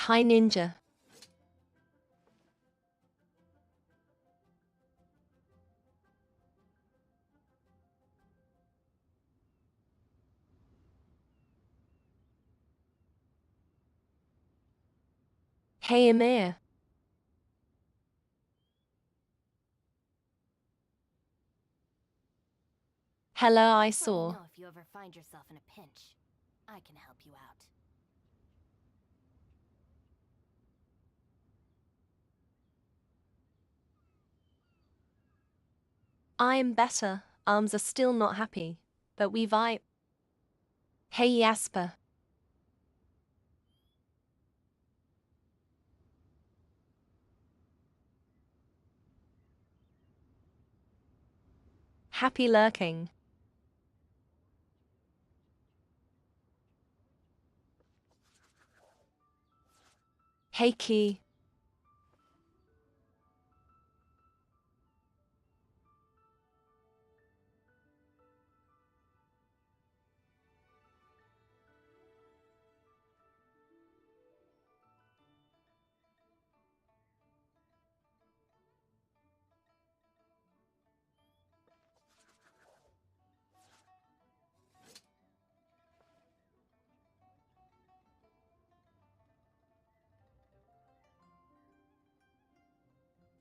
Hi Ninja. Hey Amir. Hello, I Let me saw. know if you ever find yourself in a pinch. I can help you out. I'm better. Arms are still not happy. But we vibe. Hey Jasper. Happy lurking. Hey Key.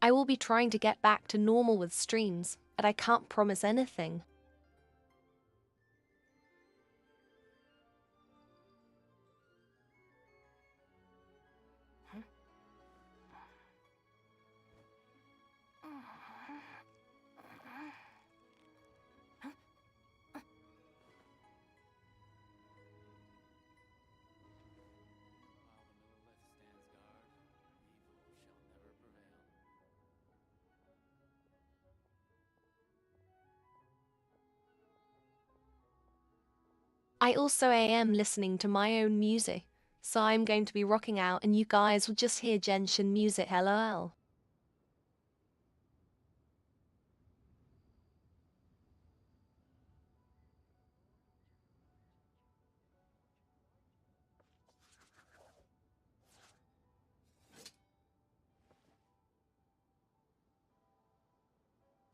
I will be trying to get back to normal with streams, but I can't promise anything. I also am listening to my own music, so I'm going to be rocking out and you guys will just hear Genshin music lol.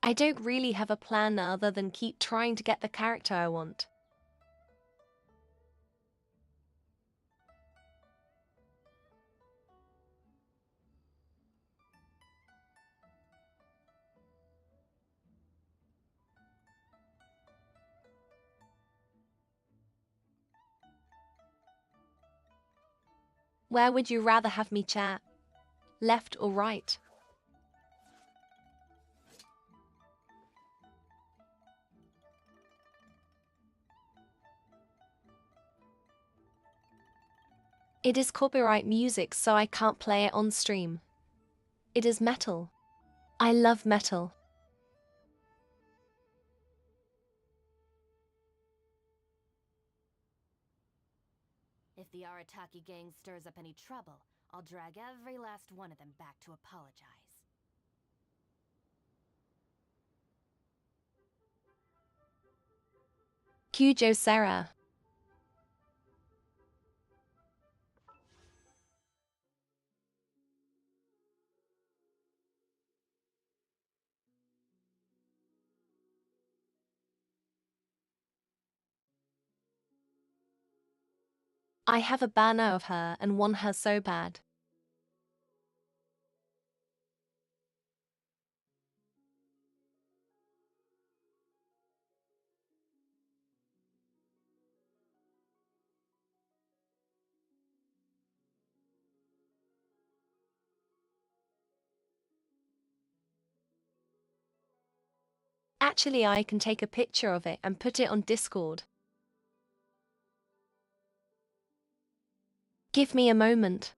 I don't really have a plan other than keep trying to get the character I want. Where would you rather have me chat? Left or right? It is copyright music, so I can't play it on stream. It is metal. I love metal. If the Arataki gang stirs up any trouble, I'll drag every last one of them back to apologize. Kujo Sarah. I have a banner of her and want her so bad. Actually, I can take a picture of it and put it on Discord. Give me a moment.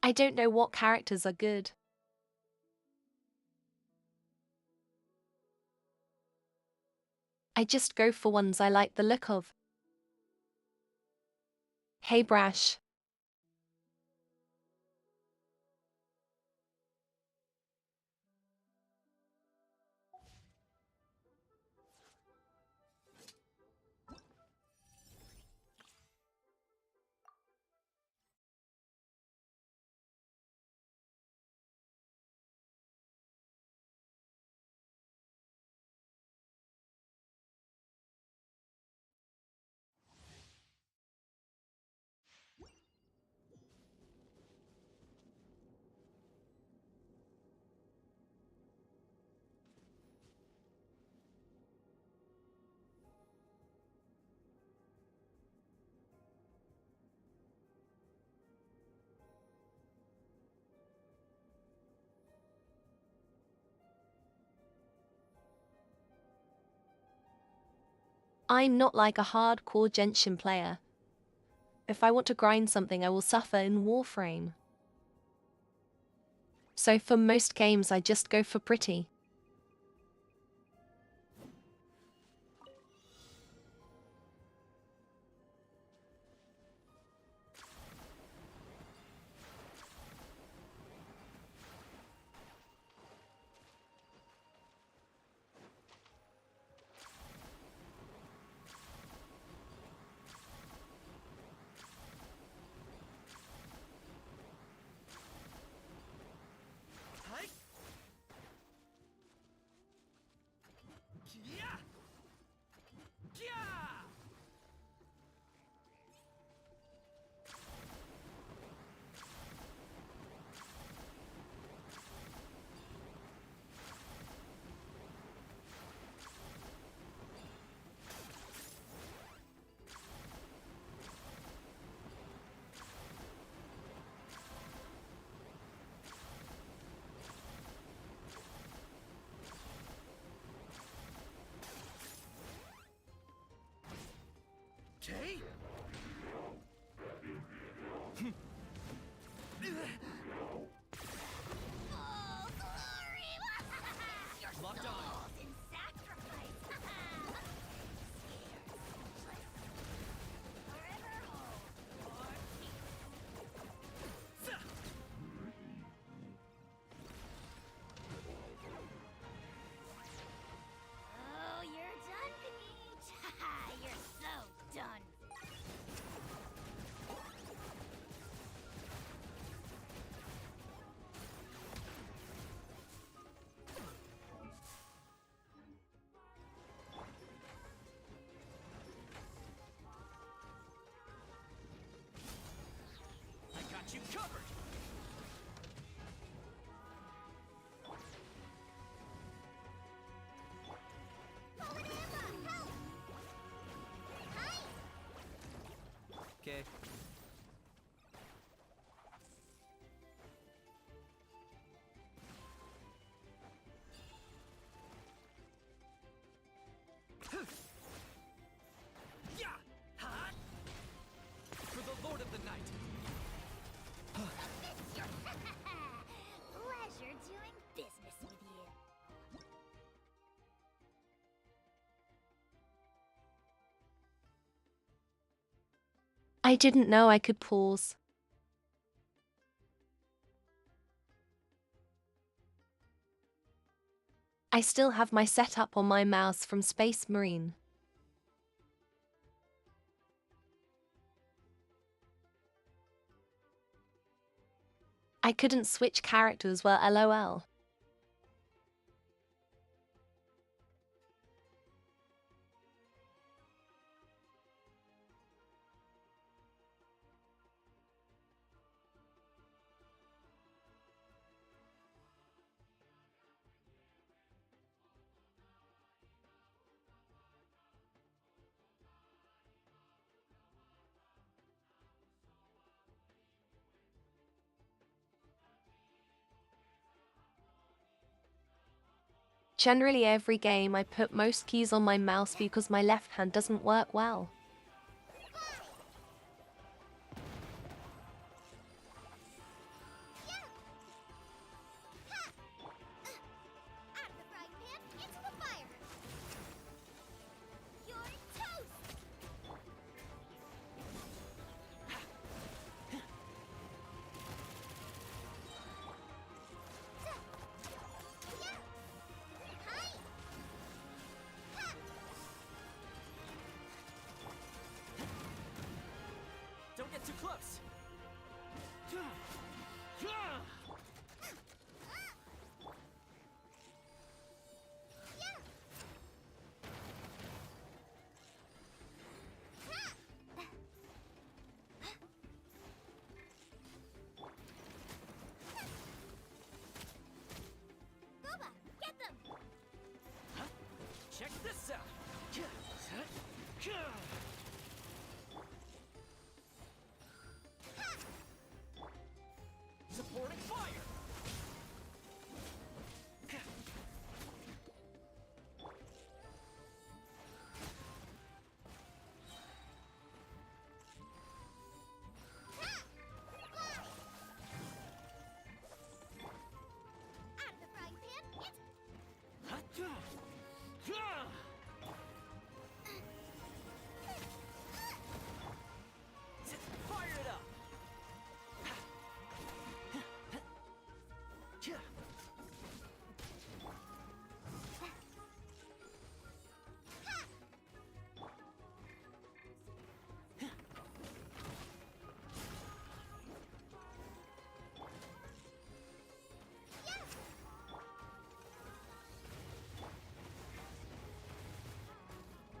I don't know what characters are good. I just go for ones I like the look of. Hey Brash. I'm not like a hardcore Genshin player. If I want to grind something, I will suffer in Warframe. So for most games, I just go for pretty. Okay. Oh, glory! Your Locked on. souls in sacrifice! Forever hold your peace. Oh, you're done, Peach! You're so done! I got you covered. Okay. Yeah. Hot. For the Lord of the Night. Pleasure doing business with you. I didn't know I could pause. I still have my setup on my mouse from Space Marine. I couldn't switch characters, well, lol. Generally every game I put most keys on my mouse because my left hand doesn't work well. close. Boba, get them! Huh? Check this out. Supporting fire. Out of the frying pan, it's... Fire it up.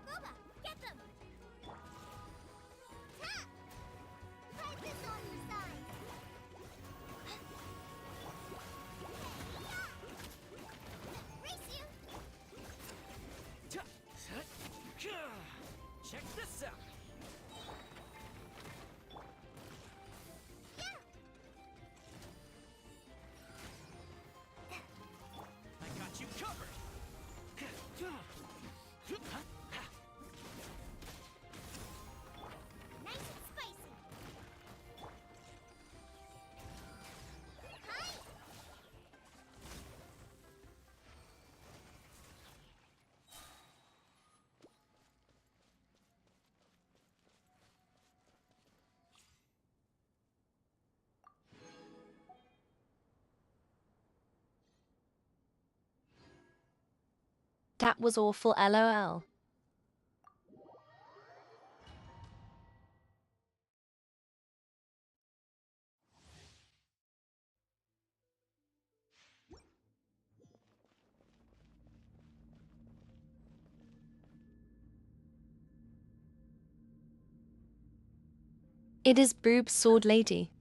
Boba, get them! Ha! Try this on your side! Race you! Check this out. I got you covered. Nice and spicy! Hi! That was awful, lol. It is Boob Sword Lady.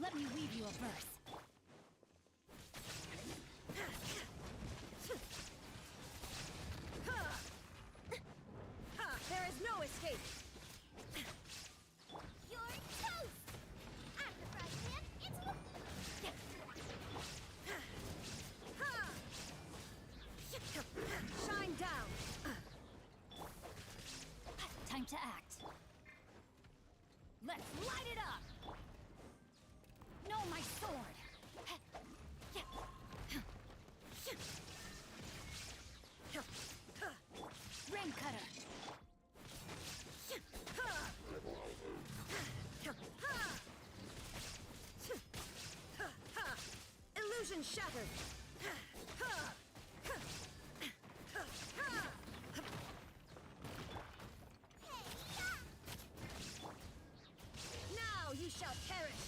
Let me weave you a verse. There is no escape. You're toast! Out of the frying pan, it's... Shine down! Time to act. Let's light it up! No, my sword! Rain cutter! Illusion shattered! Now you shall perish!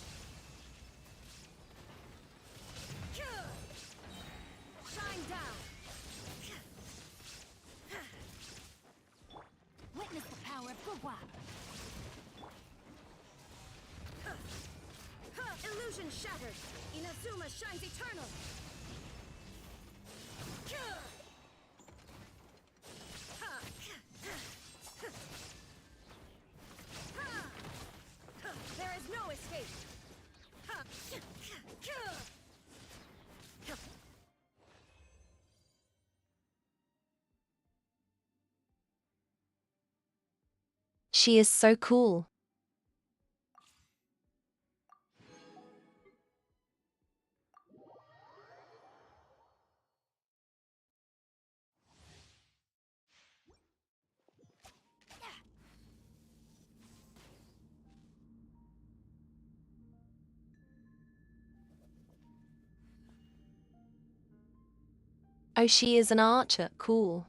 Shine down! Witness the power of Gugwa! Illusion shattered! Inazuma shines eternal! There is no escape! She is so cool. Oh, she is an archer. Cool.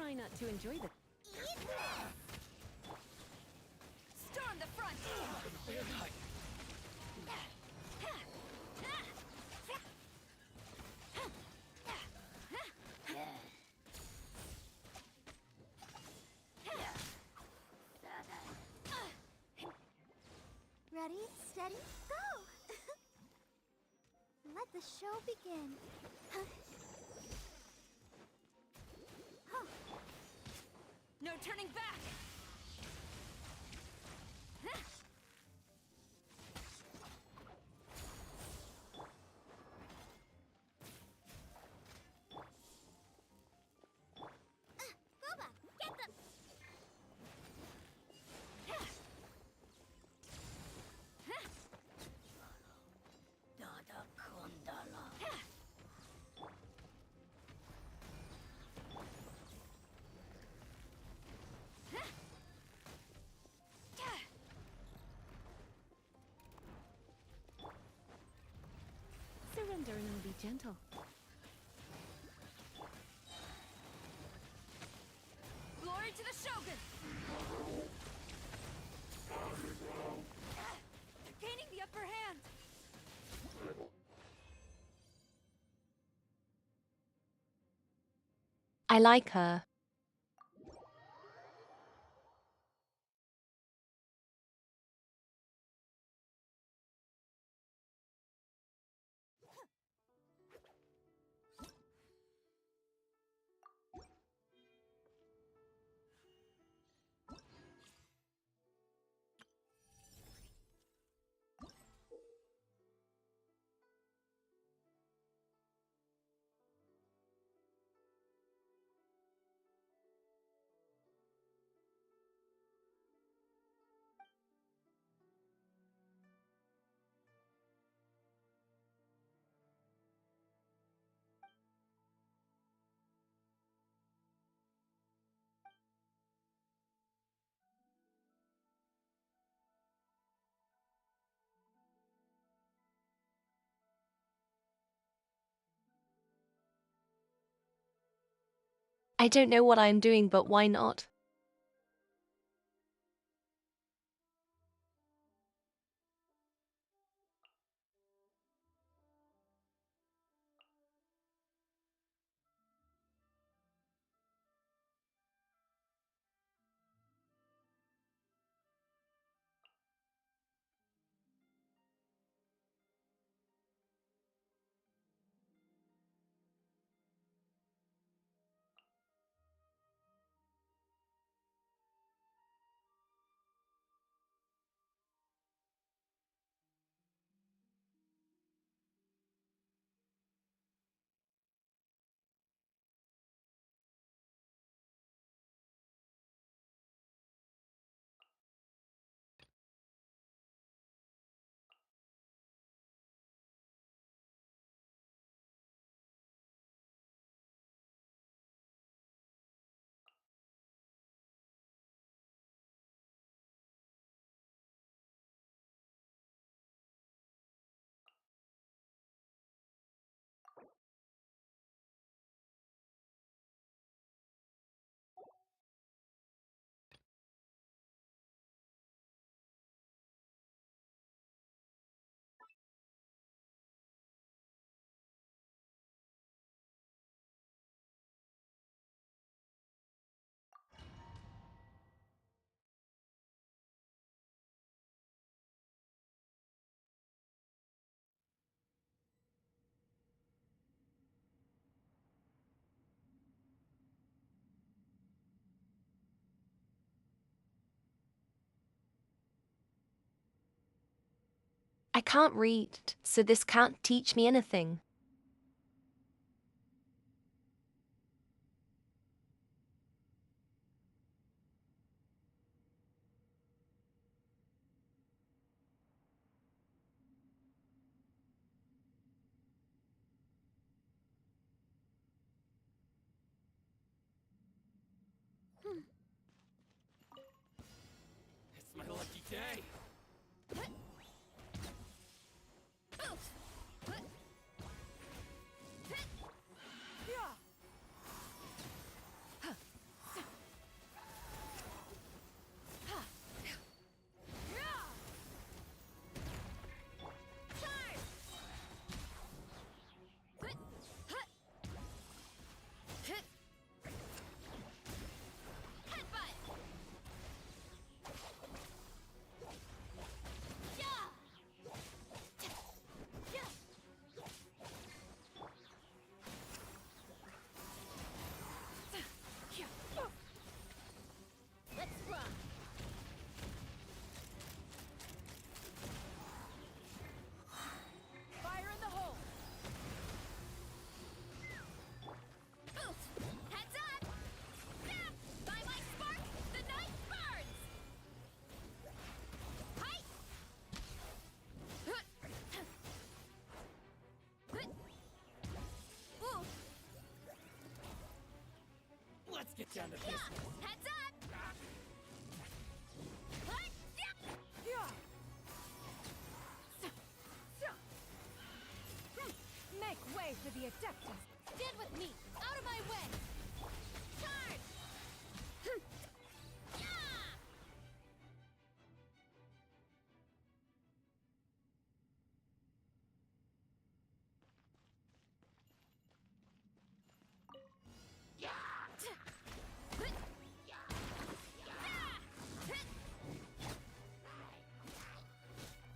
try not to enjoy the... Storm the front! Ready, steady, go! Let the show begin. No turning back! Boba, get them! Surrender and be gentle. Glory to the Shogun! They're gaining the upper hand! I like her. I don't know what I'm doing, but why not? I can't read, so this can't teach me anything. It's my lucky day. down to business. Heads up! Hut! Make way for the Adeptus! Stand with me! Out of my way! Charge!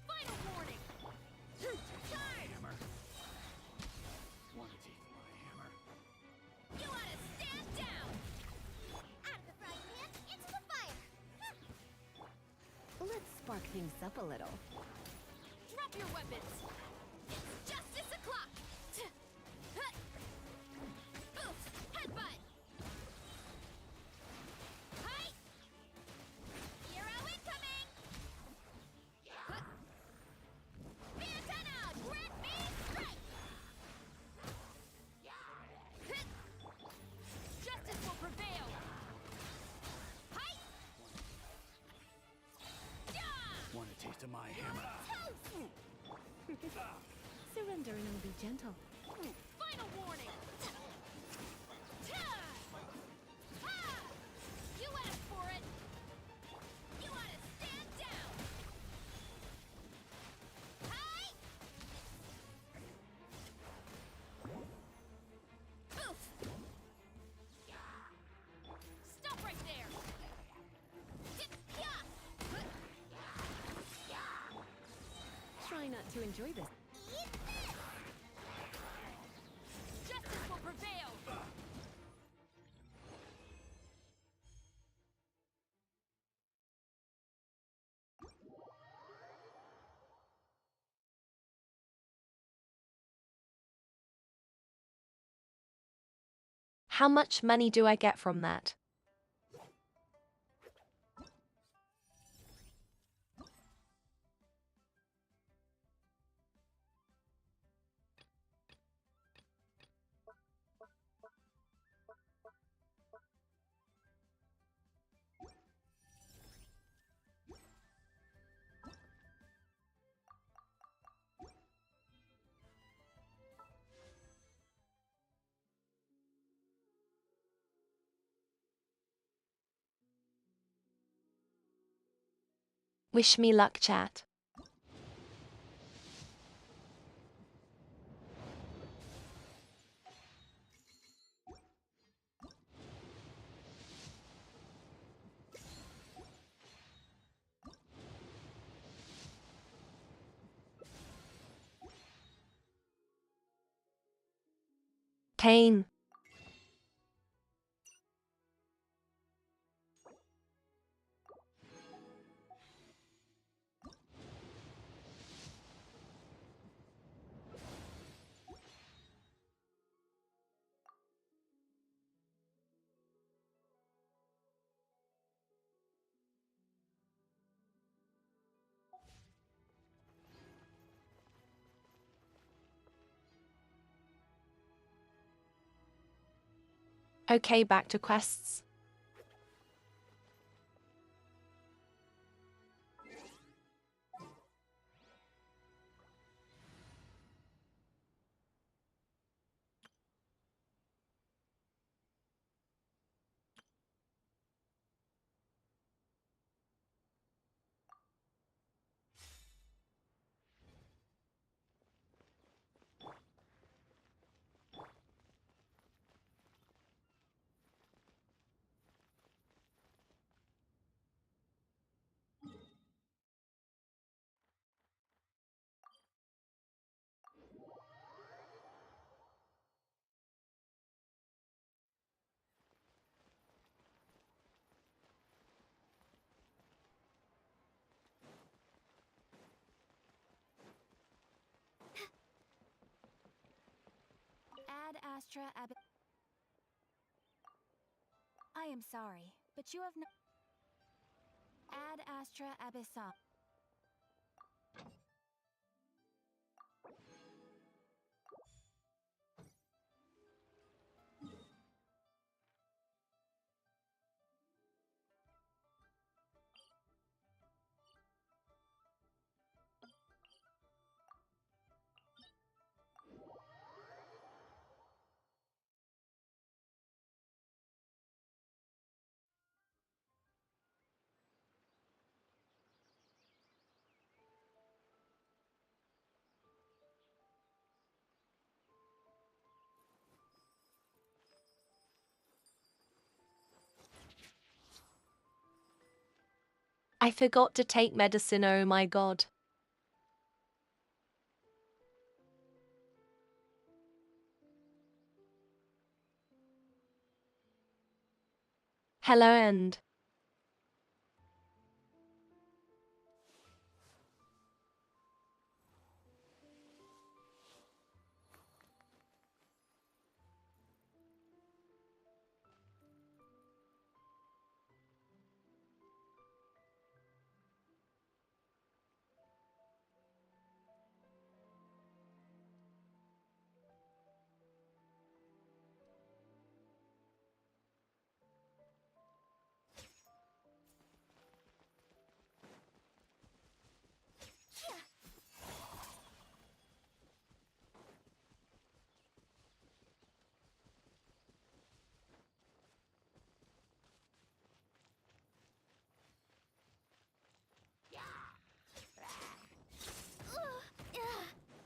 Final warning! Charge! Hammer. Wanna take my hammer? You ought to stand down! Out of the frying pan, into the fire. Let's spark things up a little. Drop your weapons! It's justice o'clock! Oof! Headbutt! Hi! Hero incoming! Antenna! Grant me strike! Justice will prevail! Hi! Want a taste of my hammer? Surrender and I'll be gentle. Final warning! You asked for it! You ought to stand down! Hi! Oof! Stop right there! Try not to enjoy this. Eat this! Justice will prevail! How much money do I get from that? Wish me luck, chat. Pain. Okay, back to quests. Ad Astra Ab... I am sorry, but you have no... Ad Astra Abyssal. I forgot to take medicine, oh my god. Hello end.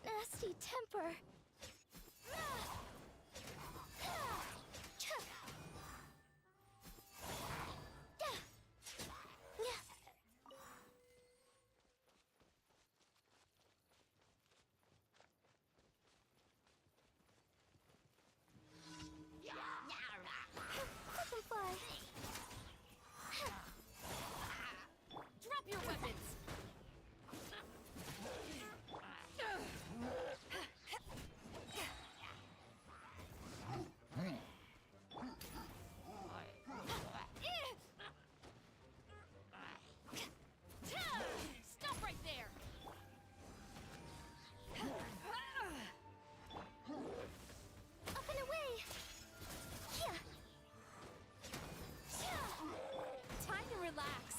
Nasty temper. Drop your weapons! Stop right there! Up and away. Time to relax.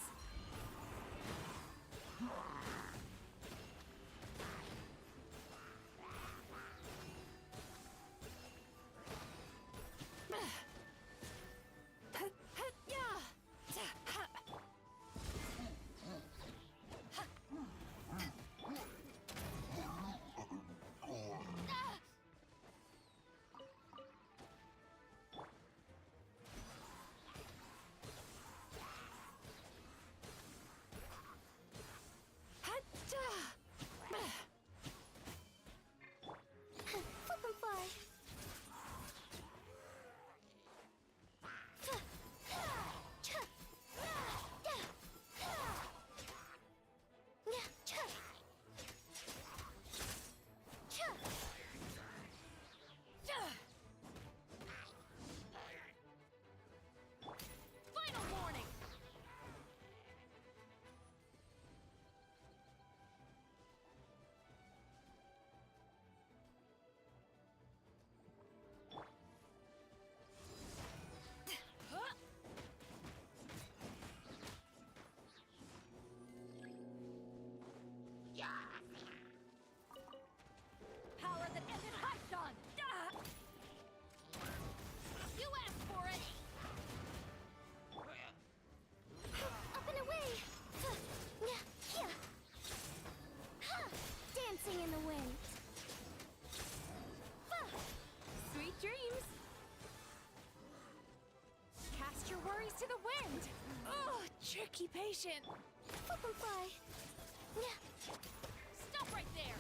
Flip and fly. Final warning! Power that ended Hypedon! You asked for it! Up and away. Dancing in the wind. Sweet dreams. Cast your worries to the wind. Oh, tricky patient. Flip and fly. Stop right there!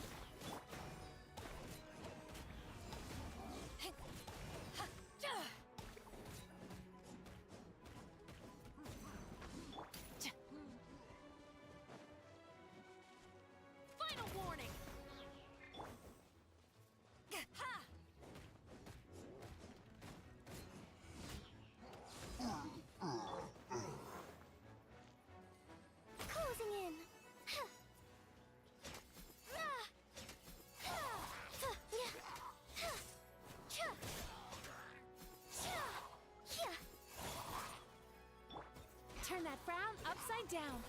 Final warning! Ha! Closing in. Turn that frown upside down.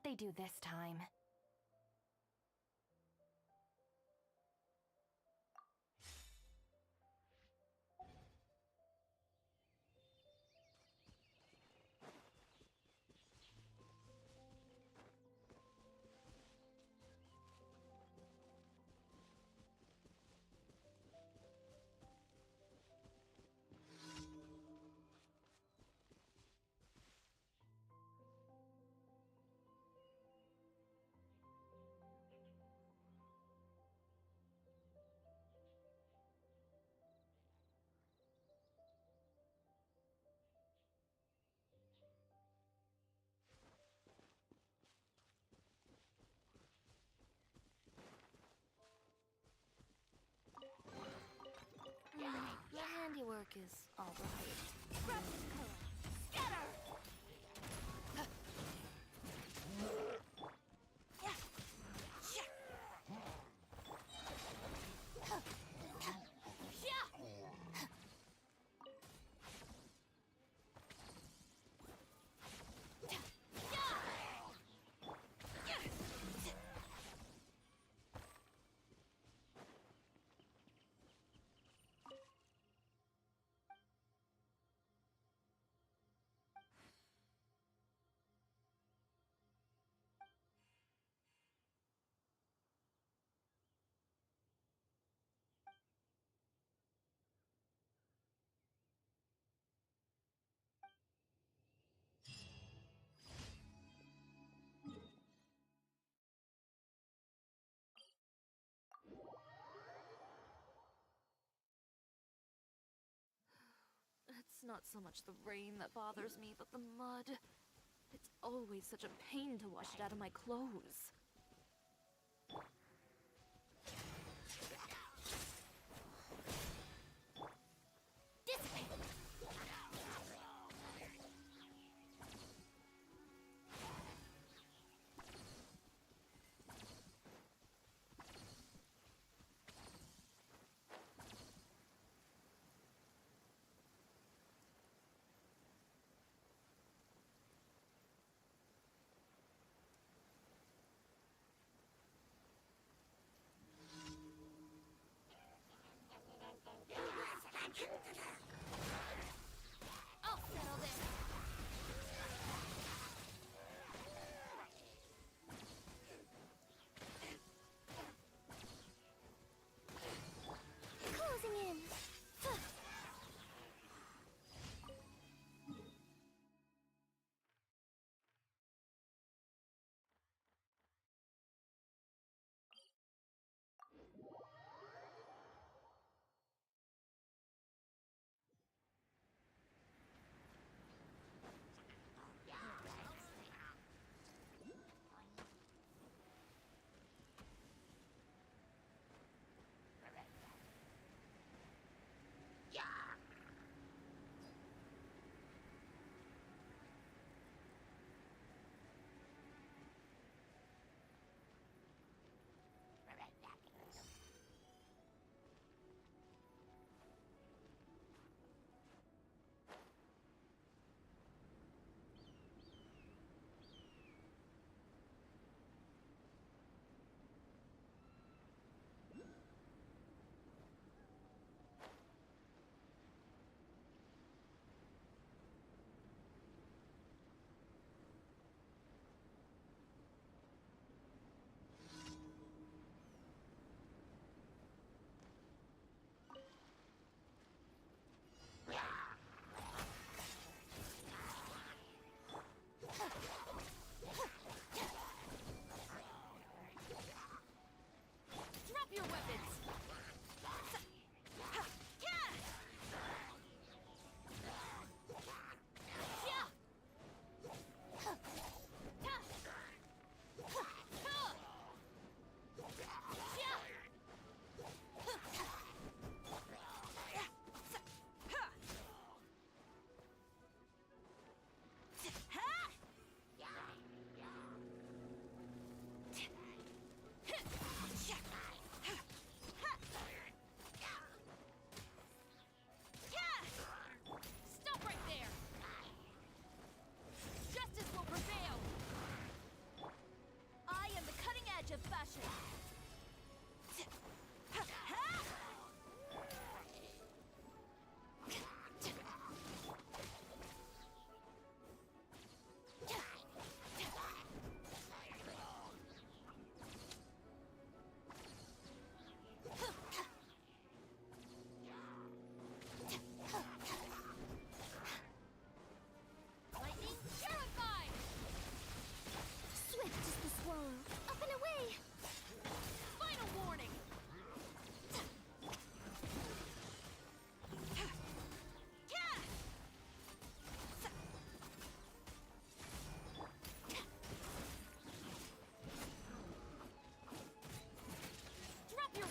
they do this time? The handiwork is alright. Scatter! It's not so much the rain that bothers me, but the mud. It's always such a pain to wash it out of my clothes.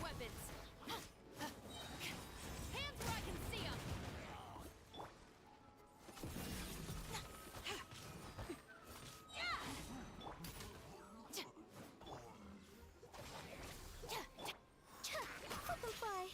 weapons! Hands where I can see them! Let them fly.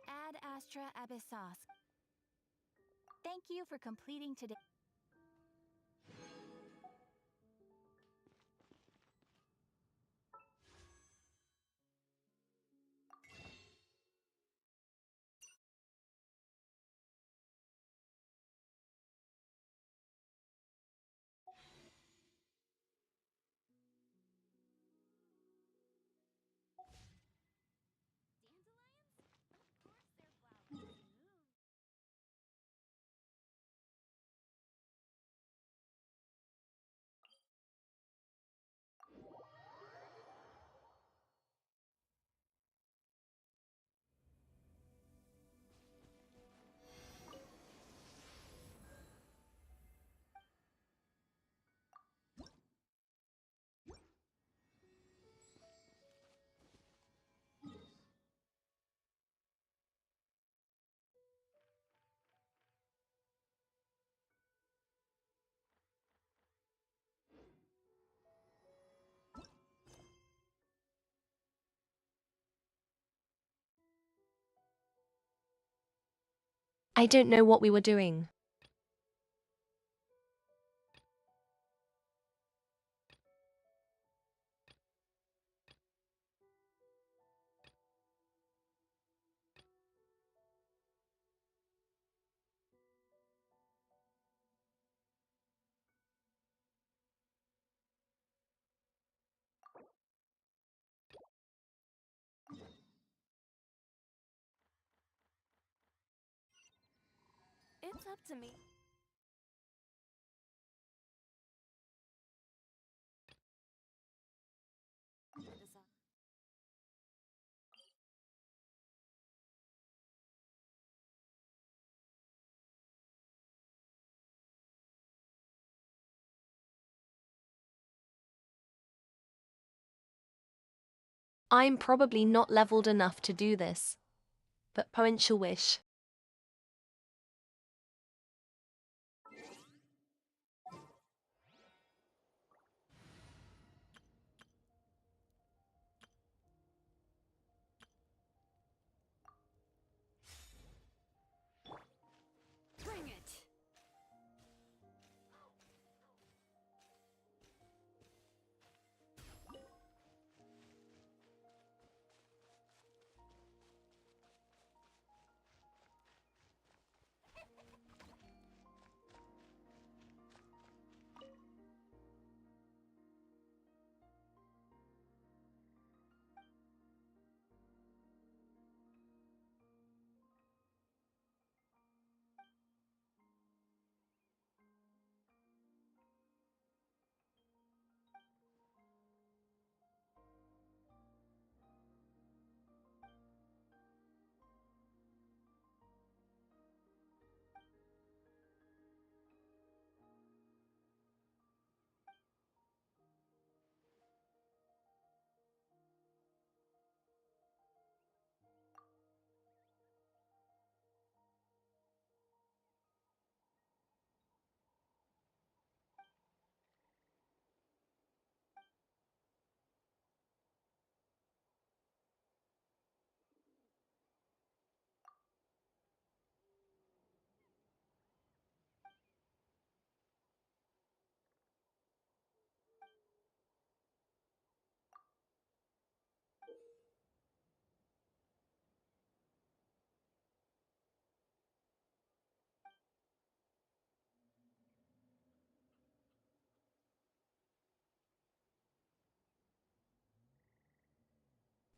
Ad Astra Abyssos. Thank you for completing today. I don't know what we were doing. It's up to me. I'm probably not leveled enough to do this, but potential wish. Bring it!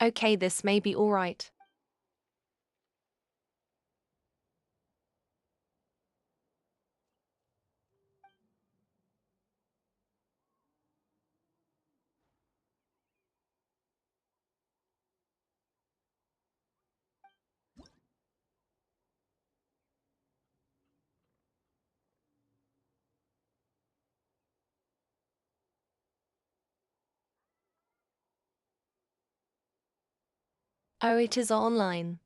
Okay, this may be alright. Oh, it is online.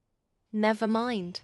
Never mind.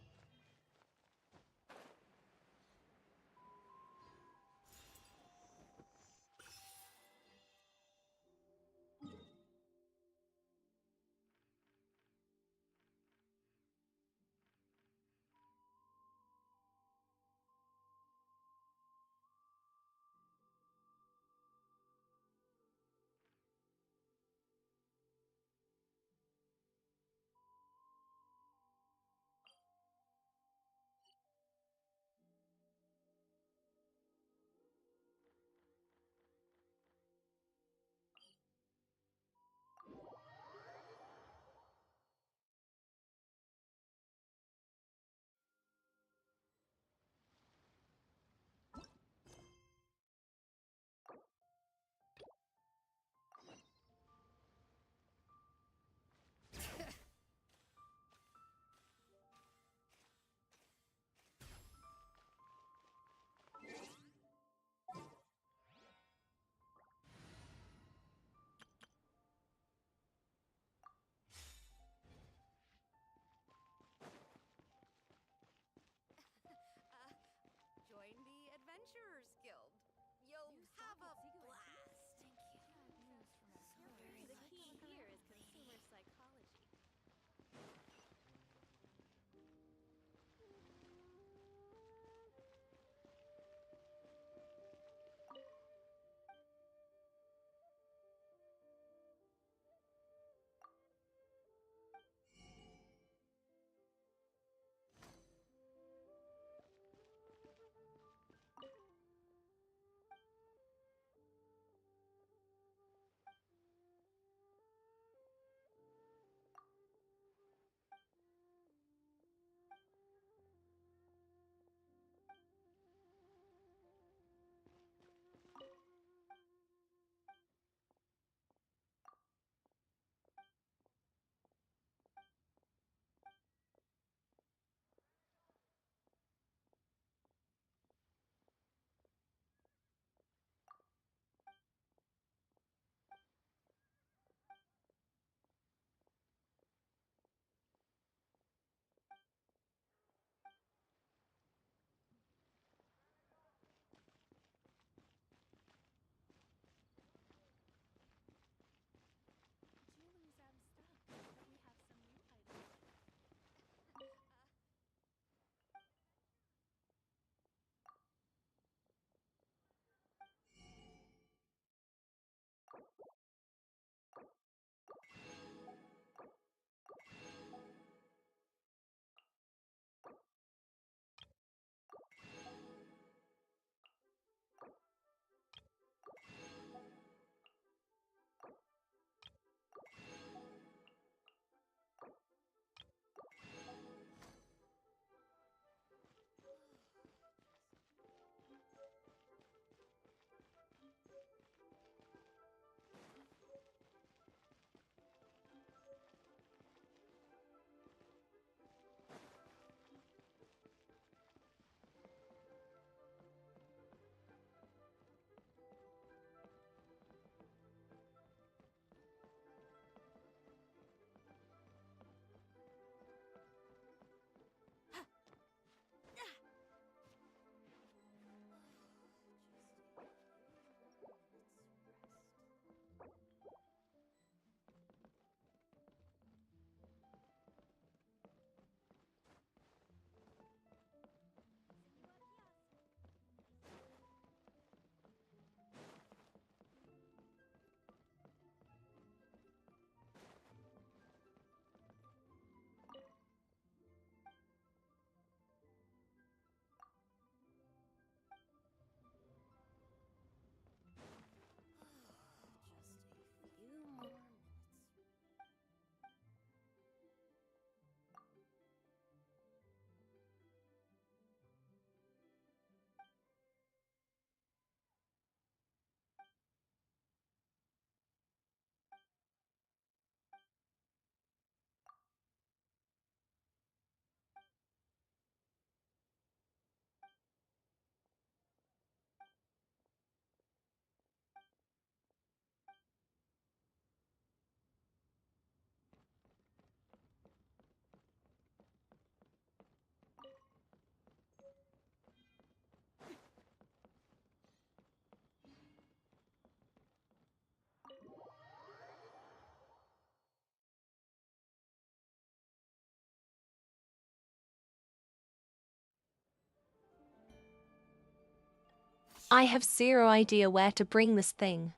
I have zero idea where to bring this thing.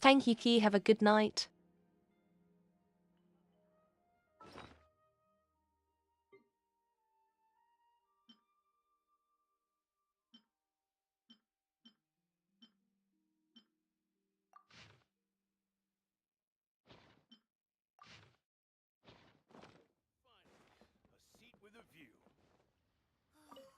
Thank you, Key. Have a good night. A seat with a view. Honey, just call me that.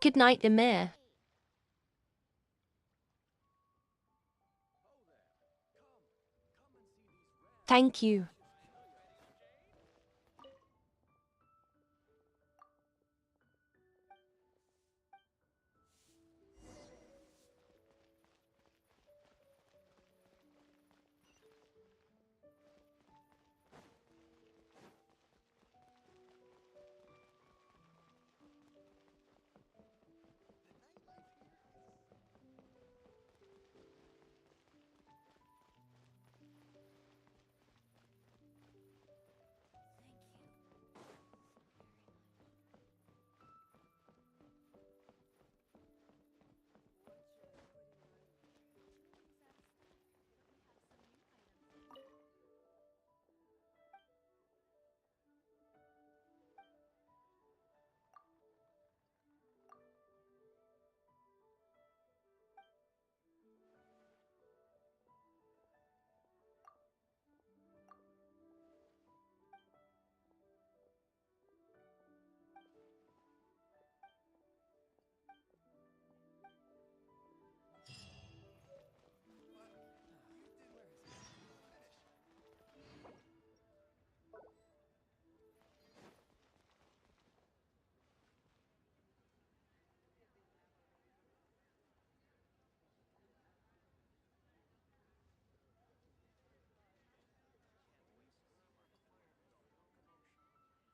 Good night, Emir. Thank you.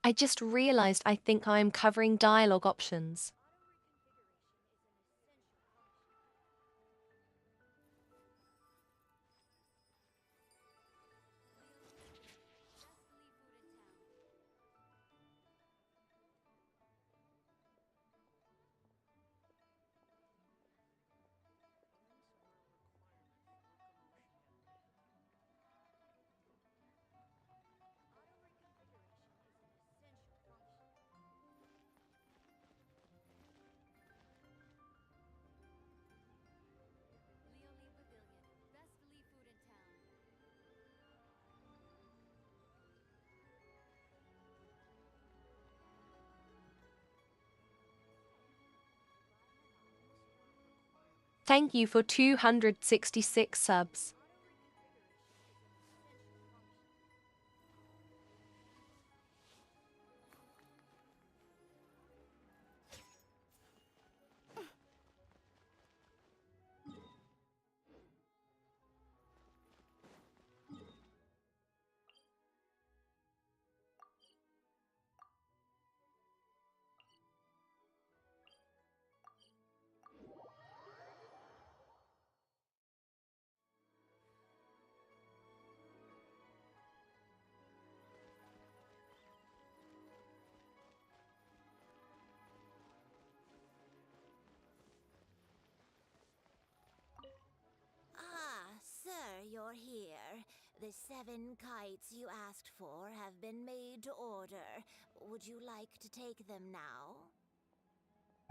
I just realized I think I am covering dialogue options. Thank you for 266 subs. Ah, sir, you're here. The 7 kites you asked for have been made to order. Would you like to take them now?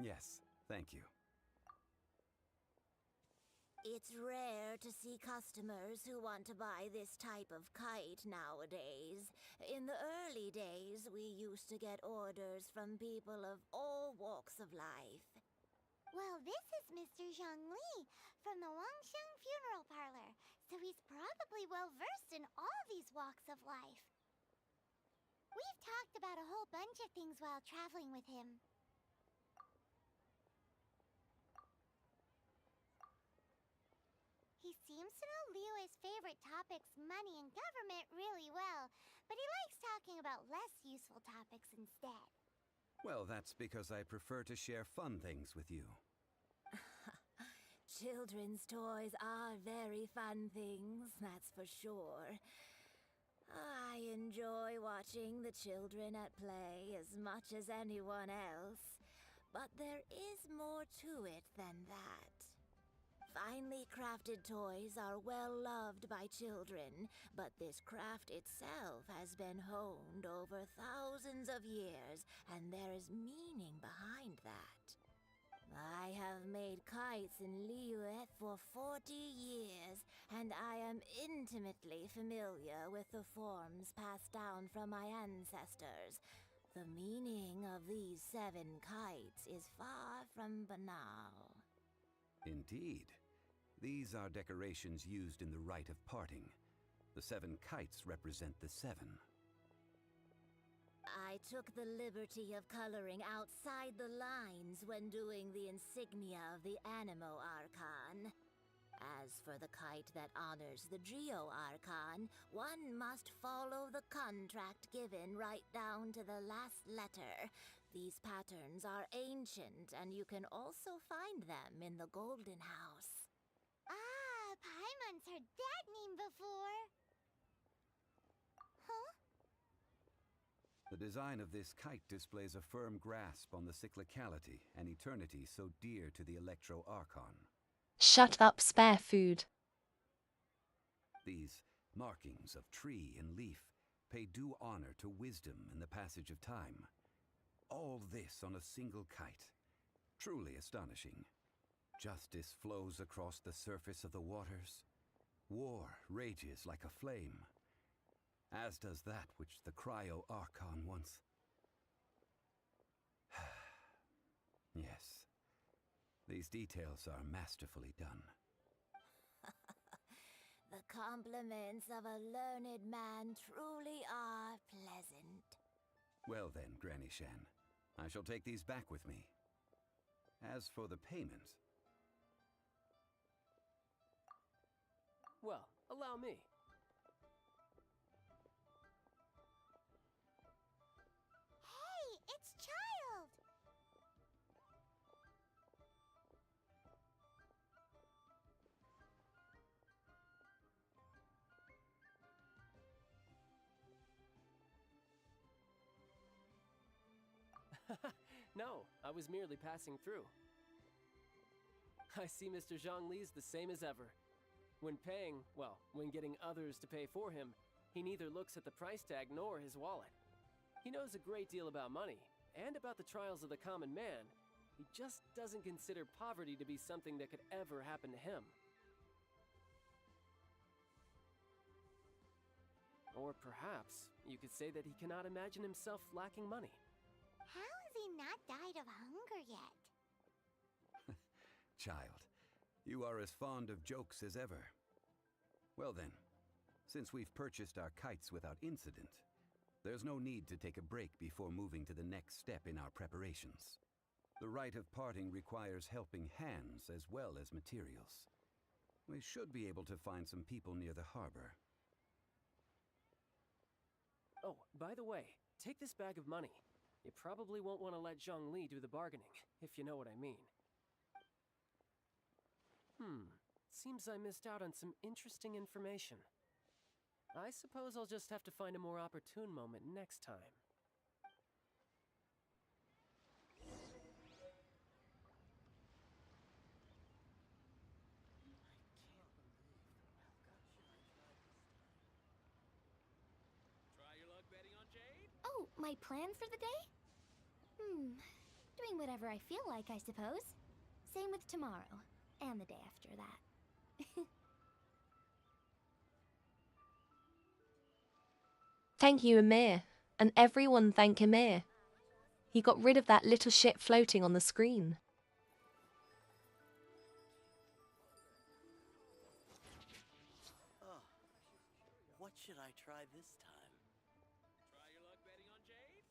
Yes, thank you. It's rare to see customers who want to buy this type of kite nowadays. In the early days, we used to get orders from people of all walks of life. Well, this is Mr. Zhongli from the Wangsheng Funeral Parlor, so he's probably well-versed in all these walks of life. We've talked about a whole bunch of things while traveling with him. He seems to know Liyue's favorite topics, money and government, really well, but he likes talking about less useful topics instead. Well, that's because I prefer to share fun things with you. Children's toys are very fun things, that's for sure. I enjoy watching the children at play as much as anyone else. But there is more to it than that. Finely crafted toys are well loved by children, but this craft itself has been honed over thousands of years, and there is meaning behind that. I have made kites in Liyue for 40 years, and I am intimately familiar with the forms passed down from my ancestors. The meaning of these 7 kites is far from banal. Indeed. These are decorations used in the rite of parting. The 7 kites represent the 7. I took the liberty of coloring outside the lines when doing the insignia of the Animo Archon. As for the kite that honors the Geo Archon, one must follow the contract given right down to the last letter. These patterns are ancient, and you can also find them in the Golden House. Ah, Paimon's heard that name before. Huh? The design of this kite displays a firm grasp on the cyclicality and eternity so dear to the Electro Archon. Shut up, spare food. These markings of tree and leaf pay due honor to wisdom in the passage of time. All this on a single kite. Truly astonishing. Justice flows across the surface of the waters. War rages like a flame. As does that which the Cryo Archon once... Yes. These details are masterfully done. The compliments of a learned man truly are pleasant. Well then, Granny Shan, I shall take these back with me. As for the payment... Well, allow me. Hey, it's Child! No, I was merely passing through. I see Mr. Zhongli's the same as ever. When paying, well, when getting others to pay for him, he neither looks at the price tag nor his wallet. He knows a great deal about money, and about the trials of the common man. He just doesn't consider poverty to be something that could ever happen to him. Or perhaps you could say that he cannot imagine himself lacking money. How has he not died of hunger yet? Child, You are as fond of jokes as ever. Well then, since we've purchased our kites without incident, there's no need to take a break before moving to the next step in our preparations. The rite of parting requires helping hands as well as materials. We should be able to find some people near the harbor. Oh, by the way, take this bag of money. You probably won't want to let Zhongli do the bargaining, if you know what I mean. Seems I missed out on some interesting information. I suppose I'll just have to find a more opportune moment next time. Oh, my plan for the day? Doing whatever I feel like, I suppose. Same with tomorrow, and the day after that. Thank you, Amir. And everyone thank Amir. He got rid of that little shit floating on the screen. Oh, what should I try this time? Try your luck betting on Jade?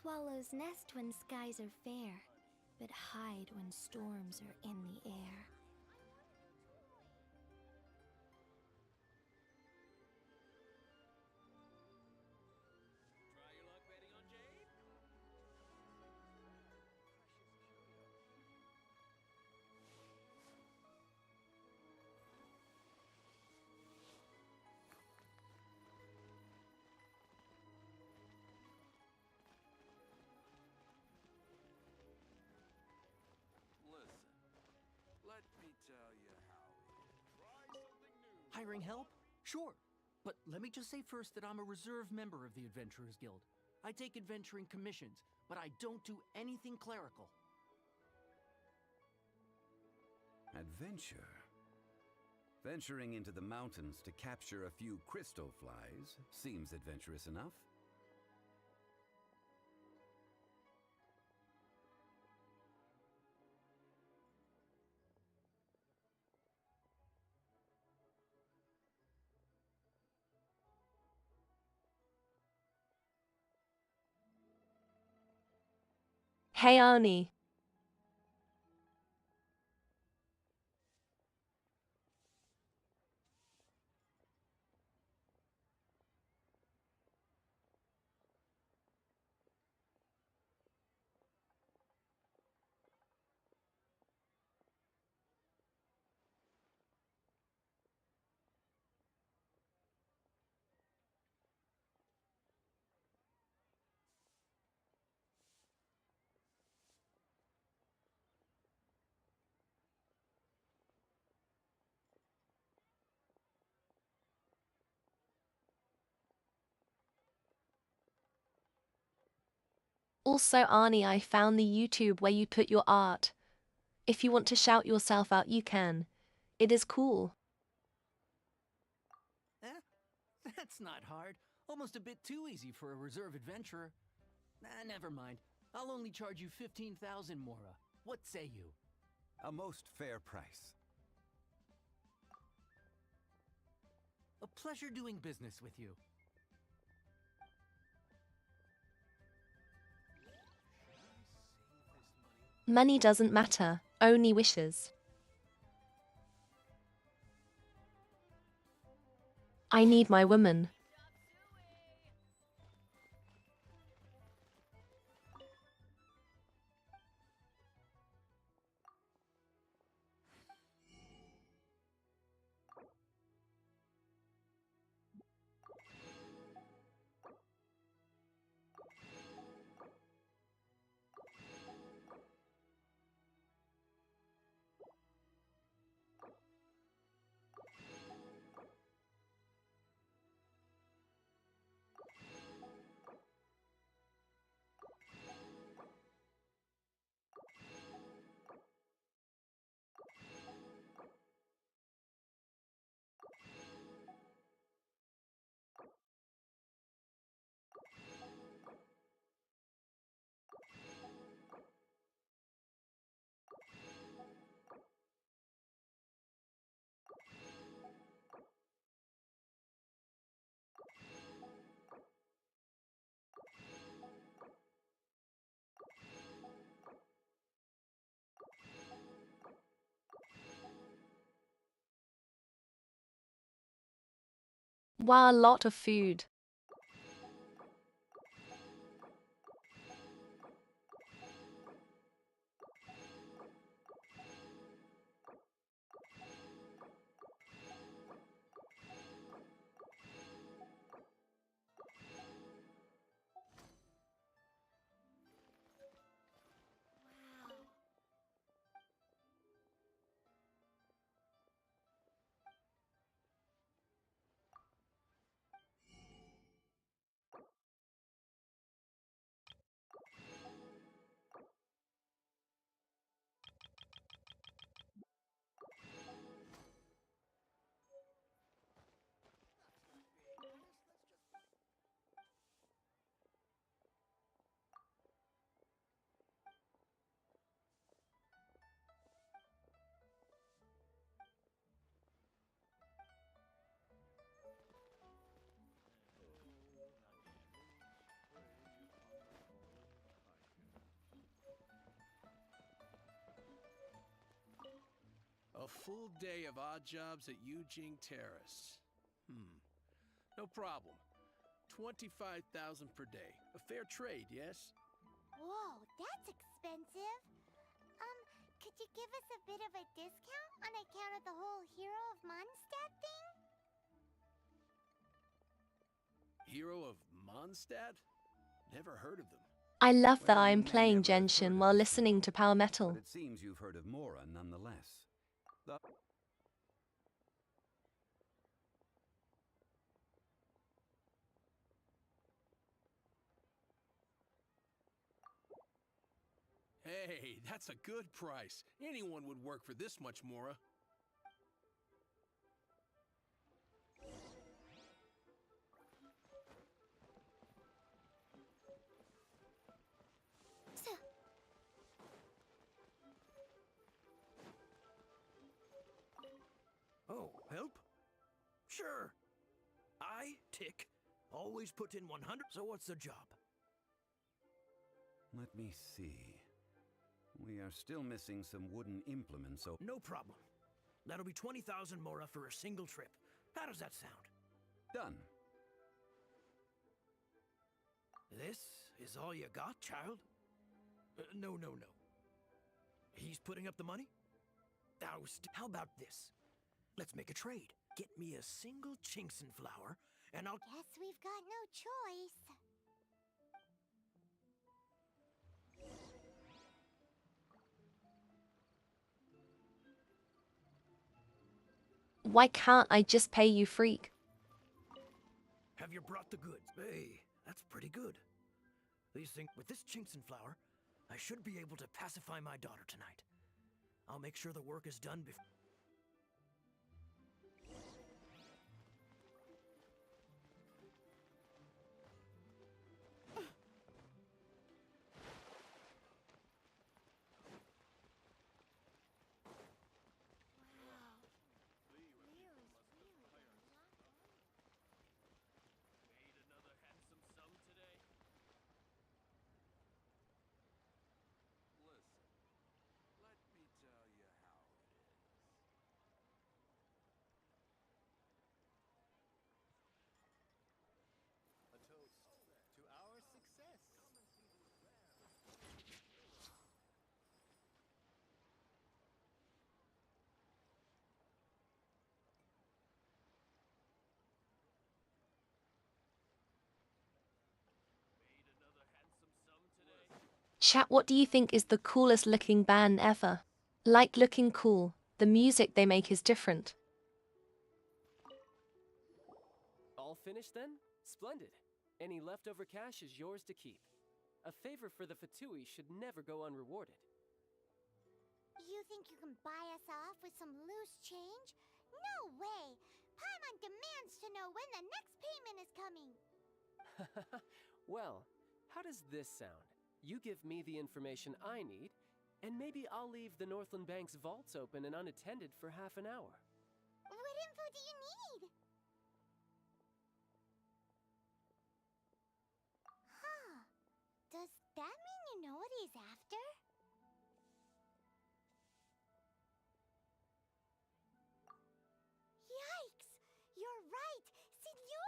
Swallows nest when skies are fair, but hide when storms are in the air. Try your luck betting on Jade? Listen, let me tell you how it is. Try something new. Hiring help? Sure. But let me just say first that I'm a reserve member of the Adventurers Guild. I take adventuring commissions, but I don't do anything clerical. Adventure? Venturing into the mountains to capture a few crystal flies seems adventurous enough. Hey, Arnie. Also, Arnie, I found the YouTube where you put your art. If you want to shout yourself out, you can. It is cool. That's not hard. Almost a bit too easy for a reserve adventurer. Never mind. I'll only charge you 15,000 Mora. What say you? A most fair price. A pleasure doing business with you. Money doesn't matter, only wishes. I need my woman. Wow, a lot of food. A full day of odd jobs at Yujing Terrace. No problem. 25,000 per day. A fair trade, yes? Whoa, that's expensive. Could you give us a bit of a discount on account of the whole Hero of Mondstadt thing? Hero of Mondstadt? Never heard of them. I love that Well, I you am may playing never have heard Genshin of while this listening to Power before, Metal. but it seems you've heard of Mora nonetheless. The Hey, that's a good price. Anyone would work for this much, Mora. Oh, help? Sure. I, Tick, always put in 100, so what's the job? Let me see. We are still missing some wooden implements, so No problem. That'll be 20,000 Mora for a single trip. How does that sound? done. This is all you got, child? No. He's putting up the money? How about this? Let's make a trade. Get me a single Chinkson flower, and I'll... Guess we've got no choice. Why can't I just pay you, freak? Have you brought the goods? Hey, that's pretty good. These things... With this Chinkson flower, I should be able to pacify my daughter tonight. I'll make sure the work is done before... Made another handsome sum today? Listen, let me tell you how it is. A toast to our success. Made another handsome sum today? Chat, what do you think is the coolest looking band ever? Like looking cool, the music they make is different. All finished then? Splendid. Any leftover cash is yours to keep. A favor for the Fatui should never go unrewarded. You think you can buy us off with some loose change? No way! Paimon demands to know when the next payment is coming! Well, how does this sound? You give me the information I need, and maybe I'll leave the Northland Bank's vaults open and unattended for half an hour. What info do you need? Huh. Does that mean you know what he's after? Yikes! You're right! Senor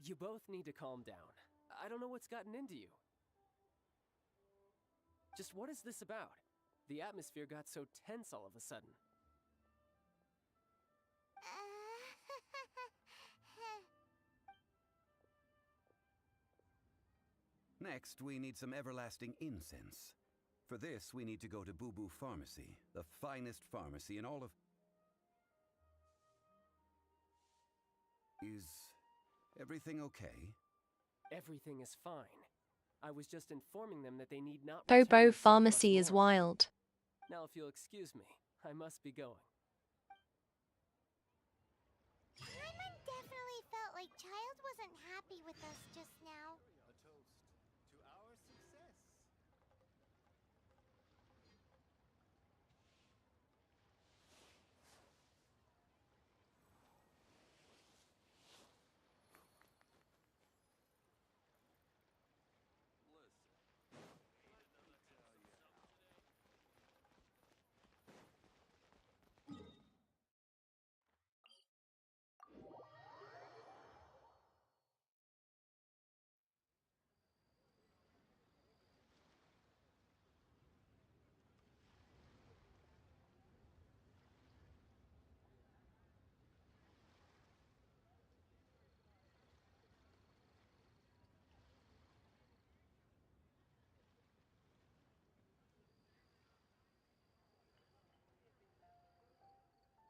You both need to calm down. I don't know what's gotten into you. Just what is this about? The atmosphere got so tense all of a sudden. Next, we need some everlasting incense. For this, we need to go to Boo Boo Pharmacy, the finest pharmacy in all of... Is everything okay? Everything is fine. I was just informing them that they need not Bobo return the surplus Pharmacy is Mora. wild. Now, if you'll excuse me, I must be going. Paimon definitely felt like Child wasn't happy with us just now. A toast to our success.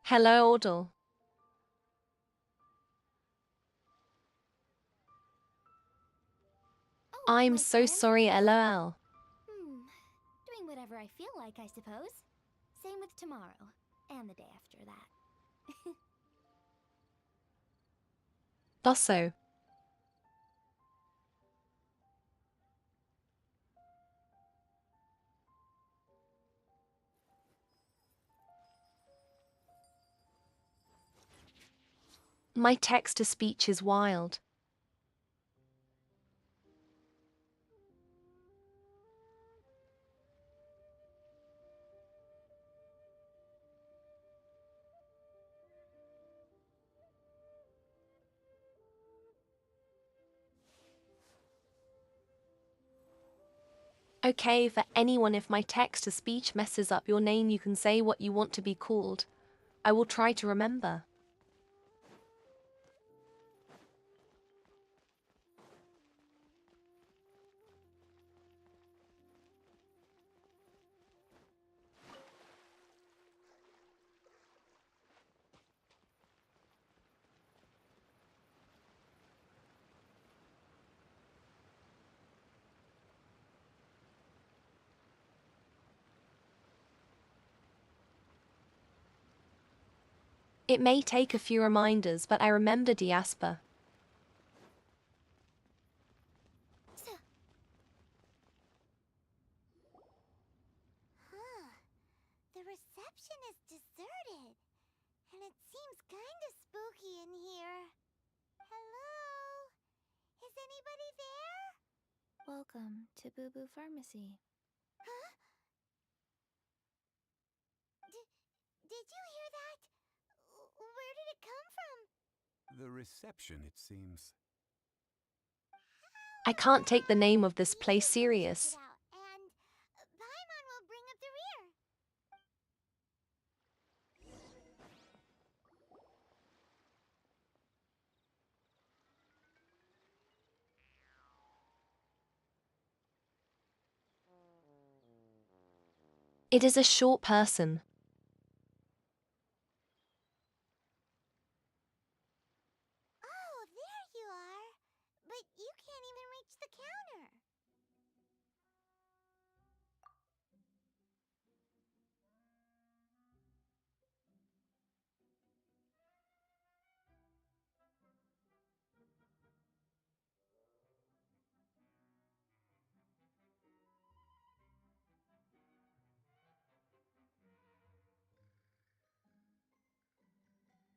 Hello, Odell. Oh, I'm my so friend? sorry, LOL. Doing whatever I feel like, I suppose. Same with tomorrow, and the day after that. Dosso. My text-to-speech is wild. Okay, for anyone, if my text-to-speech messes up your name, you can say what you want to be called. I will try to remember. It may take a few reminders, but I remember Diasper. Huh. The reception is deserted. And it seems kinda spooky in here. Hello? Is anybody there? Welcome to Boo Boo Pharmacy. Huh? Did you hear that? Where did it come from? The reception, it seems. I can't take the name of this place serious. And Paimon will bring up the rear. It is a short person. Oh, there you are. But you can't even reach the counter.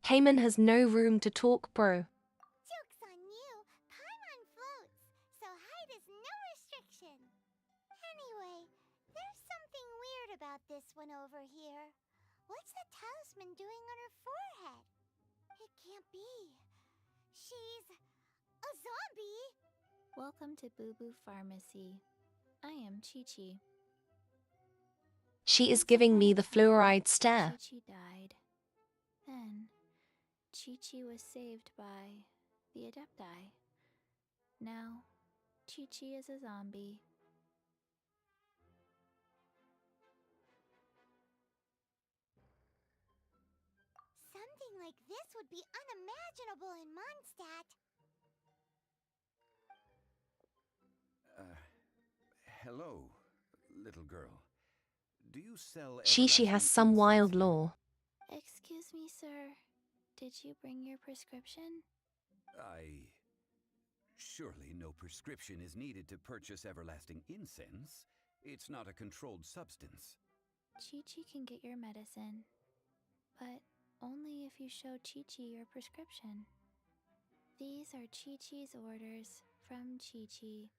Paimon has no room to talk, bro. Joke's on you. Paimon floats, so height is no restriction. Anyway, there's something weird about this one over here. What's the talisman doing on her forehead? It can't be. She's A zombie? Welcome to Boo Boo Pharmacy. I am Chi-Chi. She is giving me the fluoride stare. Chi-Chi died. Then, Chi-Chi was saved by the Adepti. Now, Chi-Chi is a zombie. Something like this would be unimaginable in Mondstadt. Hello, little girl. Do you sell She has everlasting some wild incense here? lore. Excuse me, sir. Did you bring your prescription? Surely no prescription is needed to purchase everlasting incense. It's not a controlled substance. Chi-Chi can get your medicine, but only if you show Chi-Chi your prescription. These are Chi-Chi's orders from Chi-Chi.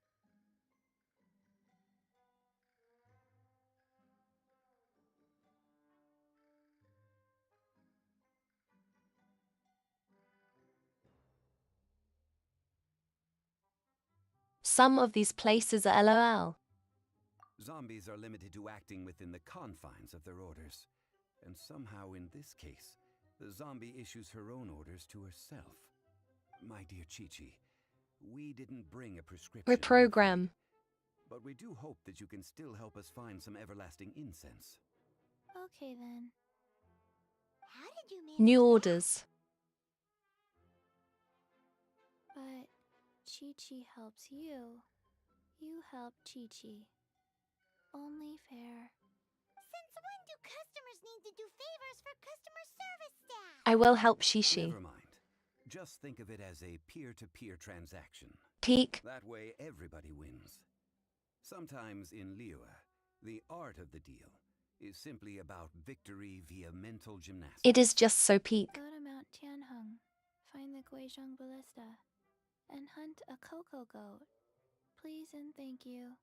Some of these places are LOL. Zombies are limited to acting within the confines of their orders. And somehow in this case, the zombie issues her own orders to herself. My dear Chi-Chi, we didn't bring a prescription, I'm Reprogram. afraid. But we do hope that you can still help us find some everlasting incense. Okay then. How did you manage New that? orders. But Chi-Chi helps you. You help Chi-Chi. Only fair. Since when do customers need to do favors for customer service staff? I will help Shishi. Never mind. Just think of it as a peer-to-peer transaction. Peek. That way everybody wins. Sometimes in Liyue, the art of the deal is simply about victory via mental gymnastics. It is just so peak. Go to Mount Tianheng, find the Guizhong Ballista, and hunt a cocoa goat. Please and thank you.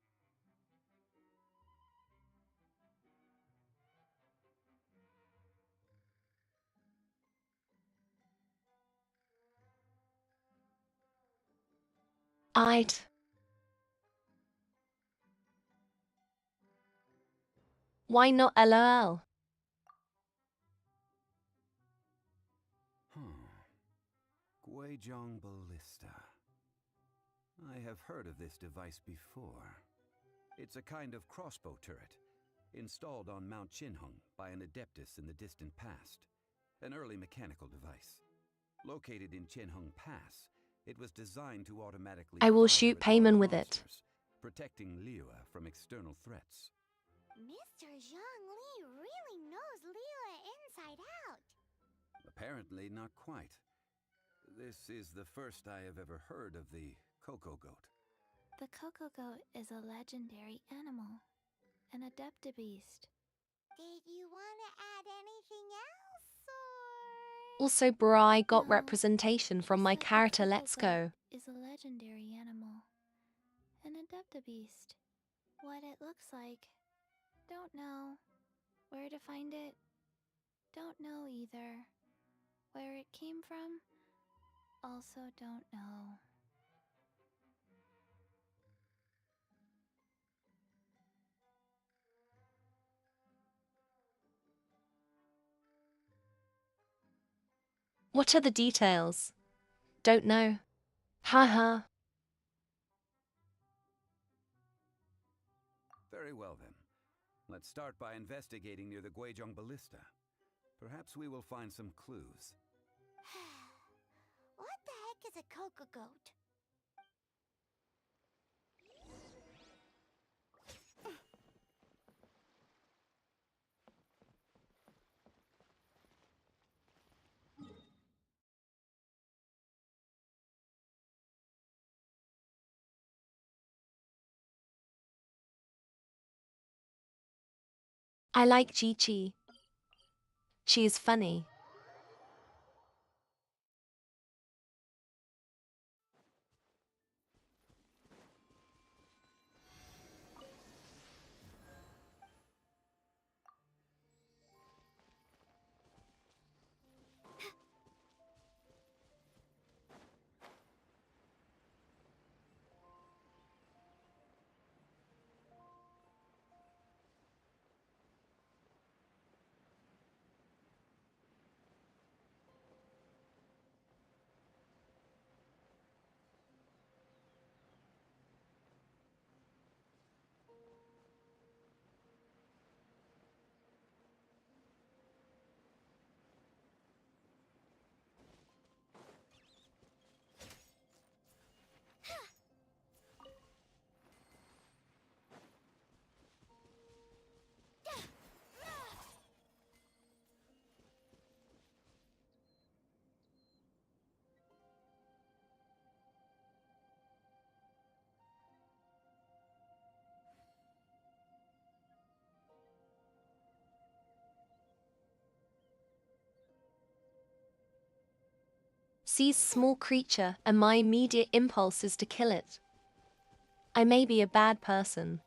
I'd. Why not LOL? Guizhong Ballista. I have heard of this device before. It's a kind of crossbow turret, installed on Mount Qinheng by an adeptus in the distant past. An early mechanical device. Located in Qinheng Pass, it was designed to automatically I will fire shoot at large Payman with it. monsters, protecting Liyue from external threats. Mr. Zhongli really knows Liyue inside out. Apparently not quite. This is the first I have ever heard of the cocoa goat. The cocoa goat is a legendary animal, an adeptibeast. Did you want to add anything else, or...? Also, bro, I got No, representation from my just that the character. cocoa Let's go. goat is a legendary animal, an adeptibeast. What it looks like, don't know. Where to find it, don't know either. Where it came from, also don't know. What are the details? Don't know. Haha. Very well then. Let's start by investigating near the Guizhong Ballista. Perhaps we will find some clues. What the heck is a cocoa goat? I like Chi-Chi. She is funny. sees small creature and my immediate impulse is to kill it. I may be a bad person.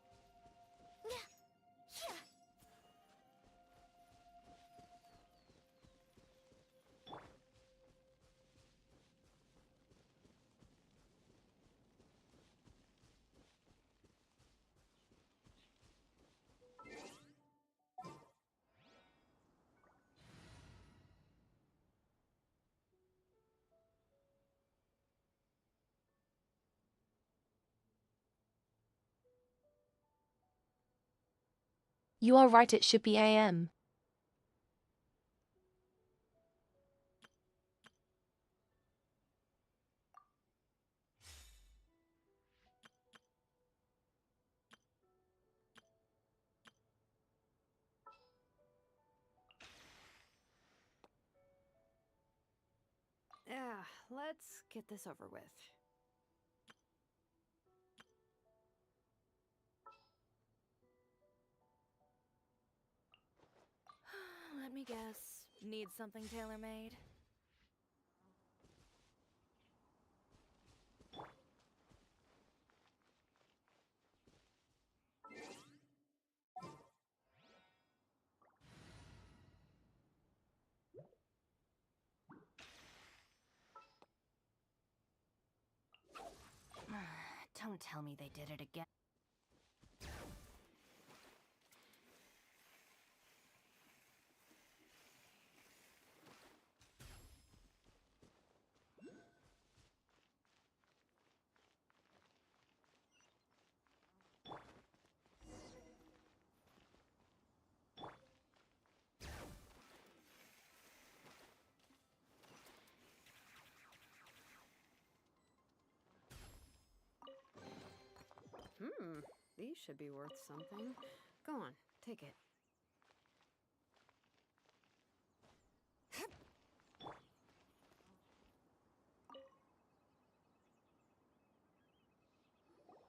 You are right, it should be AM. Yeah, let's get this over with. Let me guess. Need something tailor-made? Don't tell me they did it again. These should be worth something. Go on, take it.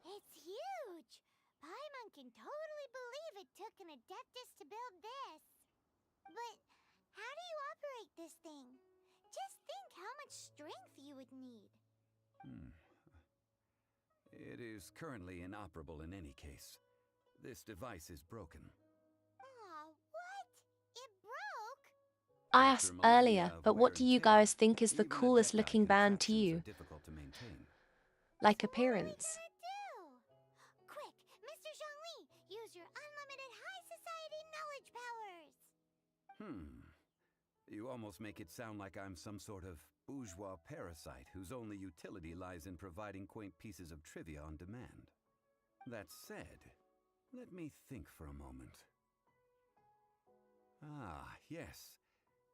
It's huge! Paimon can totally believe it took an Adeptus to build this. But how do you operate this thing? Just think how much strength you would need. It is currently inoperable in any case. This device is broken. Aw, what? It broke? I After asked millennia earlier, of but wear what do and you tear, guys think is the even coolest Adepti looking band to contraptions you? are difficult to maintain. Like So what are we appearance? gonna do? Quick, Mr. Zhongli, use your unlimited high society knowledge powers! You almost make it sound like I'm some sort of bourgeois parasite whose only utility lies in providing quaint pieces of trivia on demand. That said, let me think for a moment. Ah, yes.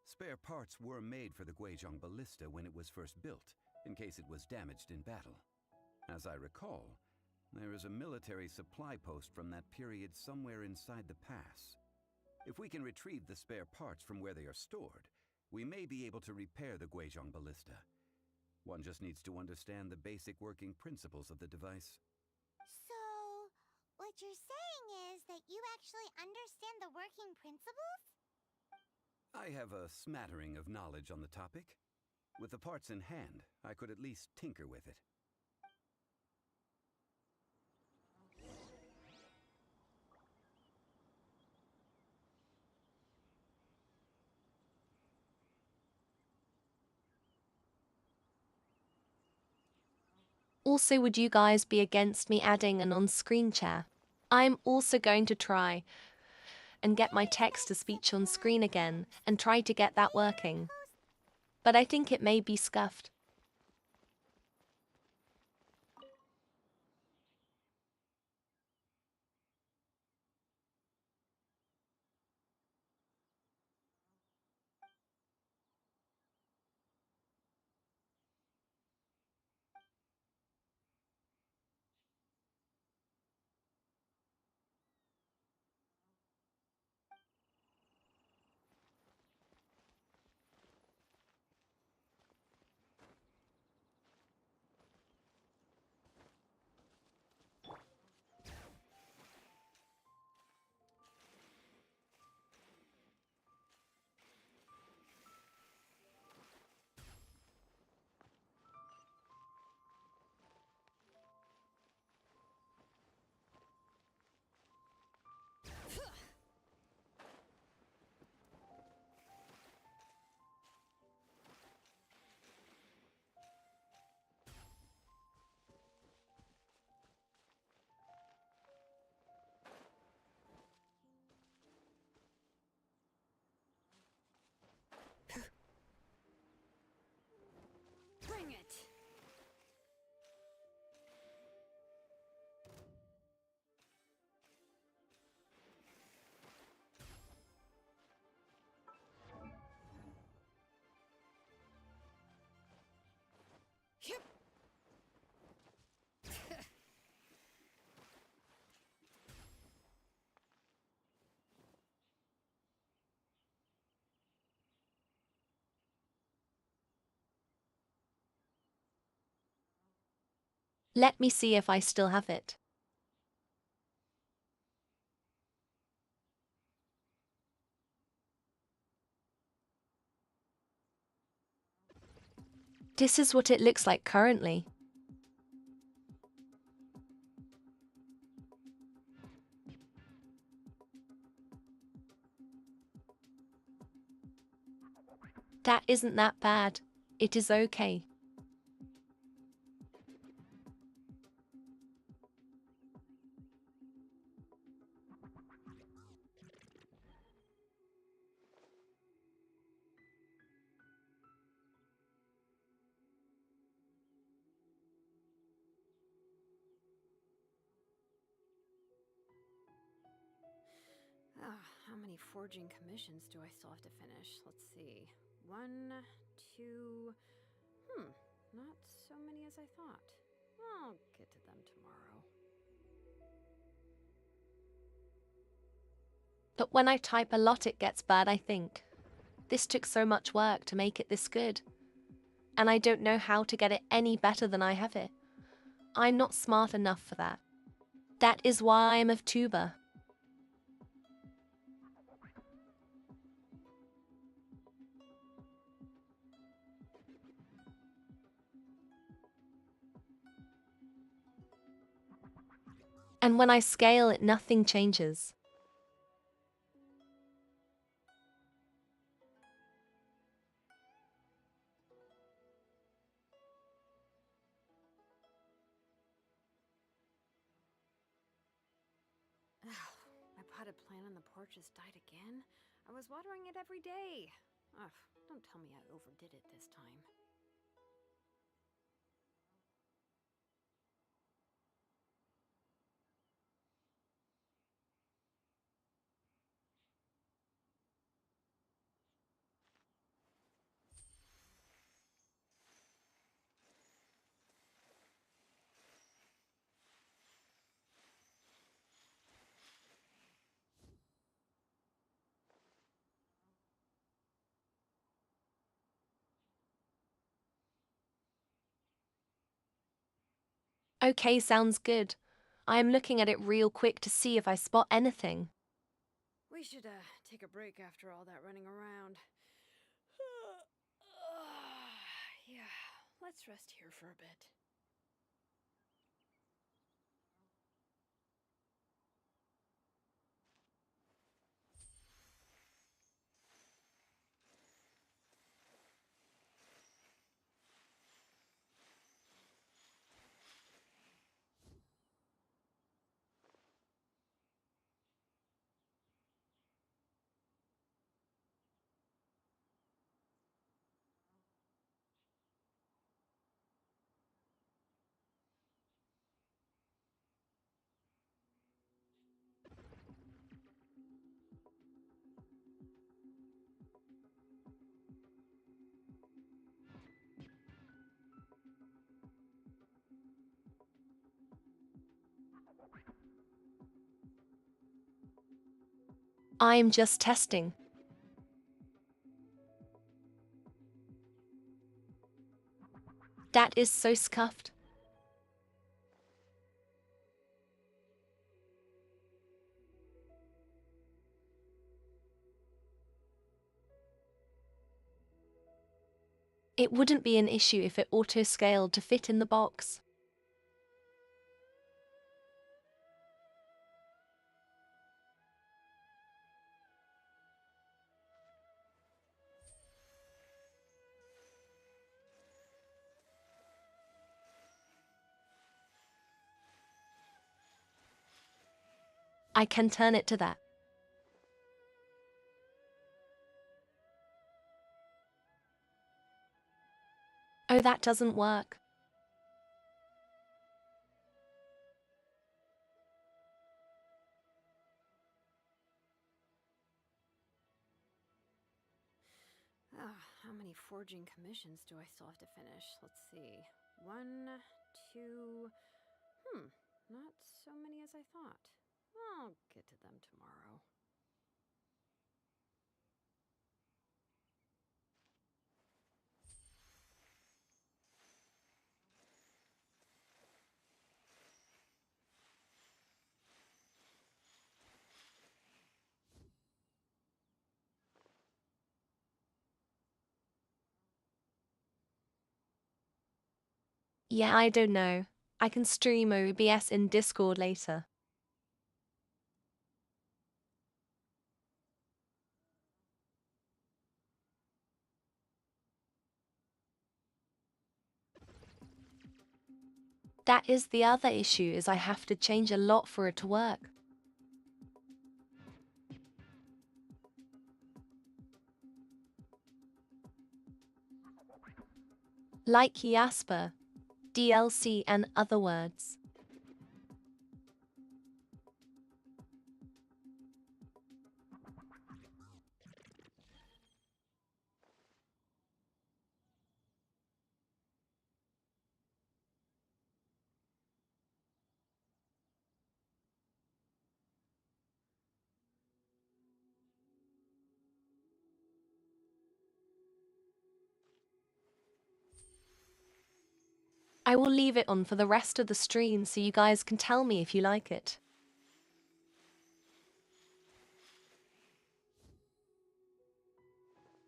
Spare parts were made for the Guizhong ballista when it was first built, in case it was damaged in battle. As I recall, there is a military supply post from that period somewhere inside the pass. If we can retrieve the spare parts from where they are stored, we may be able to repair the Guizhong ballista. One just needs to understand the basic working principles of the device. So, what you're saying is that you actually understand the working principles? I have a smattering of knowledge on the topic. With the parts in hand, I could at least tinker with it. Also, would you guys be against me adding an on-screen chair? I'm also going to try and get my text-to-speech on screen again and try to get that working. But I think it may be scuffed. Let me see if I still have it. This is what it looks like currently. That isn't that bad. It is okay. How many forging commissions do I still have to finish? Let's see. 1, 2... not so many as I thought. I'll get to them tomorrow. But when I type a lot it gets bad, I think. This took so much work to make it this good. And I don't know how to get it any better than I have it. I'm not smart enough for that. That is why I'm a Vtuber. And when I scale it, nothing changes. My potted plant on the porch has died again. I was watering it every day. Ugh, don't tell me I overdid it this time. Okay, sounds good. I am looking at it real quick to see if I spot anything. We should, take a break after all that running around. Yeah, let's rest here for a bit. I'm just testing. That is so scuffed. It wouldn't be an issue if it auto-scaled to fit in the box. I can turn it to that. Oh, that doesn't work. How many forging commissions do I still have to finish? Let's see. 1, 2... not so many as I thought. I'll get to them tomorrow. Yeah, I don't know. I can stream OBS in Discord later. That is the other issue, is I have to change a lot for it to work. Like Jasper, DLC and other words. I will leave it on for the rest of the stream so you guys can tell me if you like it.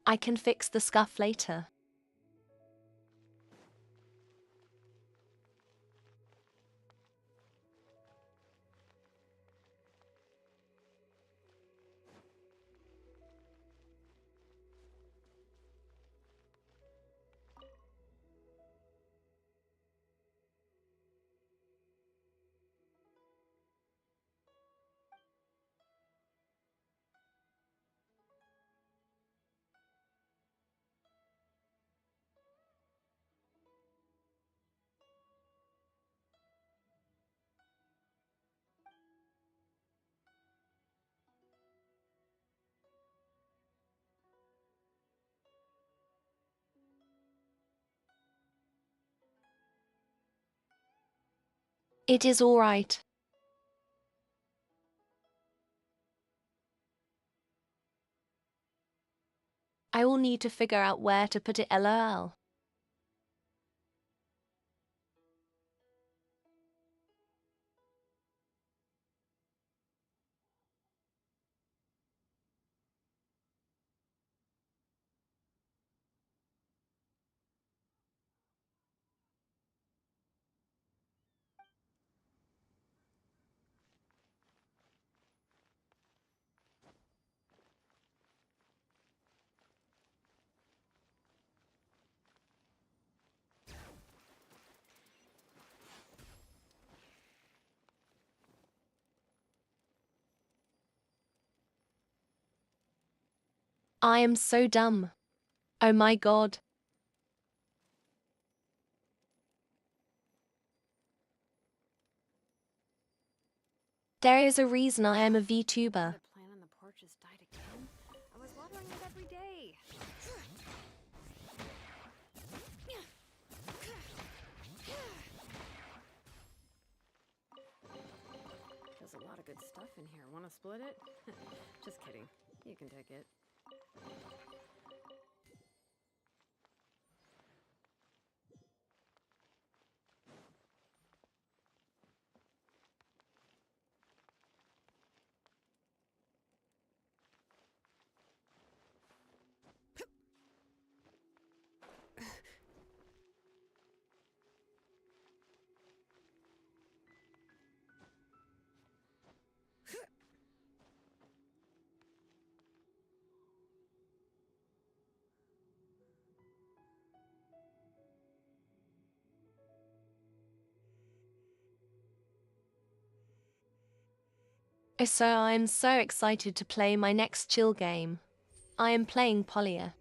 I can fix the scuff later. It is alright. I will need to figure out where to put it, lol. I am so dumb. Oh my god. There is a reason I am a VTuber. The plant on the porch has died again. I was watering it every day. There's a lot of good stuff in here. Want to split it? Just kidding. You can take it. So I'm so excited to play my next chill game. I am playing Polya.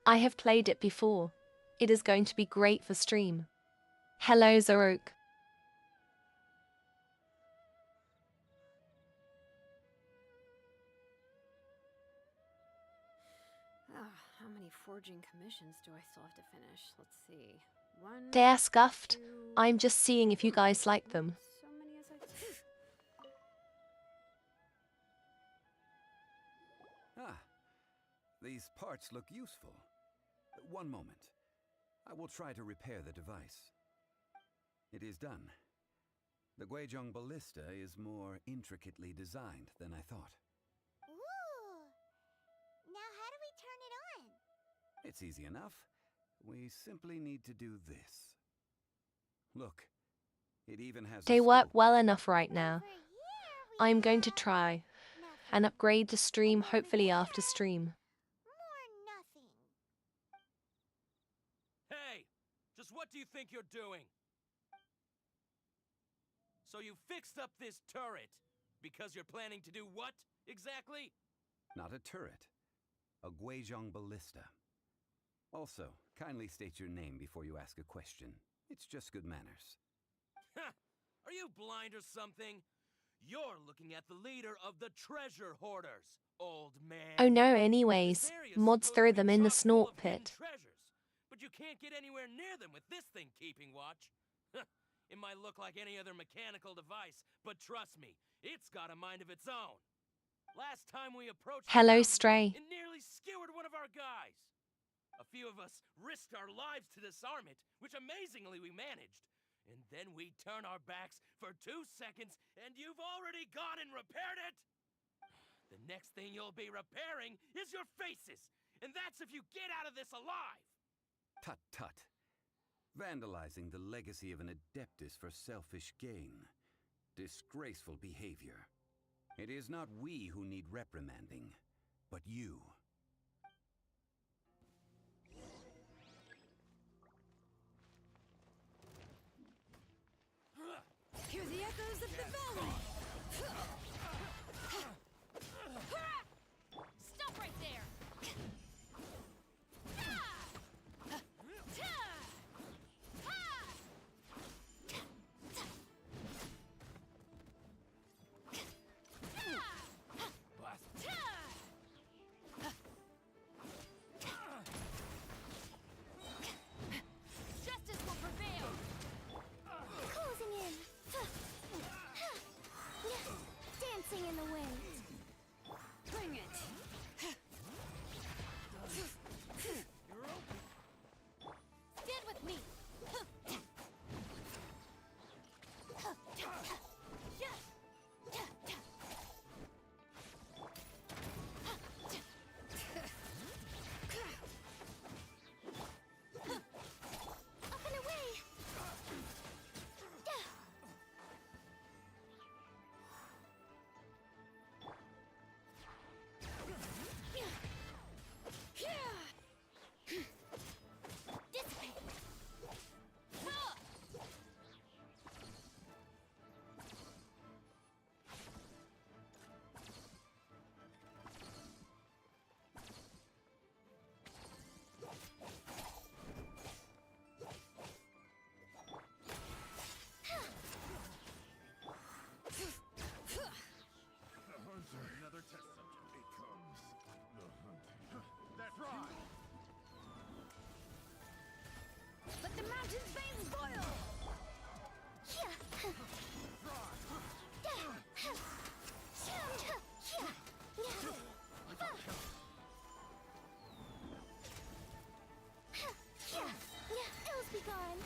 I have played it before. It is going to be great for stream. Hello, Zarok. How many forging commissions do I still have to finish? Let's see. One. They are scuffed. Two. I'm just seeing if you guys like them. So many as I thought. Ah, these parts look useful. One moment. I will try to repair the device. It is done. The Guizhong ballista is more intricately designed than I thought. Ooh! Now how do we turn it on? It's easy enough. We simply need to do this. Look, it even has They a work scope. well enough right now. Over here we I'm going to have try nothing. and upgrade the stream And over hopefully there, after stream. more nothing. Hey! Just what do you think you're doing? So you fixed up this turret because you're planning to do what, exactly? Not a turret. A Guizhong ballista. Also, kindly state your name before you ask a question. It's just good manners. Ha! Are you blind or something? You're looking at the leader of the treasure hoarders, old man. Oh no, anyways, This area's mods supposed throw to be them in the chock full snort of hidden pit. treasures, but you can't get anywhere near them with this thing keeping watch. It might look like any other mechanical device, but trust me, it's got a mind of its own. Last time we approached the Hello, mountain, Stray. it nearly skewered one of our guys. A few of us risked our lives to disarm it, which amazingly we managed. And then we turn our backs for 2 seconds, and you've already gone and repaired it? The next thing you'll be repairing is your faces, and that's if you get out of this alive! Tut tut. Vandalizing the legacy of an adeptus for selfish gain. Disgraceful behavior. It is not we who need reprimanding, but you. Hear the echoes of the valley! Stop right there! Justice will prevail! Closing in. Dancing in the wind. Bring it! Stand with me! Up and away. Dissipate! Another test subject becomes the hunting. That's right. Let the mountain's veins boil! Ills be gone.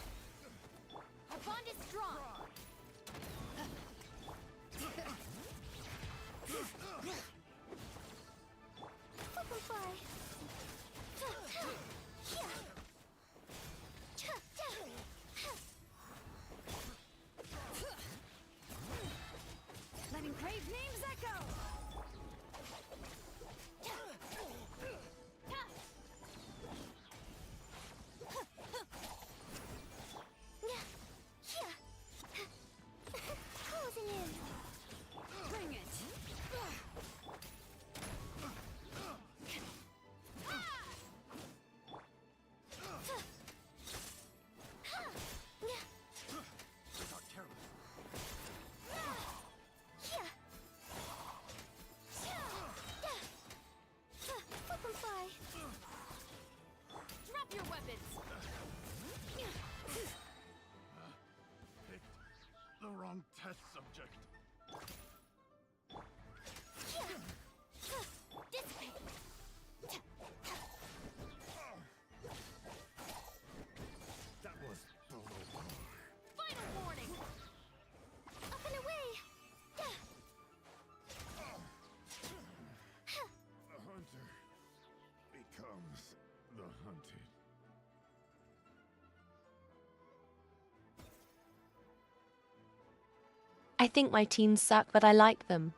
Our bond is strong! Butterfly. Letting brave names echo! Closing in. Bring it! These are terrible. Butterfly. Drop your weapons! Picked the wrong test subject. Dissipate! That was below par. Final warning! I think my teams suck, but I like them.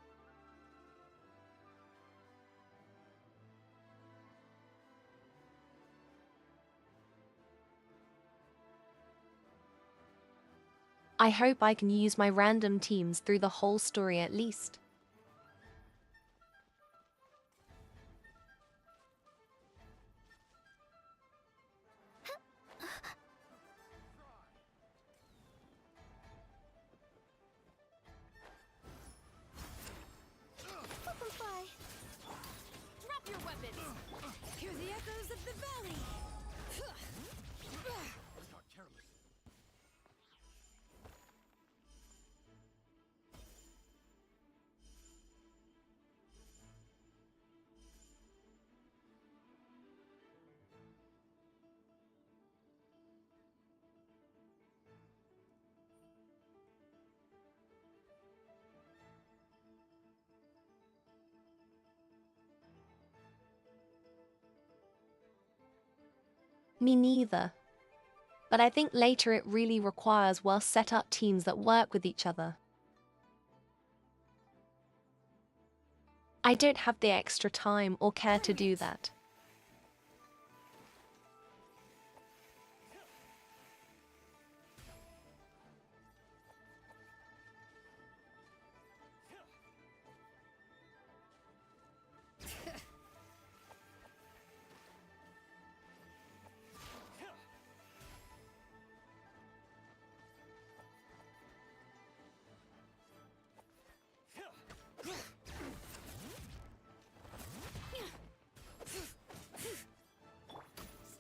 I hope I can use my random teams through the whole story at least. Fly. Drop your weapons! Hear the echoes of the valley. Me neither. But I think later it really requires well set up teams that work with each other. I don't have the extra time or care to do that.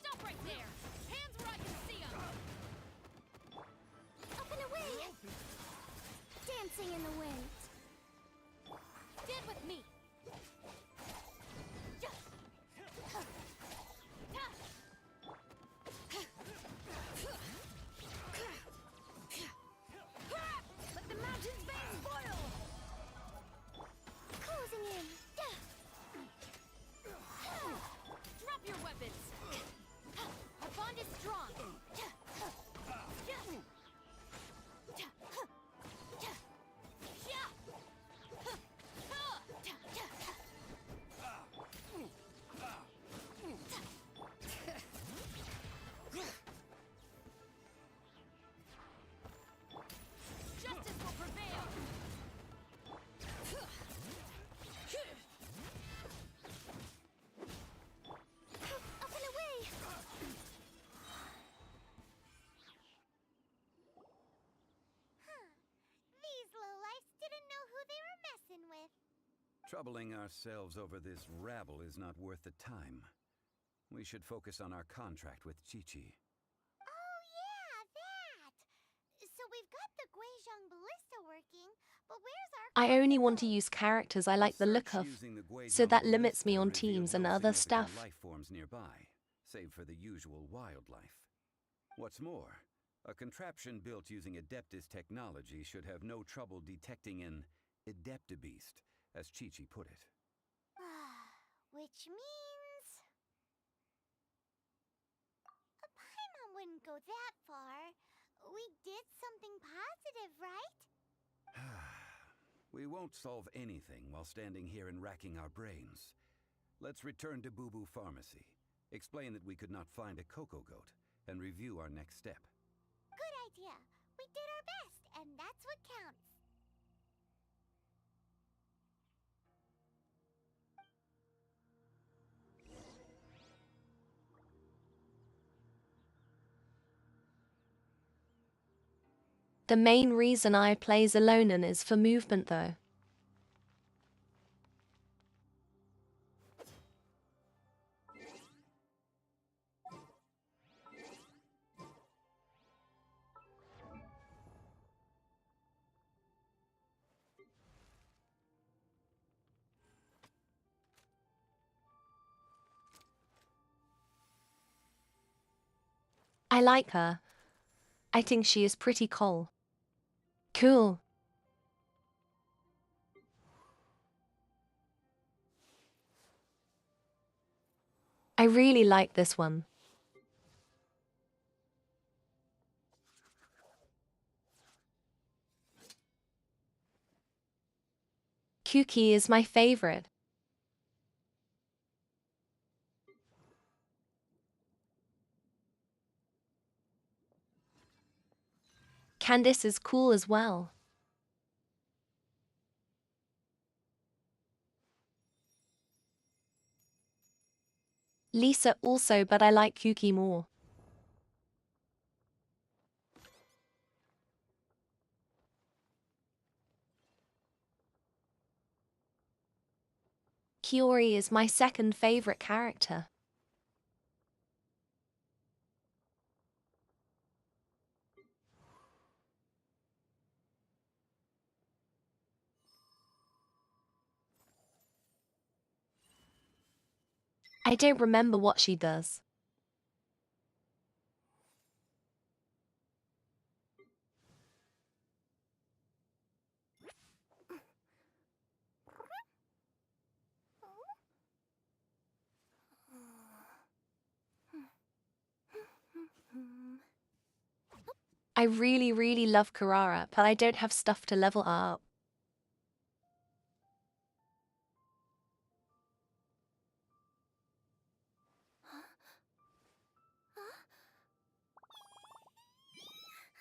Stop right there! Hands where I can see them! Up and away! Dancing in the wind. Stand with me! Let the mountain's veins boil! Closing in. Drop your weapons! Our bond is strong! Justice will prevail! Up and away! These lowlifes didn't know who they were messing with. Troubling ourselves over this rabble is not worth the time. We should focus on our contract with Chi-Chi. Oh yeah, that! So we've got the Guizhong ballista working, but where's our I only want to use characters I like the look Search of, using the so Guizhong that limits me ballista on revealed teams and no other significant stuff. life forms nearby, save for the usual wildlife. What's more, a contraption built using Adeptus technology should have no trouble detecting an Adeptabeast, as Chi-Chi put it. Which means... Paimon wouldn't go that far. We did something positive, right? We won't solve anything while standing here and racking our brains. Let's return to Boo Boo Pharmacy, explain that we could not find a Coco Goat, and review our next step. Good idea. We did our best, and that's what counts. The main reason I play Zelonan is for movement though. I like her. I think she is pretty cool. Cool. I really like this one. Kuki is my favorite. Candice is cool as well. Lisa also, but I like Kuki more. Kiori is my second favorite character. I don't remember what she does. I really love Karara, but I don't have stuff to level up.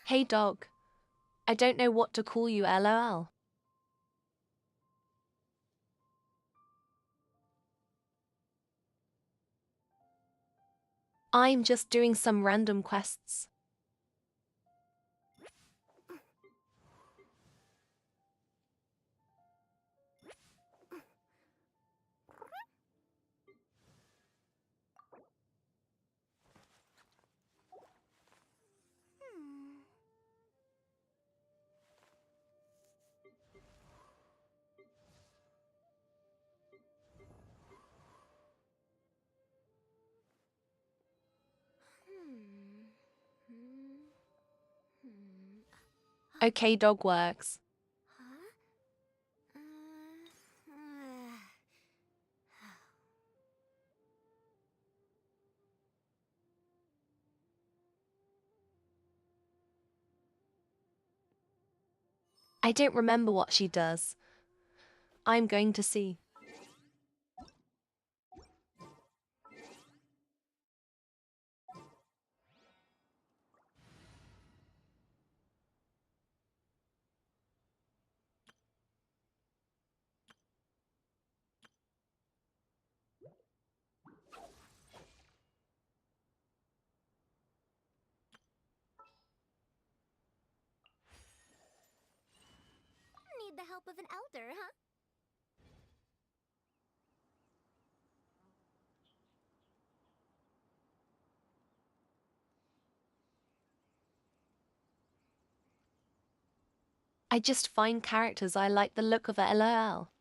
Hey dog. I don't know what to call you, lol. I'm just doing some random quests. Okay, dog works. I don't remember what she does. I'm going to see. Need the help of an elder, huh? I just find characters I like the look of lol.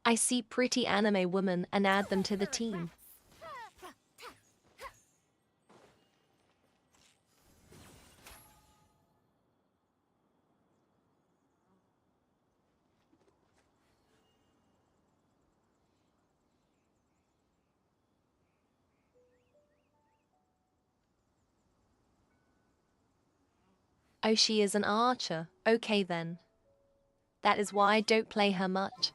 I see pretty anime women and add them to the team. Oh, she is an archer. Okay then. That is why I don't play her much.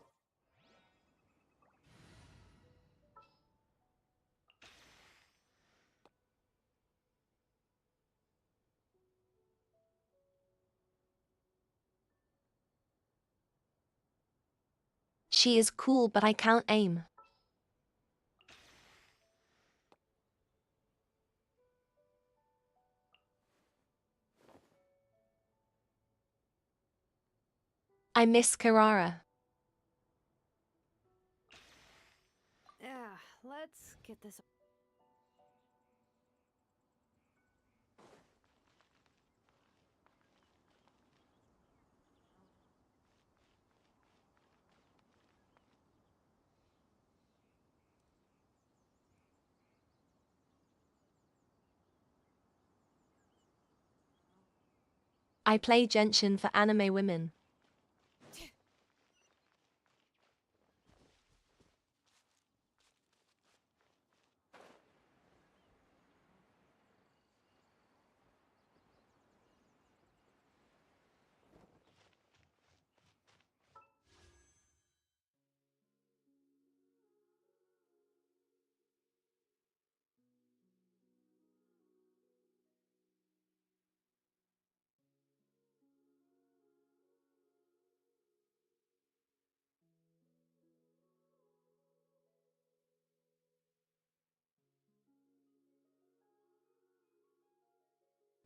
She is cool, but I can't aim. I miss Karara. Yeah, let's get this. I play Genshin for anime women.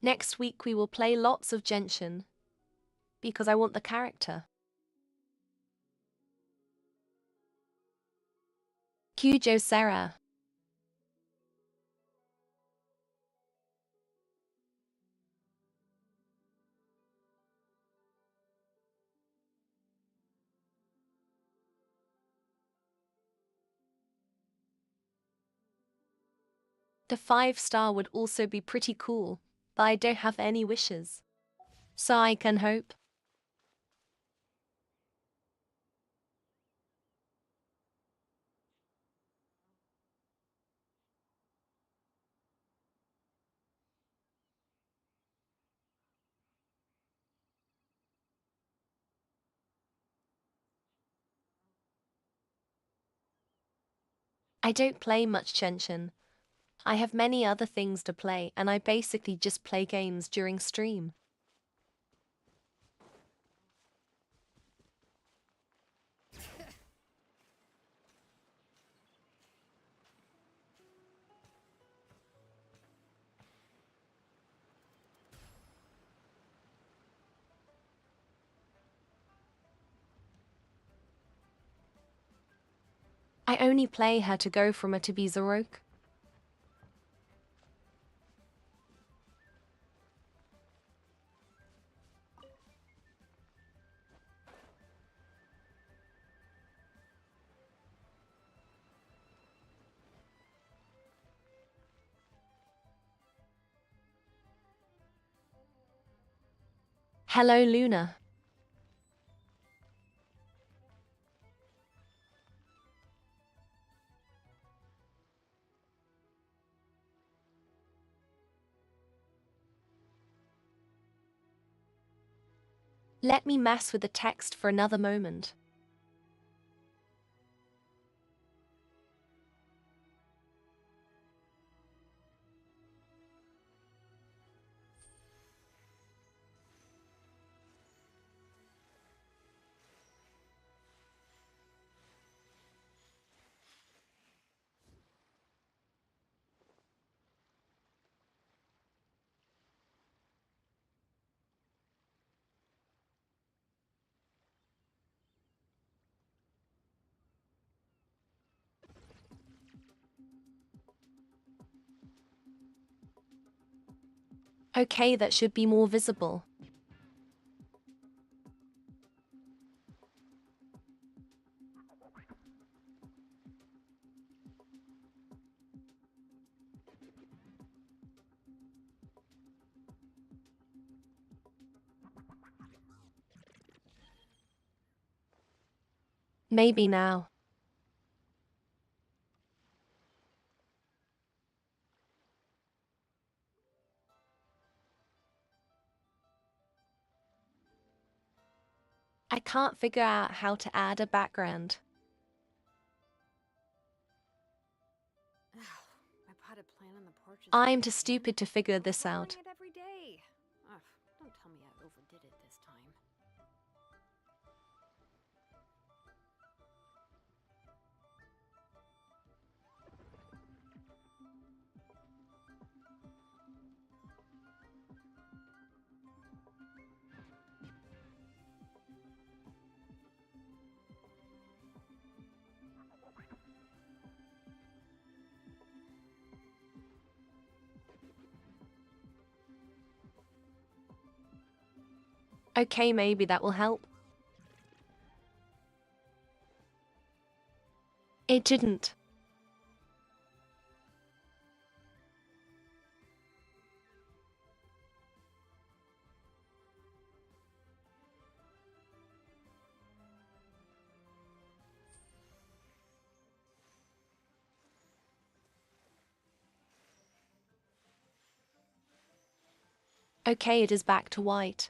Next week we will play lots of Genshin. Because I want the character. Kyujo Sera. The 5-star would also be pretty cool, but I don't have any wishes. So I can hope. I don't play much Genshin. I have many other things to play and I basically just play games during stream. I only play her to go from a to be Zarok. Hello Luna. Let me mess with the text for another moment. Okay, that should be more visible. Maybe now. I can't figure out how to add a background. My potted plant on the porch is I'm dead too again. stupid to figure this I'm out. watering it every day. Ugh, don't tell me I overdid it this time. Okay, maybe that will help. It didn't. Okay, it is back to white.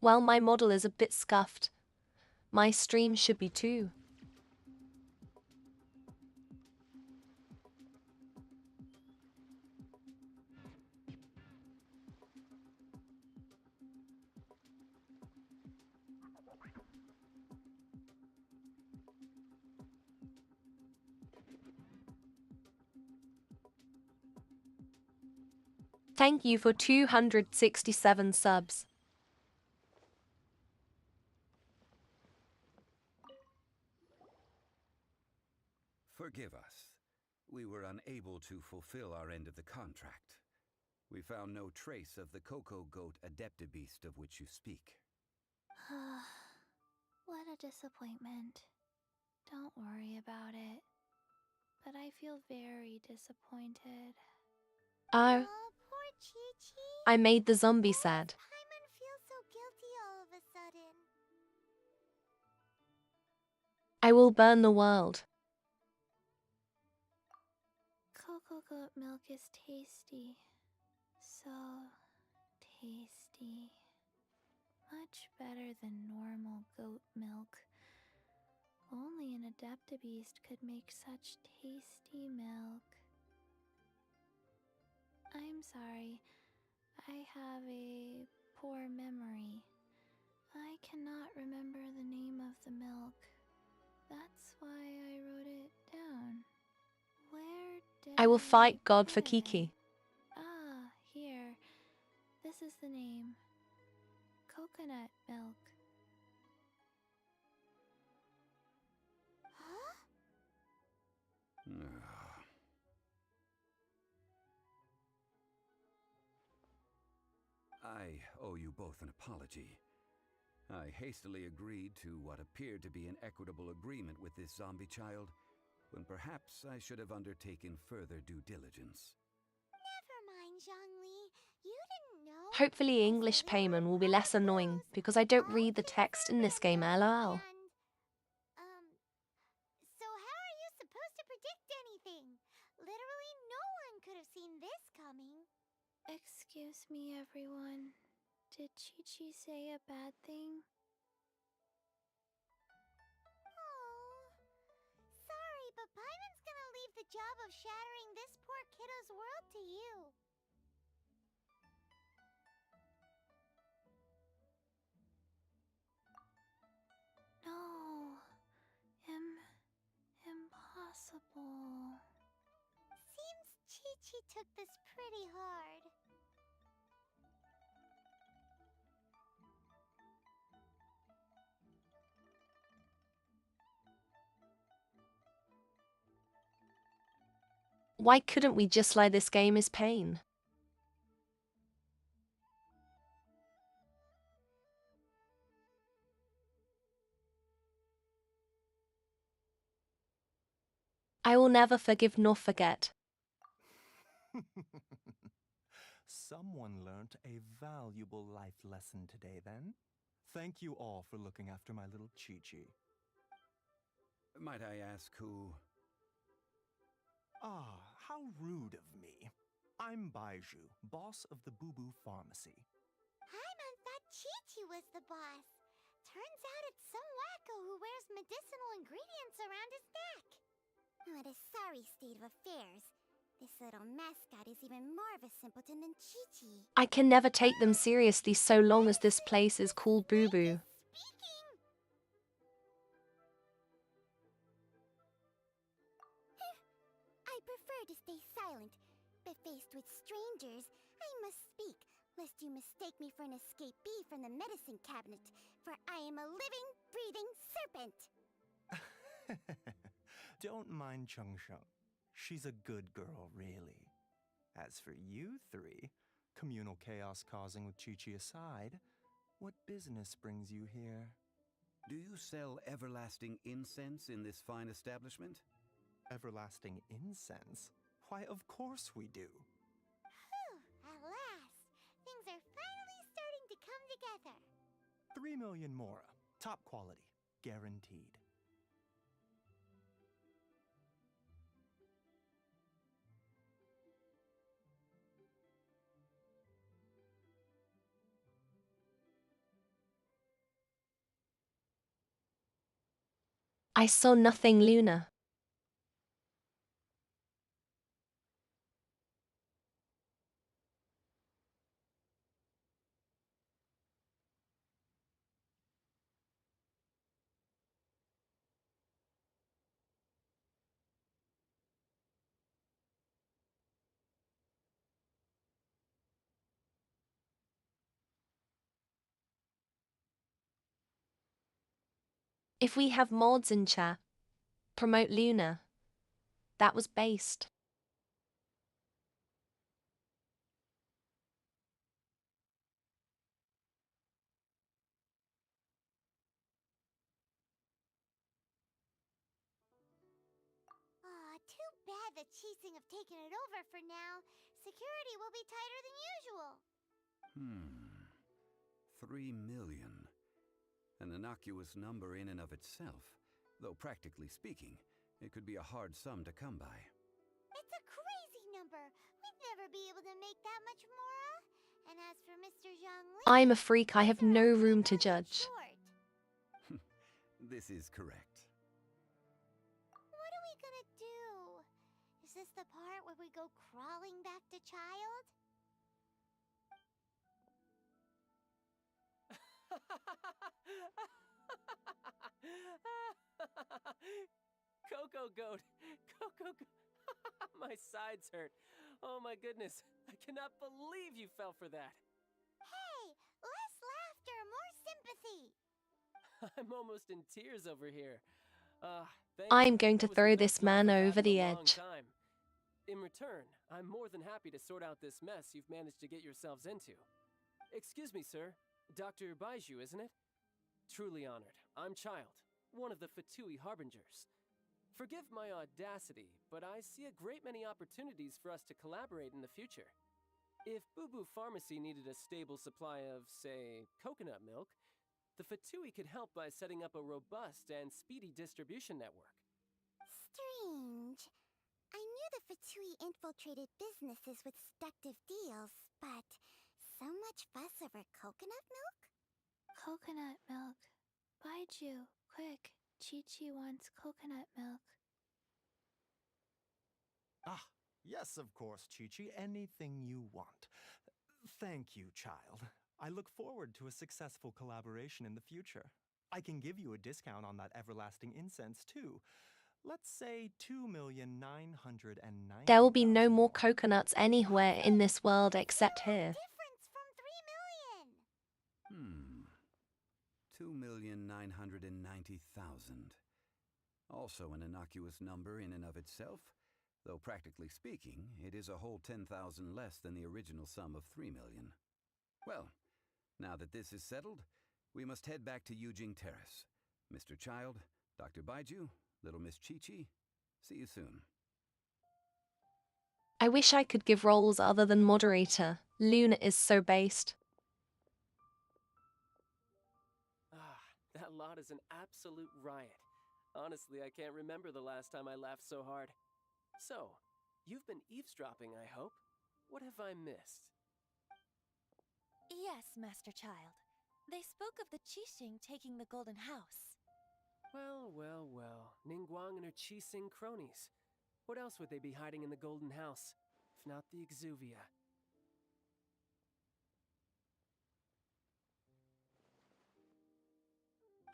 Well, my model is a bit scuffed. My stream should be too. Thank you for 267 subs. Forgive us. We were unable to fulfill our end of the contract. We found no trace of the Cocoa Goat Adeptabeast of which you speak. What a disappointment. Don't worry about it. But I feel very disappointed. Oh, Poor Chi-Chi. I made the zombie sad. Paimon feels so guilty all of a sudden. I will burn the world. Cocoa goat milk is tasty. So tasty. Much better than normal goat milk. Only an Adeptabeast could make such tasty milk. I'm sorry. I have a poor memory. I cannot remember the name of the milk. That's why I wrote it down. Where did I will fight God for put it? Kiki. Ah, here. This is the name. Coconut milk. I owe you both an apology. I hastily agreed to what appeared to be an equitable agreement with this zombie child, when perhaps I should have undertaken further due diligence. Never mind, Zhongli. You didn't know. Hopefully English payment will be less annoying because I don't read the text in this game, lol. So how are you supposed to predict anything? Literally no one could have seen this coming. Excuse me, everyone. Did Chi-Chi say a bad thing? Oh, sorry, but Paimon's gonna leave the job of shattering this poor kiddo's world to you. No. Impossible. Seems Chi-Chi took this pretty hard. Why couldn't we just lie this game is pain? I will never forgive nor forget. Someone learnt a valuable life lesson today, then. Thank you all for looking after my little Chi-Chi. Might I ask who? Ah, how rude of me. I'm Baiju, boss of the Boo Boo Pharmacy. Paimon thought Chi-Chi was the boss. Turns out it's some wacko who wears medicinal ingredients around his neck. What a sorry state of affairs. This little mascot is even more of a simpleton than Chi-Chi. I can never take them seriously so long as this place is called Boo Boo. Speaking! I prefer to stay silent, but faced with strangers, I must speak, lest you mistake me for an escapee from the medicine cabinet, for I am a living, breathing serpent! Don't mind Chengsheng. She's a good girl, really. As for you three, communal chaos causing with Chi-Chi aside, what business brings you here? Do you sell everlasting incense in this fine establishment? Everlasting incense? Why, of course we do. Whew, at last! Things are finally starting to come together. 3 million mora. Top quality. Guaranteed. I saw nothing, Luna. If we have mods in chat, promote Luna. That was based. Aw, too bad the Cheesing have taken it over for now. Security will be tighter than usual. 3 million. An innocuous number in and of itself, though practically speaking, it could be a hard sum to come by. It's a crazy number. We'd never be able to make that much, Mora. And as for Mr. Zhongli, I'm a freak, I have no room to judge. short. This is correct. What are we gonna do? Is this the part where we go crawling back to child? Coco Goat! Coco Goat! My sides hurt. Oh my goodness. I cannot believe you fell for that. Hey, less laughter, more sympathy. I'm almost in tears over here. Thank I'm you. going to That was throw the this best laugh man I've had over in a the long edge. time. In return, I'm more than happy to sort out this mess you've managed to get yourselves into. Excuse me, sir. Dr. Baiju, isn't it? Truly honored. I'm Child, one of the Fatui Harbingers. Forgive my audacity, but I see a great many opportunities for us to collaborate in the future. If Boo Boo Pharmacy needed a stable supply of, say, coconut milk, the Fatui could help by setting up a robust and speedy distribution network. Strange. I knew the Fatui infiltrated businesses with seductive deals, but so much fuss over coconut milk? Coconut milk. Baiju, quick. Chi-Chi wants coconut milk. Ah, yes, of course, Chi-Chi. Anything you want. Thank you, child. I look forward to a successful collaboration in the future. I can give you a discount on that everlasting incense, too. Let's say 2,990,000. There will be no more coconuts anywhere in this world except here. Difference from 3 million. 2,990,000. Also an innocuous number in and of itself, though practically speaking, it is a whole 10,000 less than the original sum of 3 million. Well, now that this is settled, we must head back to Yujing Terrace. Mr. Child, Dr. Baiju, little Miss Chi-Chi, see you soon. I wish I could give roles other than moderator. Luna is so based. That lot is an absolute riot. Honestly, I can't remember the last time I laughed so hard. So, you've been eavesdropping, I hope? What have I missed? Yes, Master Child. They spoke of the Qixing taking the Golden House. Well, well, well. Ningguang and her Qixing cronies. What else would they be hiding in the Golden House, if not the Exuvia?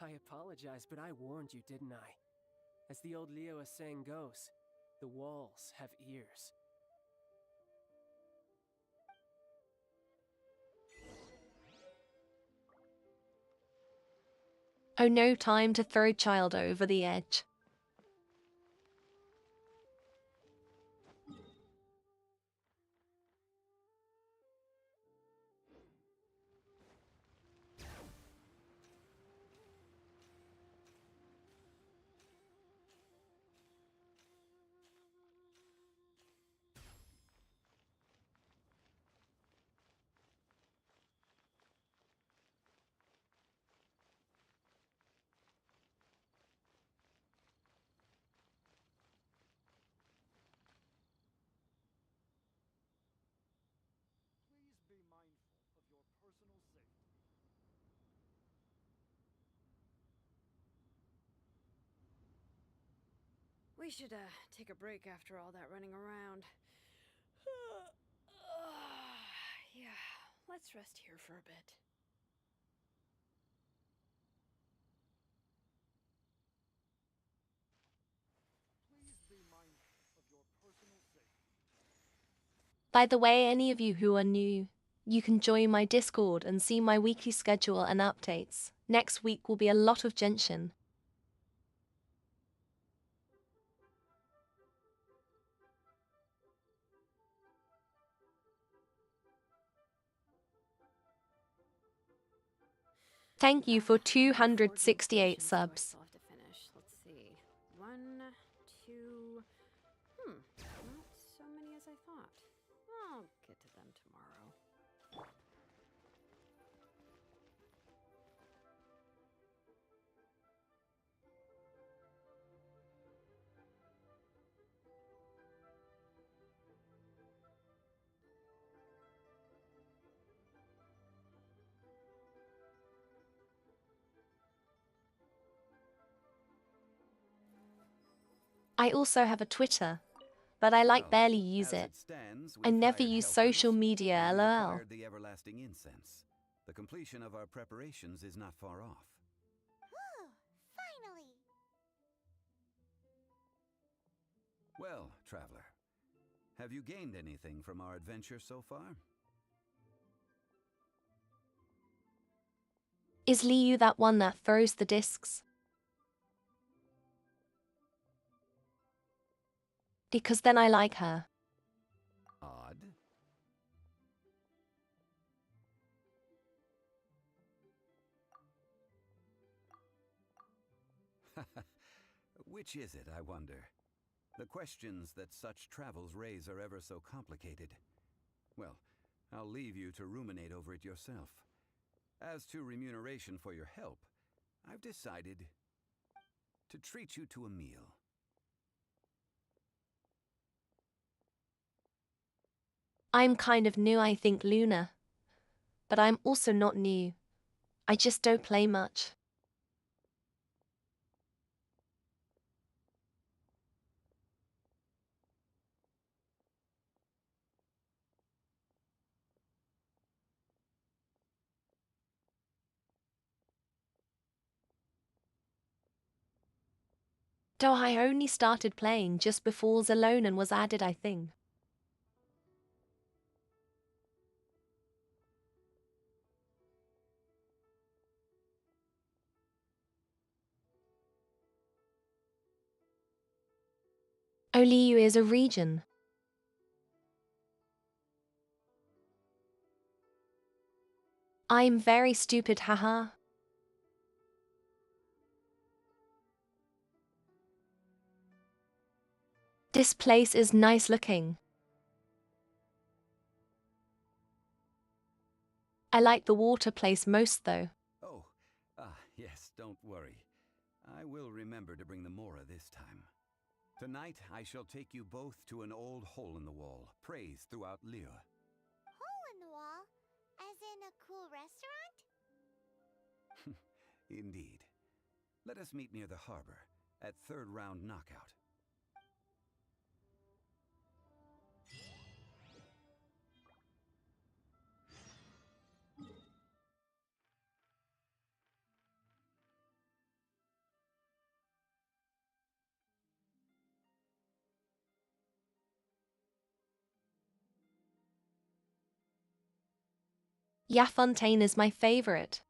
I apologize, but I warned you, didn't I? As the old Liyue saying goes, the walls have ears. Oh, no time to throw child over the edge. Please be mindful of your personal safety. We should, take a break after all that running around. Yeah, let's rest here for a bit. Please be mindful of your personal safety. By the way, any of you who are new, you can join my Discord and see my weekly schedule and updates. Next week will be a lot of Genshin. Thank you for How many forging 268 commissions do I subs. still have to finish? Let's see. 1, 2. Not so many as I thought. I'll get to them tomorrow. I also have a Twitter, but I like barely use As it. it stands, I we've never hired use helpers, social media, and lol. acquired the everlasting incense. The completion of our preparations is not far off. Whew, finally! Well, traveler, have you gained anything from our adventure so far? Is Liu that one that throws the discs? Because then I like her. Odd. Which is it, I wonder? The questions that such travels raise are ever so complicated. Well, I'll leave you to ruminate over it yourself. As to remuneration for your help, I've decided to treat you to a meal. I'm kind of new, I think, Luna. But I'm also not new. I just don't play much. Though I only started playing just before Zalonan was added, I think. Oliu is a region. I'm very stupid, haha. This place is nice looking. I like the water place most though. Oh, yes, don't worry. I will remember to bring the Mora this time. Tonight, I shall take you both to an old hole-in-the-wall, praised throughout Liyue. Hole in the wall? As in a cool restaurant? Indeed. Let us meet near the harbor, at third round knockout. Yafontaine is my favorite.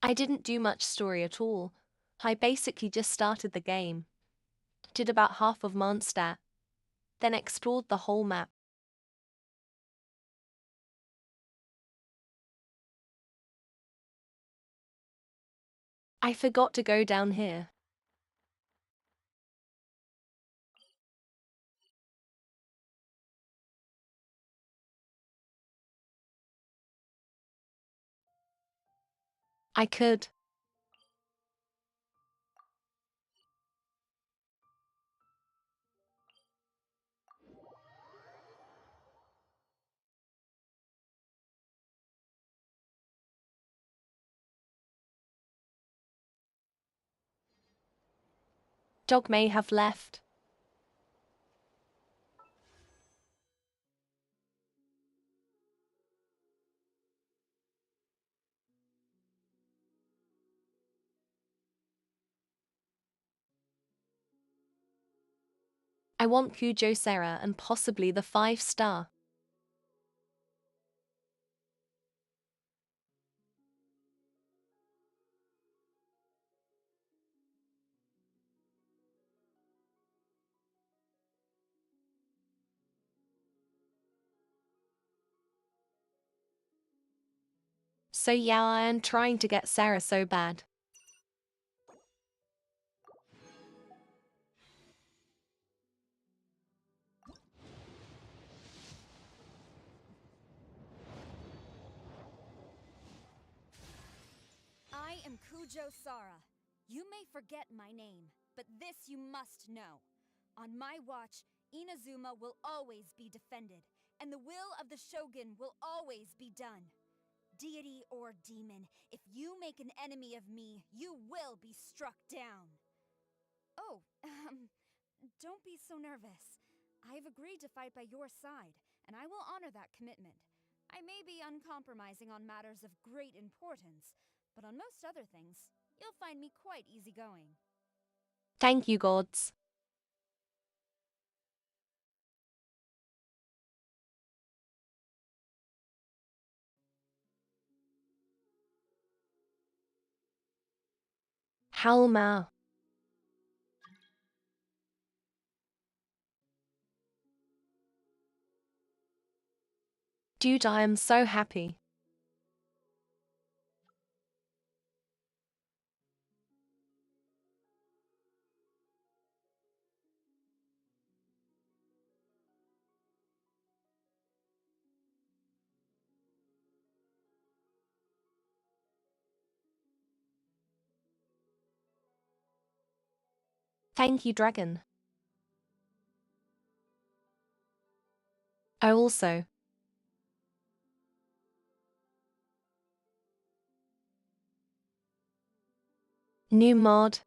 I didn't do much story at all. I basically just started the game. Did about half of Mondstadt. Then explored the whole map. I forgot to go down here. I could. Dog may have left. I want Pujo Sarah and possibly the 5-star. So yeah, I am trying to get Sarah so bad. I am Kujo Sara. You may forget my name, but this you must know. On my watch, Inazuma will always be defended, and the will of the Shogun will always be done. Deity or demon, if you make an enemy of me, you will be struck down. Oh, don't be so nervous. I've agreed to fight by your side, and I will honor that commitment. I may be uncompromising on matters of great importance, but on most other things, you'll find me quite easygoing. Thank you, gods. Halma. Dude, I am so happy. Thank you, dragon. I also. New mod.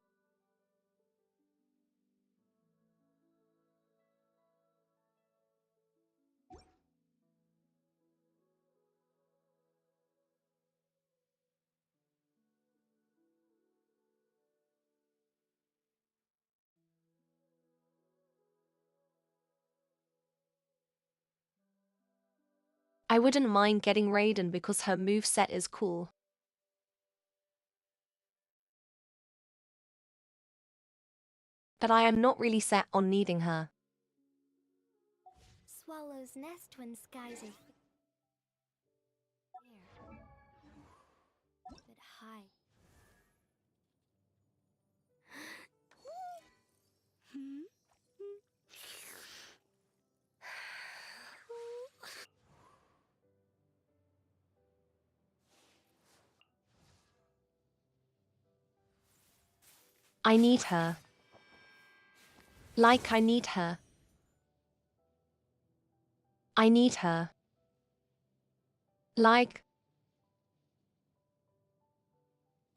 I wouldn't mind getting Raiden because her moveset is cool. But I am not really set on needing her. Swallow's nest when skies are clear, but high. I need her. Like I need her. I need her. Like.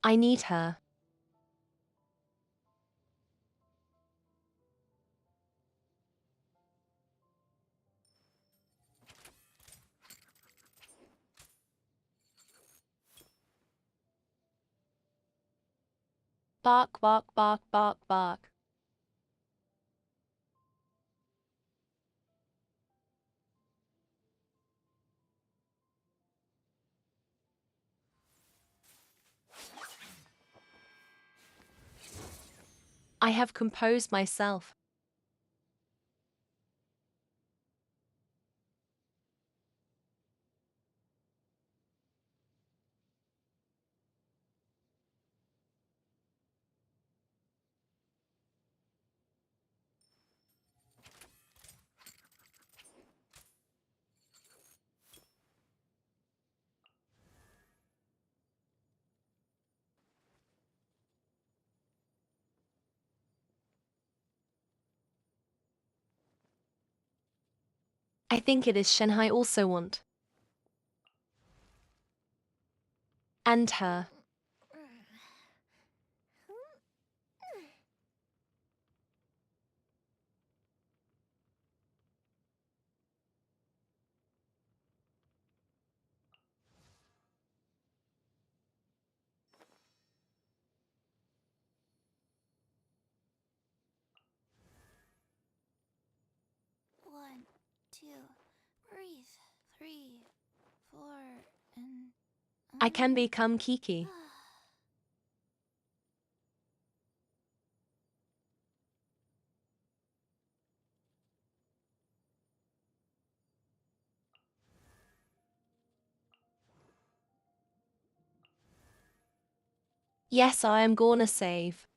I need her. Bark, bark, bark, bark, bark. I have composed myself. I think it is Shanghai also want. And her. I can become Kiki. Yes, I am gonna save.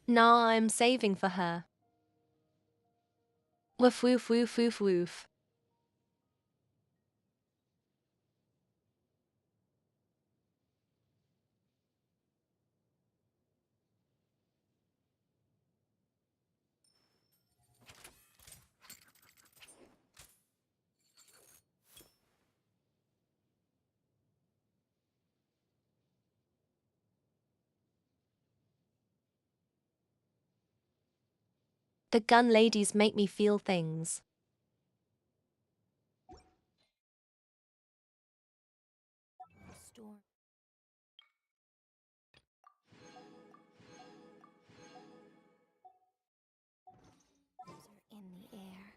Nah, I'm saving for her. Woof woof woof woof woof. The gun ladies make me feel things. Storm. Are in the air.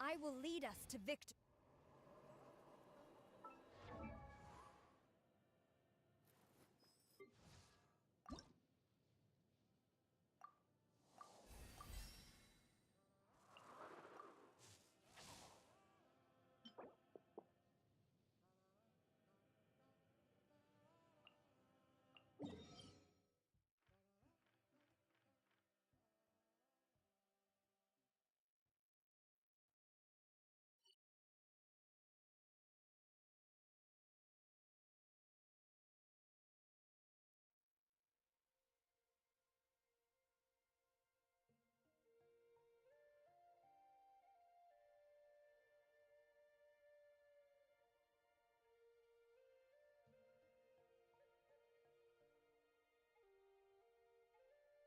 I will lead us to victory.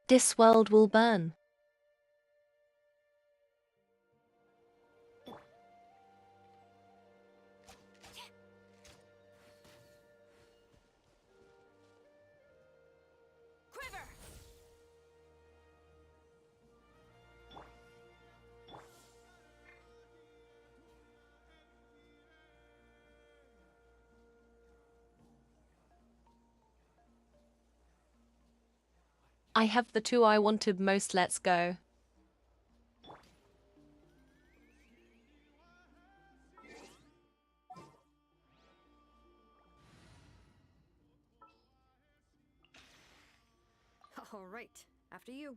This world will burn. Quiver! I have the two I wanted most, let's go. All right, after you.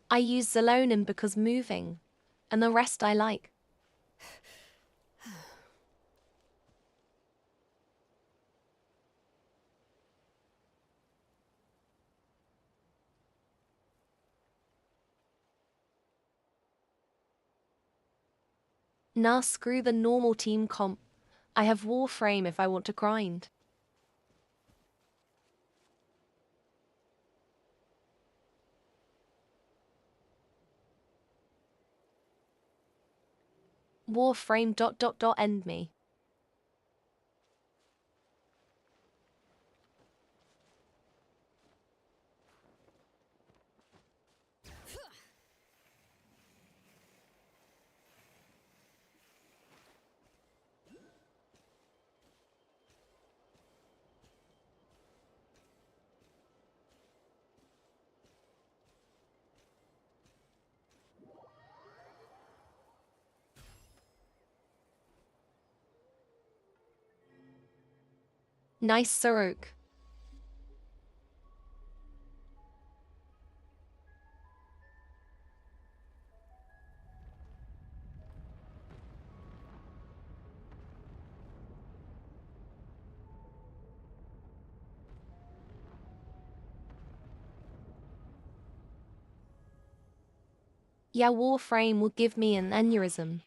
I use Zalonin because moving, and the rest I like. Nah, screw the normal team comp. I have Warframe if I want to grind. Warframe ... end me. Nice Sorok. Yeah, Warframe will give me an aneurysm.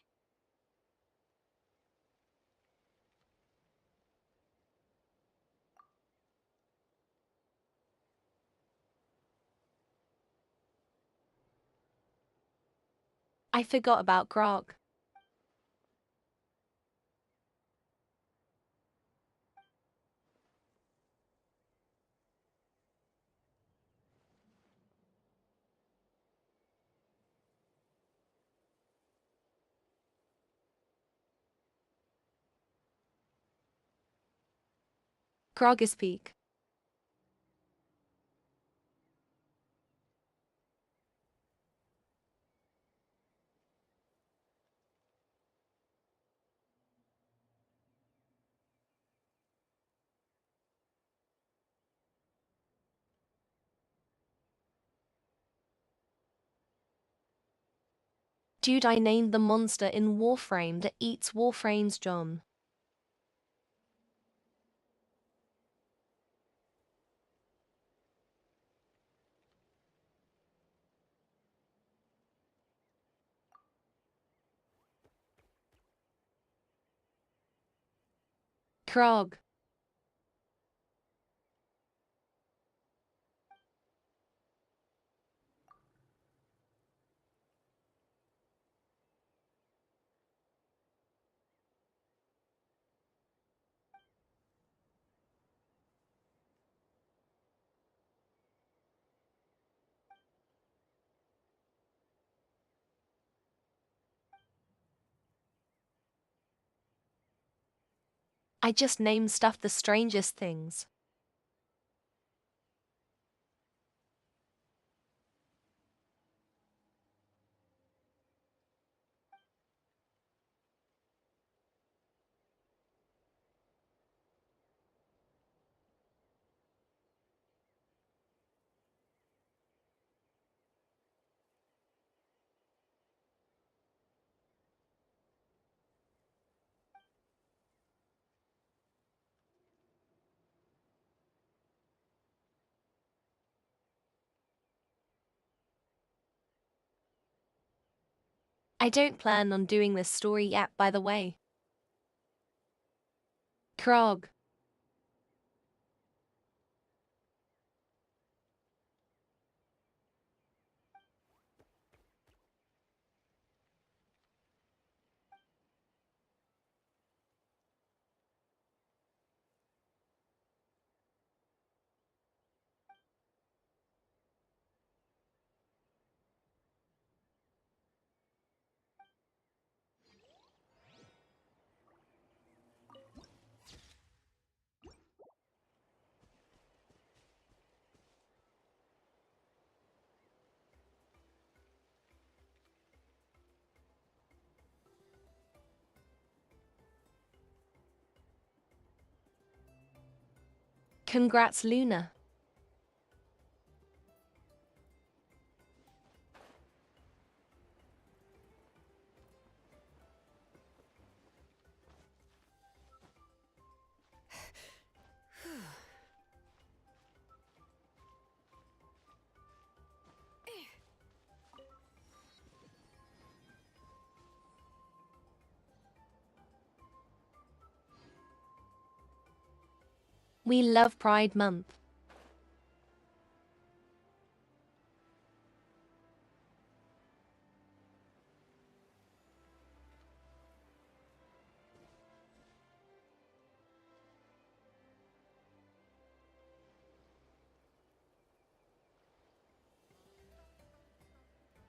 I forgot about Grog. Grog is peak. Dude, I named the monster in Warframe that eats Warframe's John. Krog. I just name stuff the strangest things. I don't plan on doing this story yet, by the way. Krog. Congrats, Luna. We love Pride Month.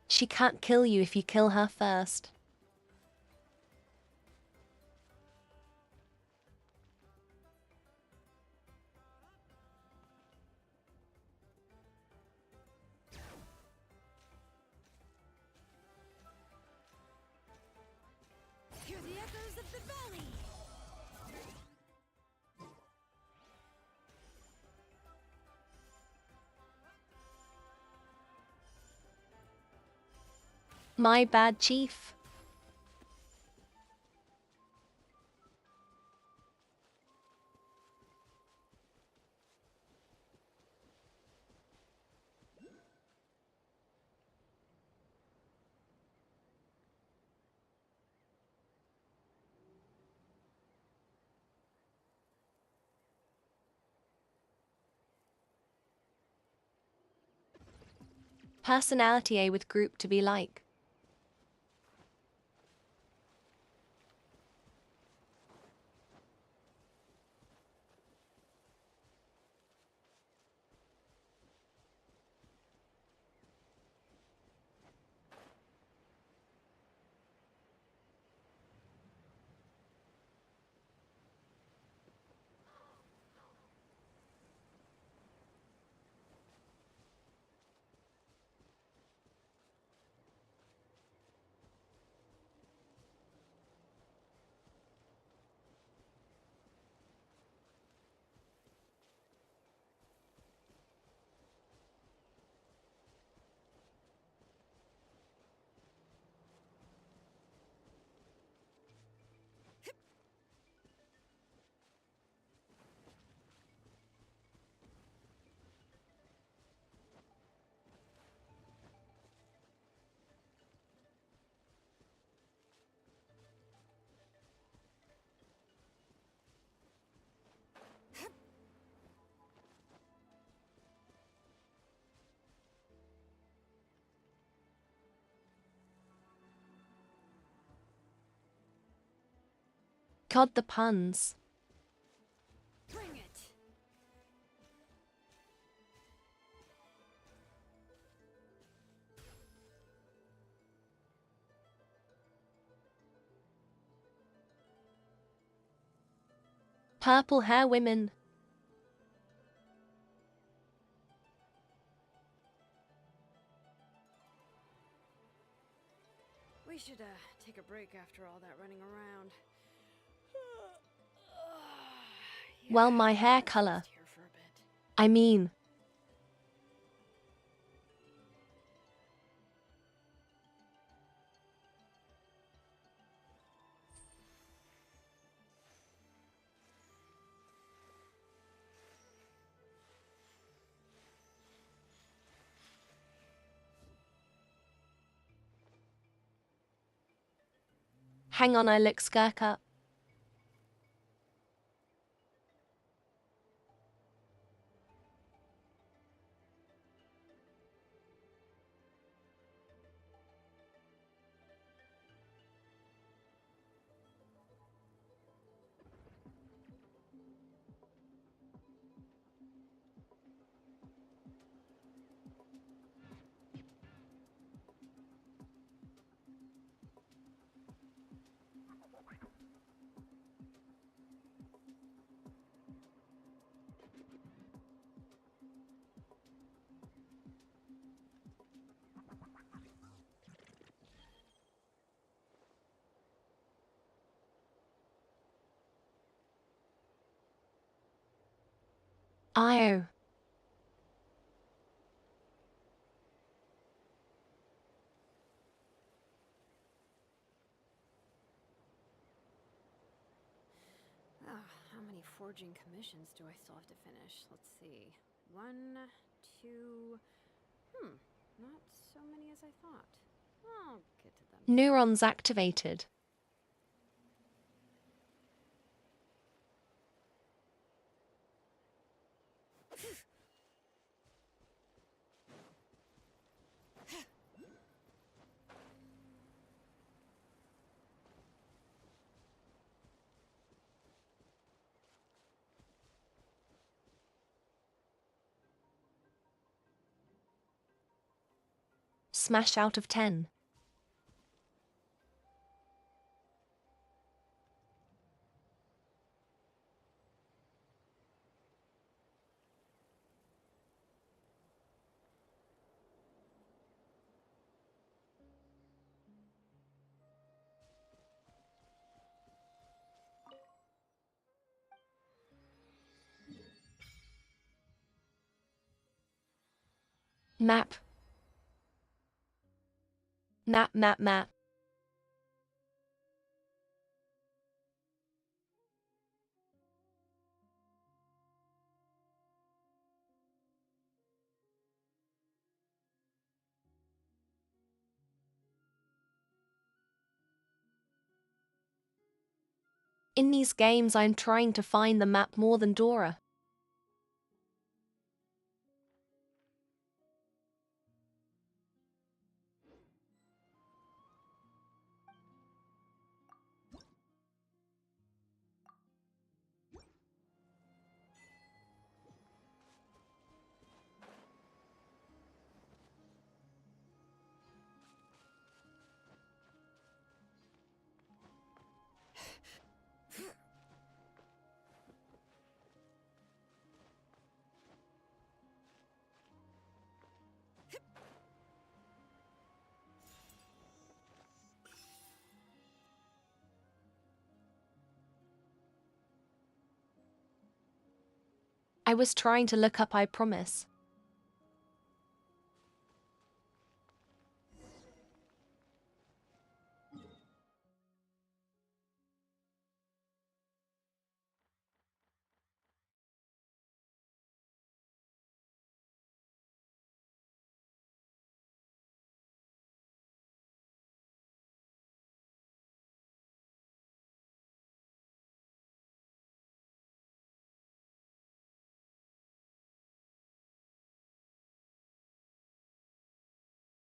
She can't kill you if you kill her first. Hear the echoes of the valley! My bad, Chief. Personality A with group to be like. God, the puns. Bring it! Purple hair women. We should, take a break after all that running around. Well, my hair color. Here for a bit. I mean. Hang on, I look skirk up. Io. How many forging commissions do I still have to finish? Let's see. 1, 2... not so many as I thought. I'll get to them. Neurons activated. Smash out of 10. Map. Map. In these games, I'm trying to find the map more than Dora. I was trying to look up, I promise.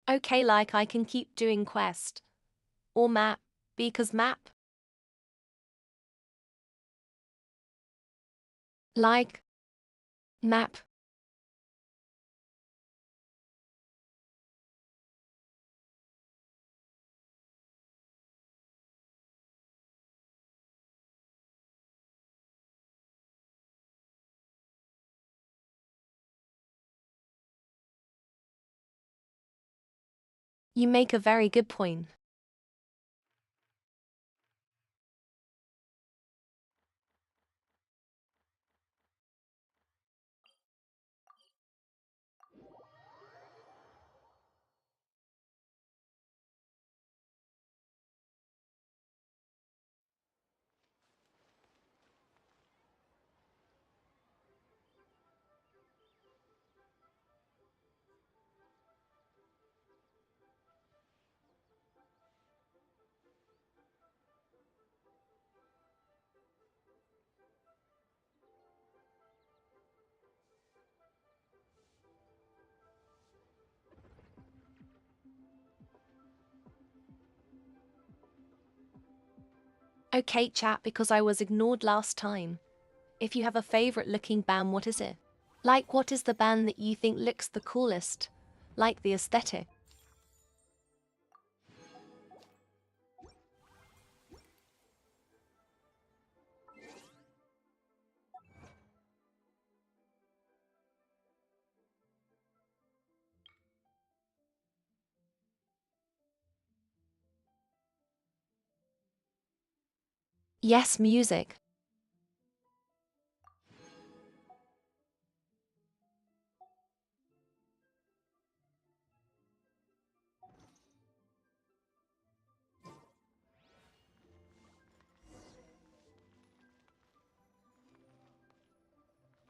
Okay, like I can keep doing quest. Or map, because map. Like. Map. You make a very good point. Okay, chat, because I was ignored last time. If you have a favorite looking band, what is it? Like, what is the band that you think looks the coolest? Like the aesthetic. Yes, music.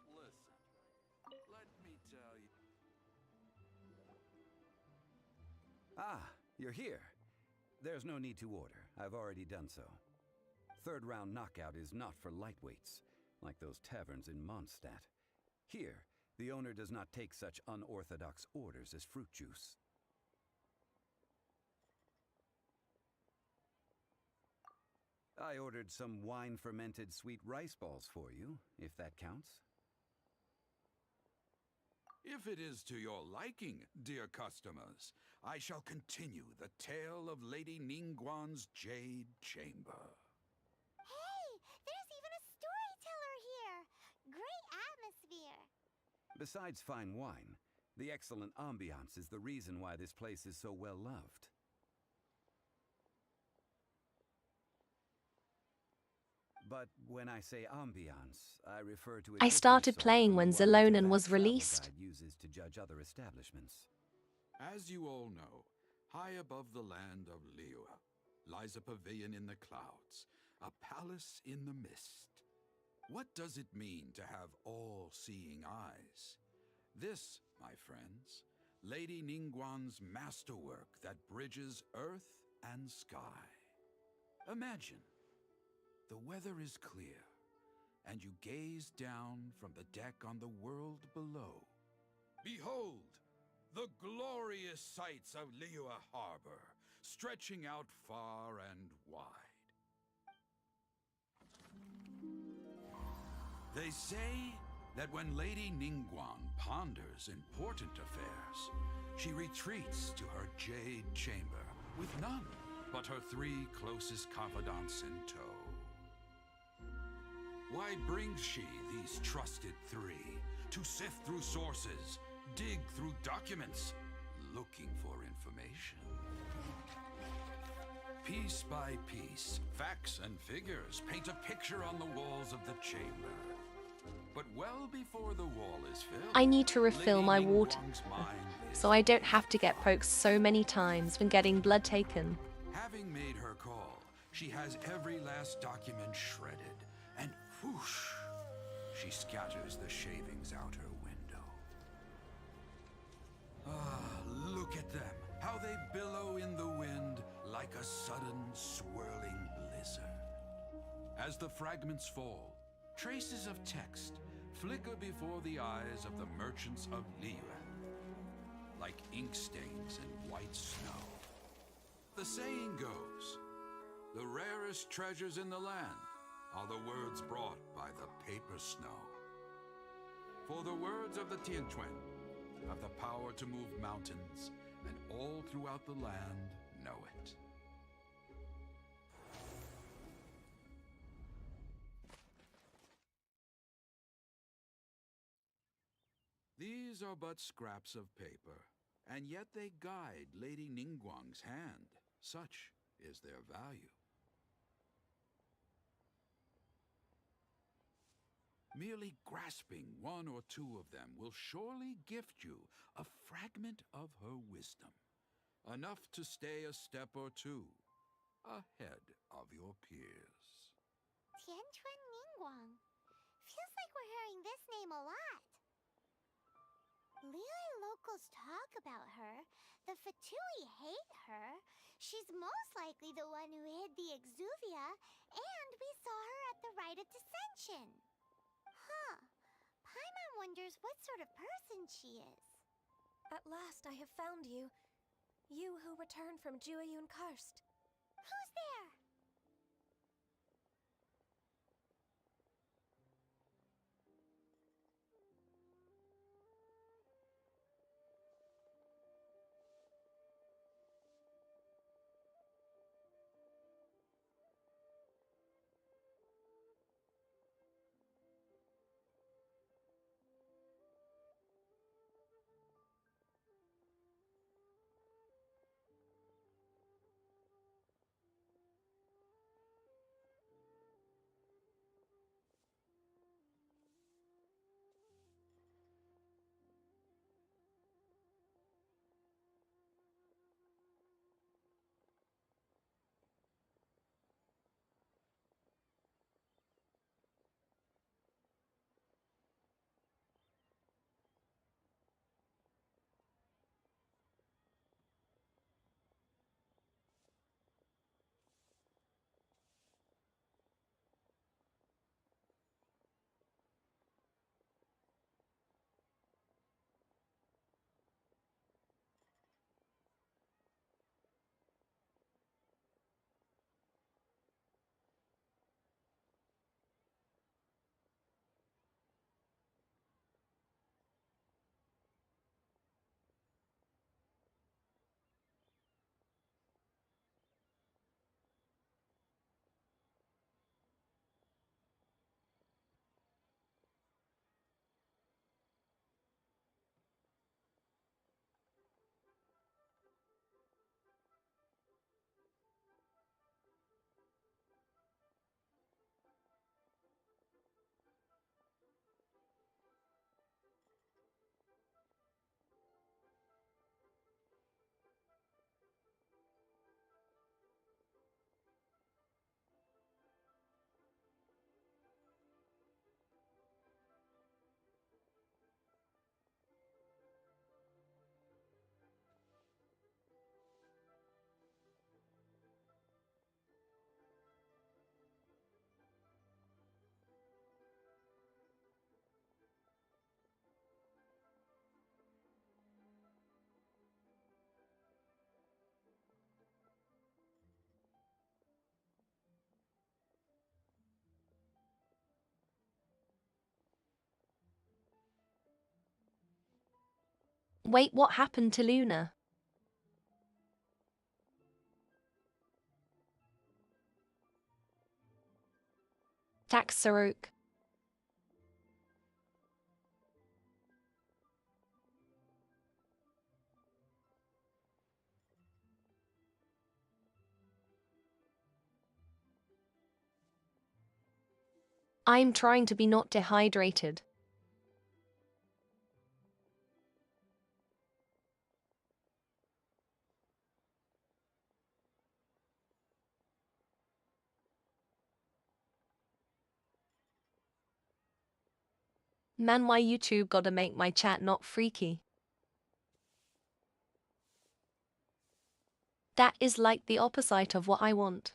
Listen, let me tell you. Ah, you're here. There's no need to order. I've already done so. Third round knockout is not for lightweights, like those taverns in Mondstadt. Here, The owner does not take such unorthodox orders as fruit juice. I ordered some wine-fermented sweet rice balls for you, if that counts. If it is to your liking, dear customers, I shall continue the tale of Lady Ningguang's Jade Chamber. Hey, there's even a storyteller here! Great atmosphere! Besides fine wine, the excellent ambiance is the reason why this place is so well loved. But when I say ambiance, I refer to a I different started sort playing from when the one Zalonan that was travel released. guide uses to judge other establishments. As you all know, high above the land of Liyue lies a pavilion in the clouds, a palace in the mist. What does it mean to have all-seeing eyes? This, my friends, Lady Ningguang's masterwork that bridges earth and sky. Imagine, the weather is clear, and you gaze down from the deck on the world below. Behold, the glorious sights of Liyue Harbor, stretching out far and wide. They say that when Lady Ningguang ponders important affairs, she retreats to her Jade Chamber with none but her 3 closest confidants in tow. Why brings she these trusted 3 to sift through sources, dig through documents, looking for information? Piece by piece, facts and figures paint a picture on the walls of the chamber. But well before the wall is filled, I need to refill my Lady water, Ningguang's mind is so I don't have to get poked so many times when getting blood taken. Having made her call, she has every last document shredded, and whoosh, she scatters the shavings out her window. Ah, look at them, how they billow in the wind like a sudden swirling blizzard. As the fragments fall, traces of text flicker before the eyes of the merchants of Liyue, like ink stains in white snow. The saying goes, the rarest treasures in the land are the words brought by the paper snow. For the words of the Tianquan have the power to move mountains, and all throughout the land know it. These are but scraps of paper, and yet they guide Lady Ningguang's hand. Such is their value. Merely grasping 1 or 2 of them will surely gift you a fragment of her wisdom, enough to stay a step or 2 ahead of your peers. Tianquan Ningguang. Feels like we're hearing this name a lot. Liyue locals talk about her. The Fatui hate her. She's most likely the one who hid the Exuvia, and we saw her at the Rite of Dissension. Huh. Paimon wonders what sort of person she is. At last I have found you. You who returned from Jueyun Karst. Who's there? Wait, what happened to Luna? Taxarok. I'm trying to be not dehydrated. Man, why YouTube gotta make my chat not freaky? That is like the opposite of what I want.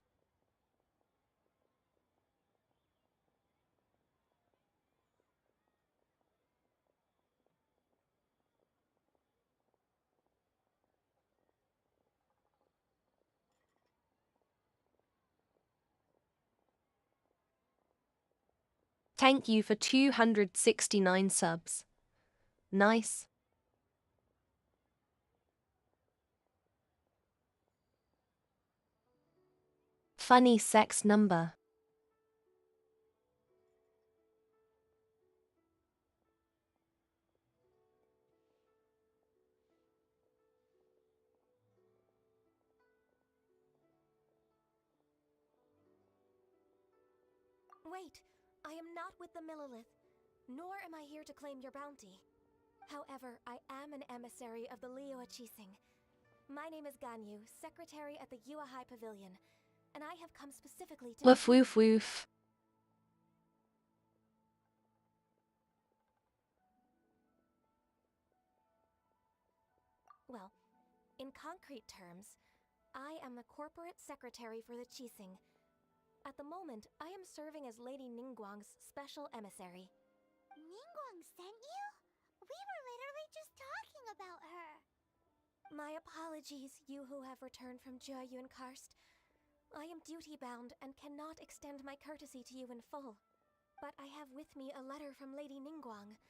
Thank you for 269 subs. Nice. Funny sex number. Wait, I am not with the Millilith, nor am I here to claim your bounty. However, I am an emissary of the Liyue Qixing. My name is Ganyu, secretary at the Yue High Pavilion, and I have come specifically to Woof meet you. woof woof. Well, in concrete terms, I am the corporate secretary for the Qixing. At the moment, I am serving as Lady Ningguang's special emissary. Ningguang sent you? We were literally just talking about her. My apologies, you who have returned from Jueyun Karst. I am duty-bound and cannot extend my courtesy to you in full. But I have with me a letter from Lady Ningguang.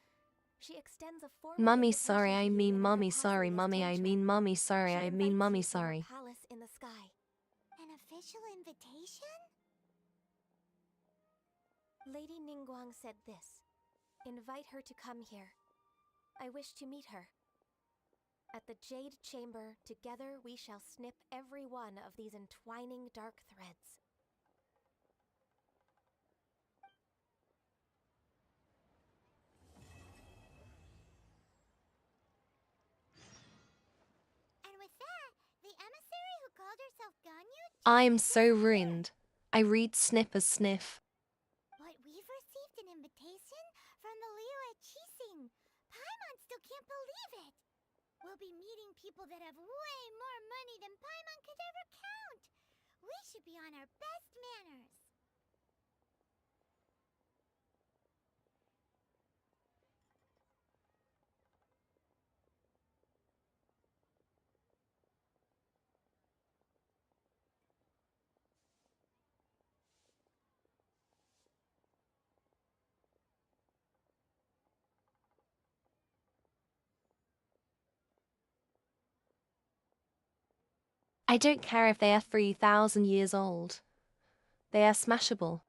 She extends a formal Mummy, invitation sorry, to I you mean in her mummy, sorry, capacity as mummy, I patron. mean mummy, sorry, She I mean invites mummy, you to her sorry. palace in the sky. An official invitation? Lady Ningguang said this. Invite her to come here. I wish to meet her. At the Jade Chamber, together we shall snip every one of these entwining dark threads. And with that, the emissary who called herself Ganyu I'm so ruined. I read snip as sniff. But we've received an invitation from the Liyue Qixing. Paimon still can't believe it. We'll be meeting people that have way more money than Paimon could ever count. We should be on our best manners. I don't care if they are 3,000 years old. They are smashable.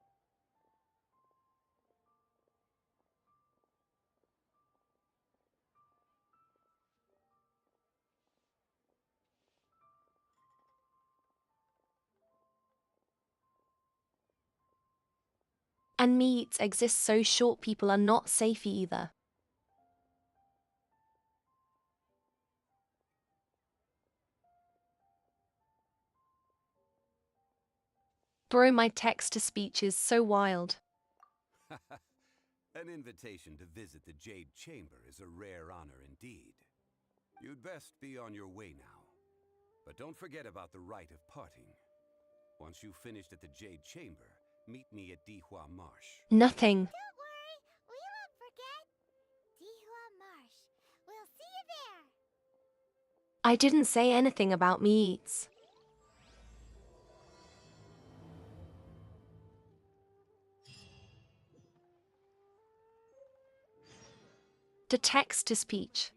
And meats exist so short people are not safe either. Bro, my text-to-speech is so wild. An invitation to visit the Jade Chamber is a rare honor indeed. You'd best be on your way now. But don't forget about the rite of parting. Once you've finished at the Jade Chamber, meet me at Dihua Marsh. Nothing. Don't worry, we won't forget. Dihua Marsh. We'll see you there. I didn't say anything about meats. The text-to-speech.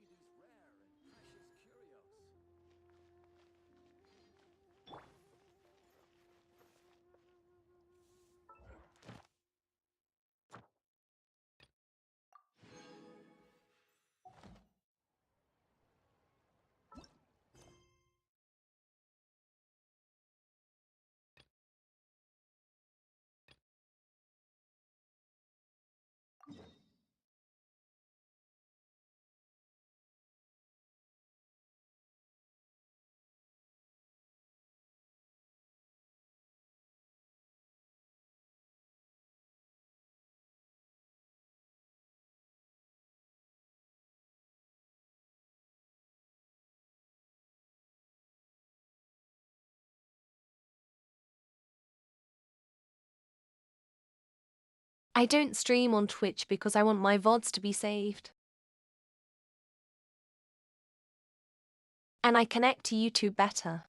I don't stream on Twitch because I want my VODs to be saved. And I connect to YouTube better.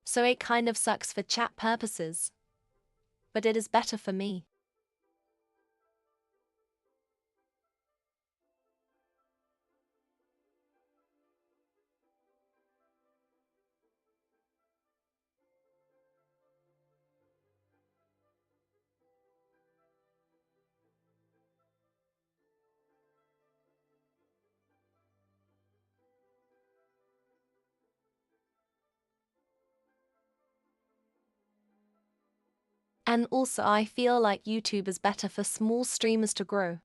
So it kind of sucks for chat purposes. But it is better for me. And also I feel like YouTube is better for small streamers to grow.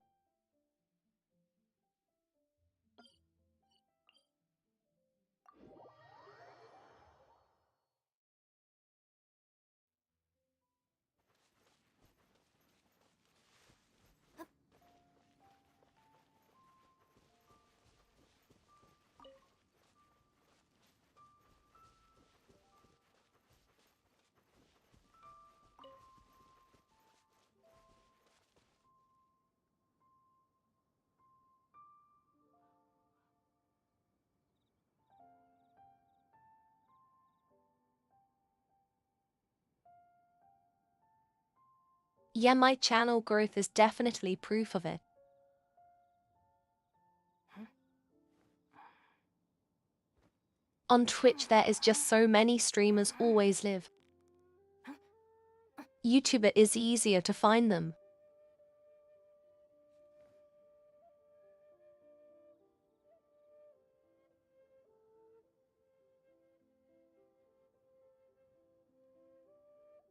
Yeah, my channel growth is definitely proof of it. On Twitch there is just so many streamers always live. YouTube it is easier to find them.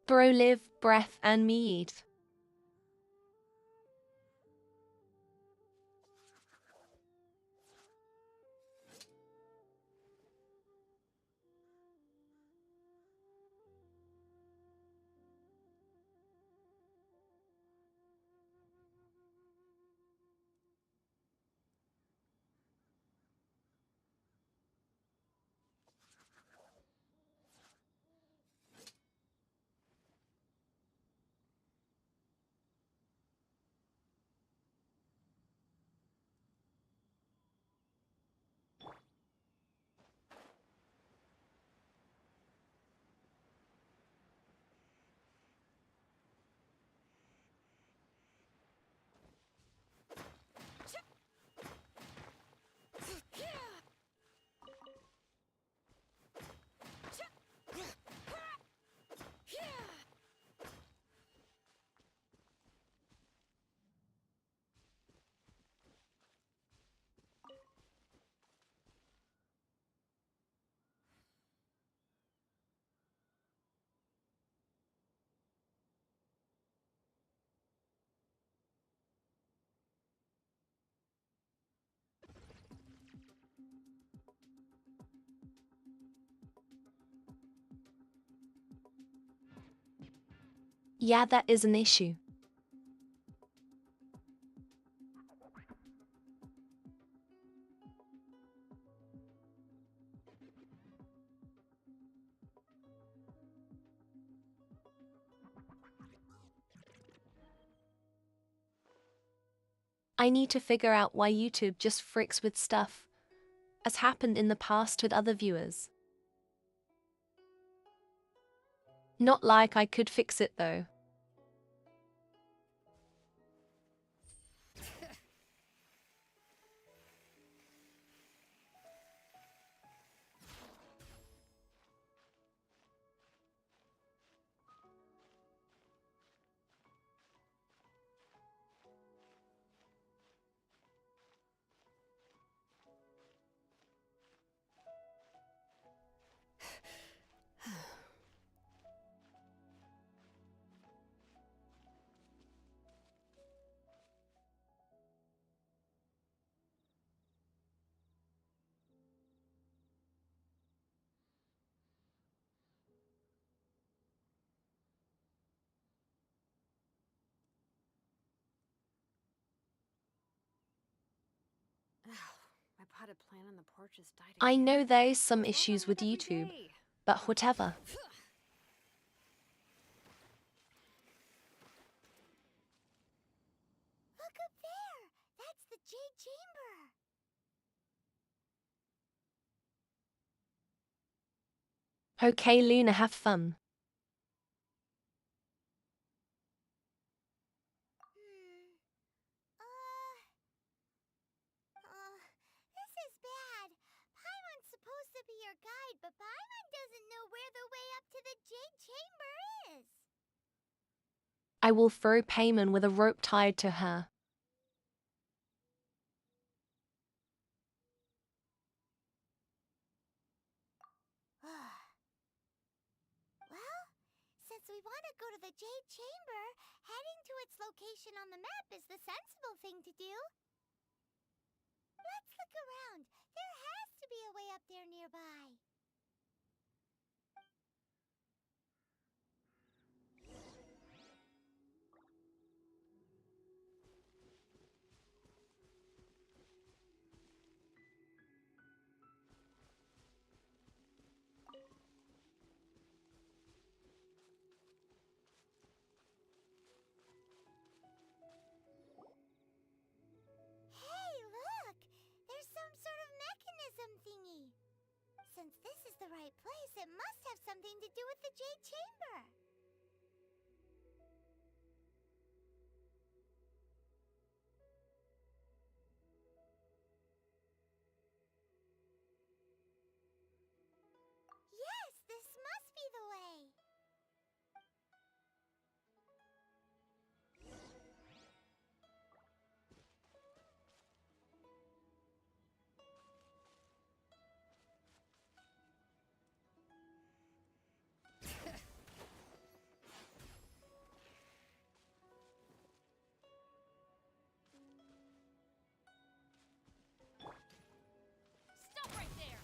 Bro live, breath and me eat. Yeah, that is an issue. I need to figure out why YouTube just fricks with stuff, as happened in the past with other viewers. Not like I could fix it though. had it planned on the porch has died I again. know there's some Goes well issues on with every YouTube, day. but whatever. Look up there! That's the Jade Chamber! Okay, Luna, have fun. This is bad. Paimon's supposed to be your guide, but Paimon doesn't know where the way up to the Jade Chamber is. I will throw Payman with a rope tied to her. Well, since we want to go to the Jade Chamber, heading to its location on the map is the sensible thing to do. Let's look around. There has to be a way up there nearby. Hey, look! There's some sort of mechanism thingy. Since this is the right place, it must have something to do with the Jade Chamber. Yes, this must be the way. Stop right there!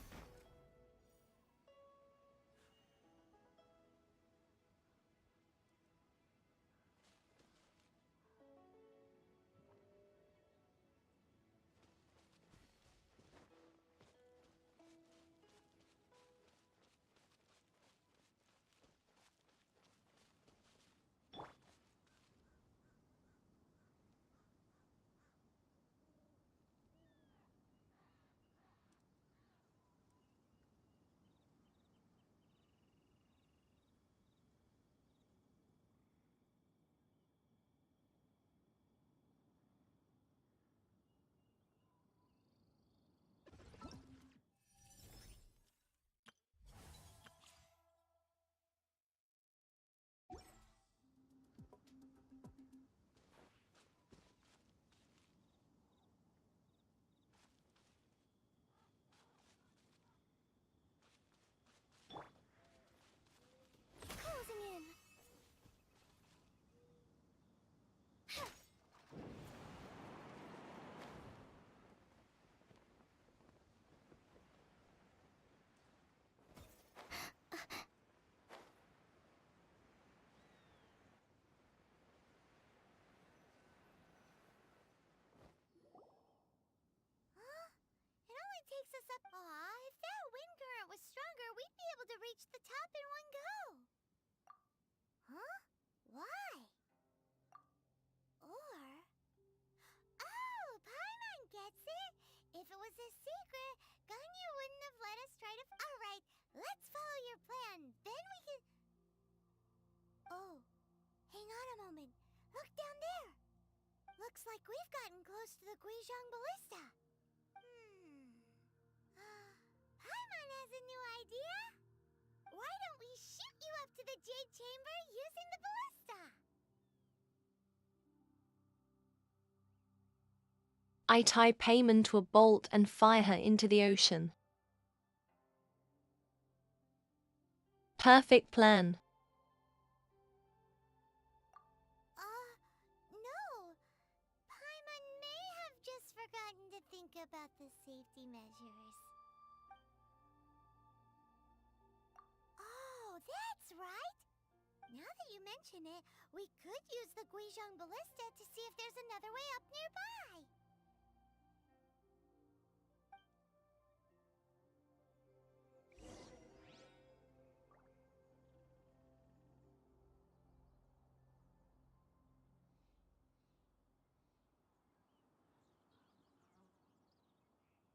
Closing in. Huh? It only takes us up. Aw, if that wind current was stronger, we'd be able to reach the top in one go. Huh? Why? Or... Oh, Paimon gets it! If it was a secret, Ganyu wouldn't have let us try to... Alright, let's follow your plan. Then we can... Oh, hang on a moment. Look down there. Looks like we've gotten close to the Guizhong Ballista. Paimon has a new idea. Why don't we shoot you up to the Jade Chamber using the ballista? I tie Payman to a bolt and fire her into the ocean. Perfect plan. No. Paimon may have just forgotten to think about the safety measures. Oh, that's right. Now that you mention it, we could use the Guizhong Ballista to see if there's another way up nearby.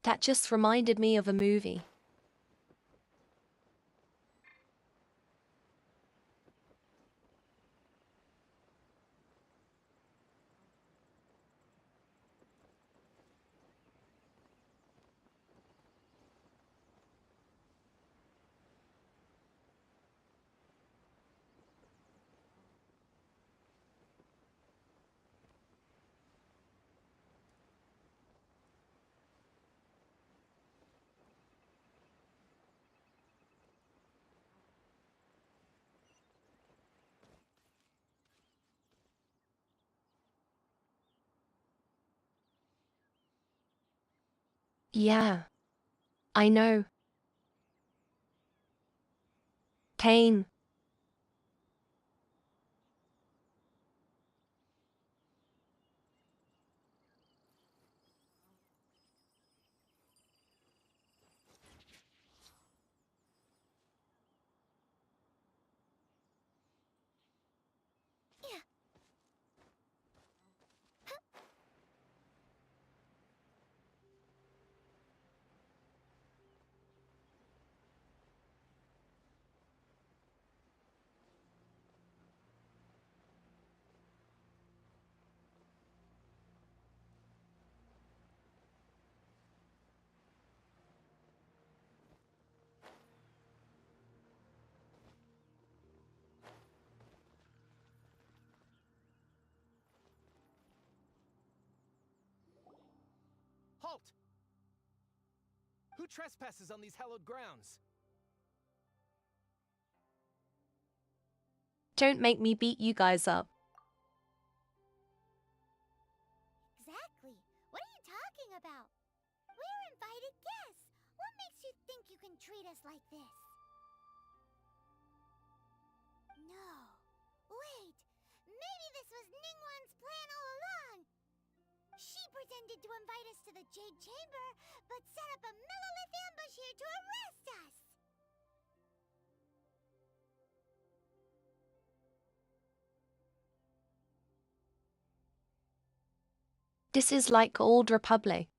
That just reminded me of a movie. Yeah, I know. Pain. Halt! Who trespasses on these hallowed grounds? Don't make me beat you guys up. Exactly. What are you talking about? We're invited guests. What makes you think you can treat us like this? No. Wait. Maybe this was Ningguang's plan all along. She pretended to invite us to the Jade Chamber, but set up a Millilith ambush here to arrest us. This is like Old Republic.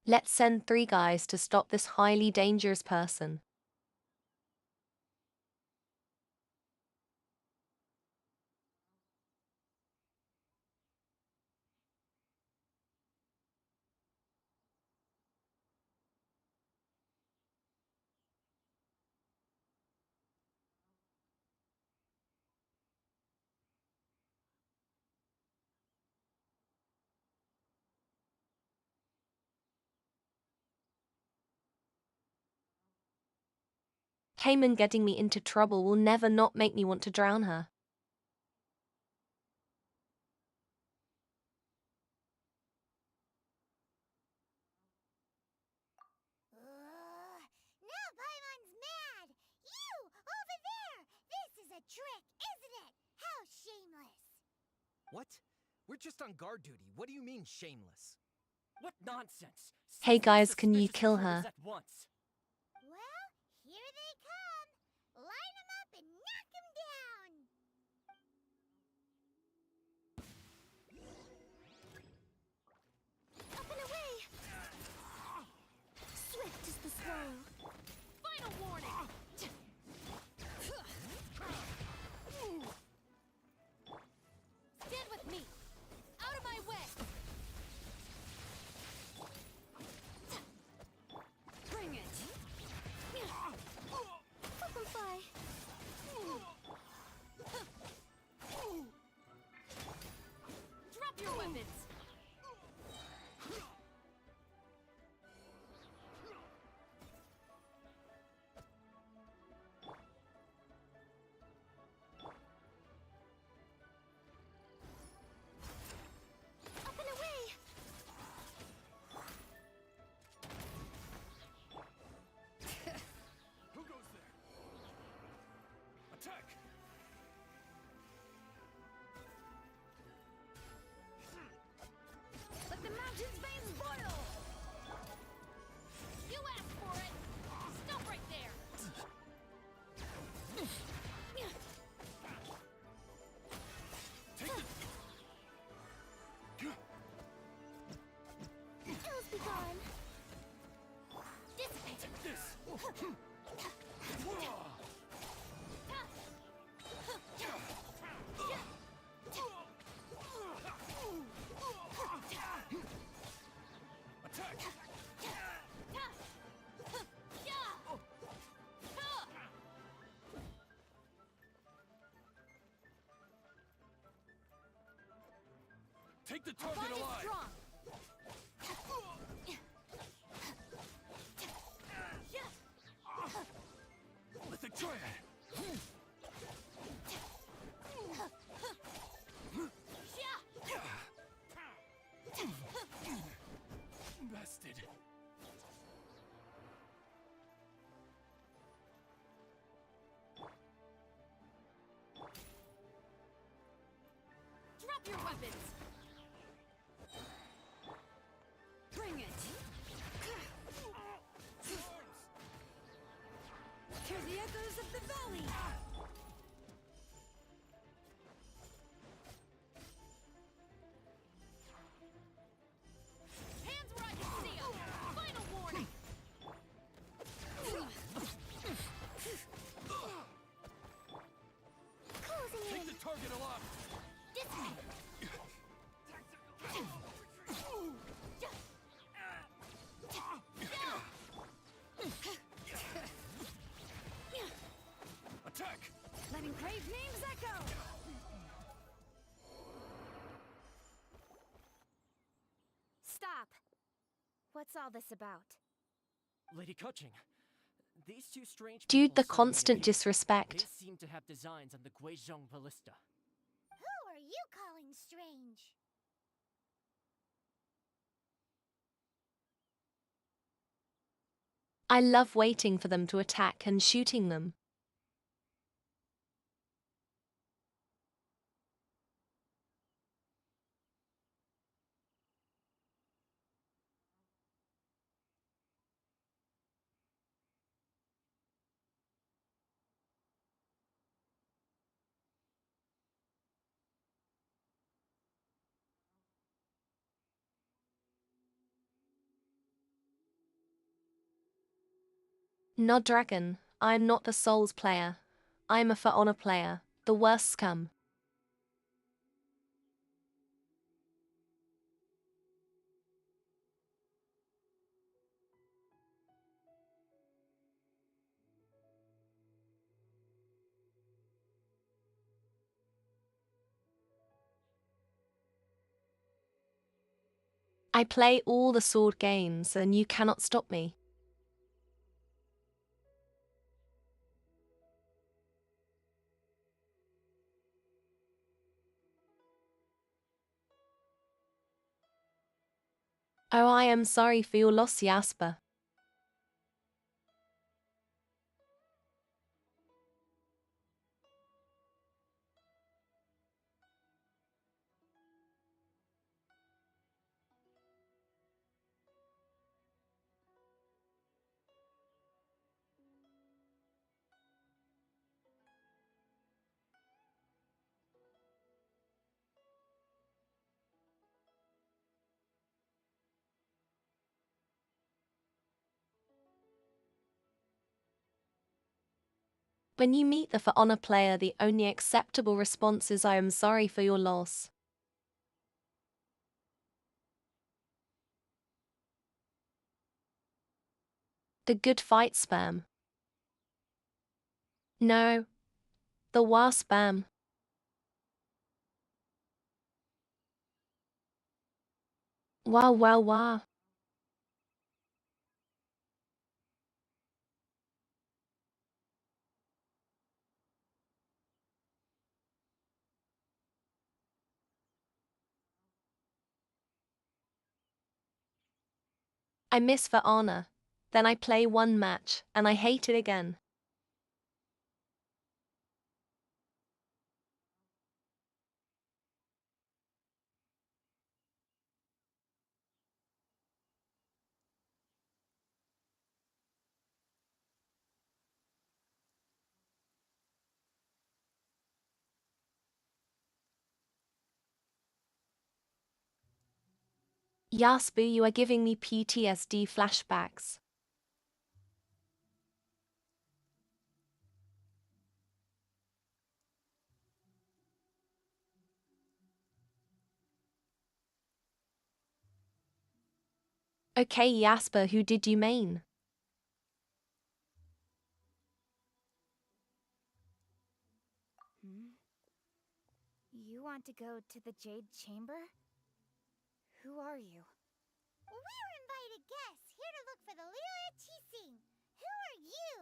Let's send 3 guys to stop this highly dangerous person. Cayman getting me into trouble will never not make me want to drown her. Now Paimon's mad! You! Over there! This is a trick, isn't it? How shameless! What? We're just on guard duty. What do you mean, shameless? What nonsense! Hey Seize these guys, can you suspicious kill intruders her? at once! Well, here they come! Line them up and knock them down! Up and away! Swift is the swallow. Final warning! Stand with me! Out of my way! Bring it! Butterfly! Drop your weapons! Up and away! Who goes there? Attack! Take the Our target bond is alive! strong. Mythic Triad! Bested. Drop your weapons. Bring it. To the echoes of the valley. Hands where I can see 'em. Final warning. Closing Take in. the target alive! This way. Attack! Letting brave names echo. Stop. What's all this about? Lady Kuching, these two strange Dude, people the suddenly constant appeared. disrespect. They seem to have designs on the Guizhong ballista. Who are you calling strange? I love waiting for them to attack and shooting them. No dragon, I'm not the Souls player. I'm a For Honor player, the worst scum. I play all the sword games and you cannot stop me. Oh, I am sorry for your loss, Jasper. When you meet the For Honor player, the only acceptable response is I am sorry for your loss. The good fight spam. No. The war spam. Wow. I miss For Honor. Then I play one match, and I hate it again. Jasper, you are giving me PTSD flashbacks. Okay, Jasper, who did you mean? You want to go to the Jade Chamber? Who are you? We're invited guests here to look for the Liyue Qixing. Who are you?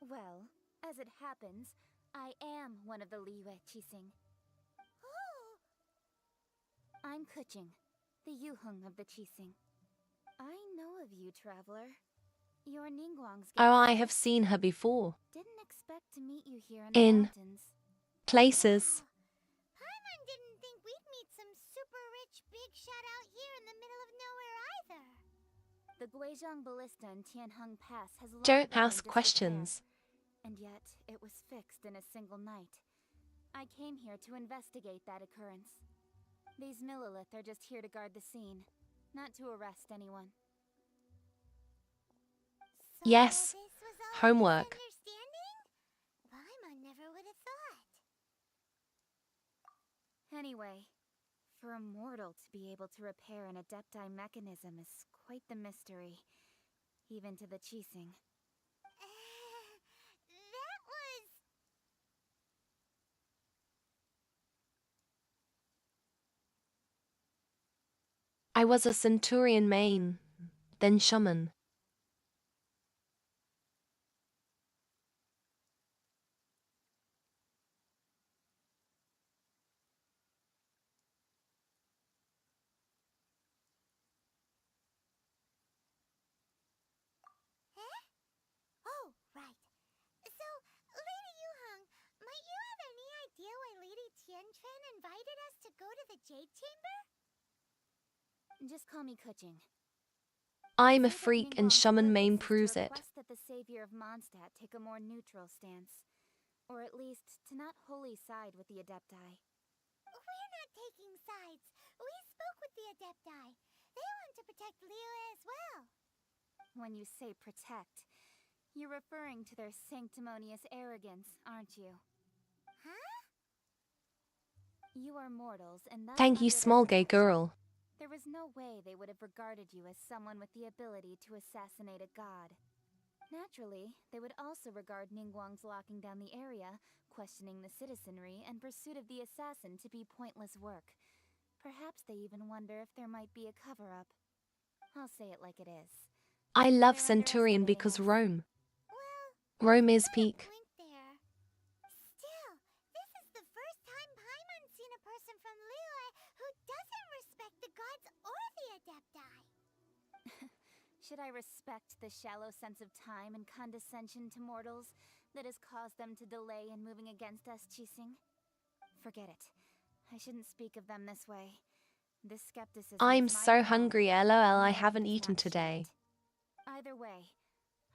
Well, as it happens, I am one of the Liyue Qixing. Oh, I'm Kuching, the Yuheng of the Qixing. I know of you, traveler. You're Ningguang's guest. Oh, I have seen her before. Didn't expect to meet you here in the In mountains. places. Paimon didn't think we'd meet some super rich big shot out here in the middle of nowhere either. The Guizhong Ballista in Tianheng Pass has long Don't been in ask disrepair, questions. and yet it was fixed in a single night. I came here to investigate that occurrence. These Millilith are just here to guard the scene, not to arrest anyone. So Yes. this was all Homework. a misunderstanding? Paimon never would have thought. Anyway, for a mortal to be able to repair an Adepti mechanism is quite the mystery, even to the Qixing. That was... I was a centurion main, then shaman. Huh? Oh, right. So, Lady Yuheng, might you have any idea why Lady Tianquan invited us to go to the Jade Chamber? Just call me Kuching. I'm a Say that freak and Ningguang's shaman main purpose is proves to it. request that the savior of Mondstadt take a more neutral stance. Or at least, to not wholly side with the Adepti. We're not taking sides. We spoke with the Adepti. They want to protect Liyue as well. When you say protect, you're referring to their sanctimonious arrogance, aren't you? Huh? You are mortals, and thus Thank you, under their small gay protection. girl. There was no way they would have regarded you as someone with the ability to assassinate a god. Naturally, they would also regard Ningguang's locking down the area, questioning the citizenry, and pursuit of the assassin to be pointless work. Perhaps they even wonder if there might be a cover-up. I'll say it like it is. I love They're centurion underestimating because us. Rome. Well, Rome is got a peak. point there. Still, this is the first time Paimon's seen a person from Liyue who doesn't respect the gods or the Adepti. Should I respect the shallow sense of time and condescension to mortals that has caused them to delay in moving against us, Qixing? Forget it. I shouldn't speak of them this way. This skepticism I'm is my so fault. hungry, lol, I My haven't life is eaten not today. shaped. Either way,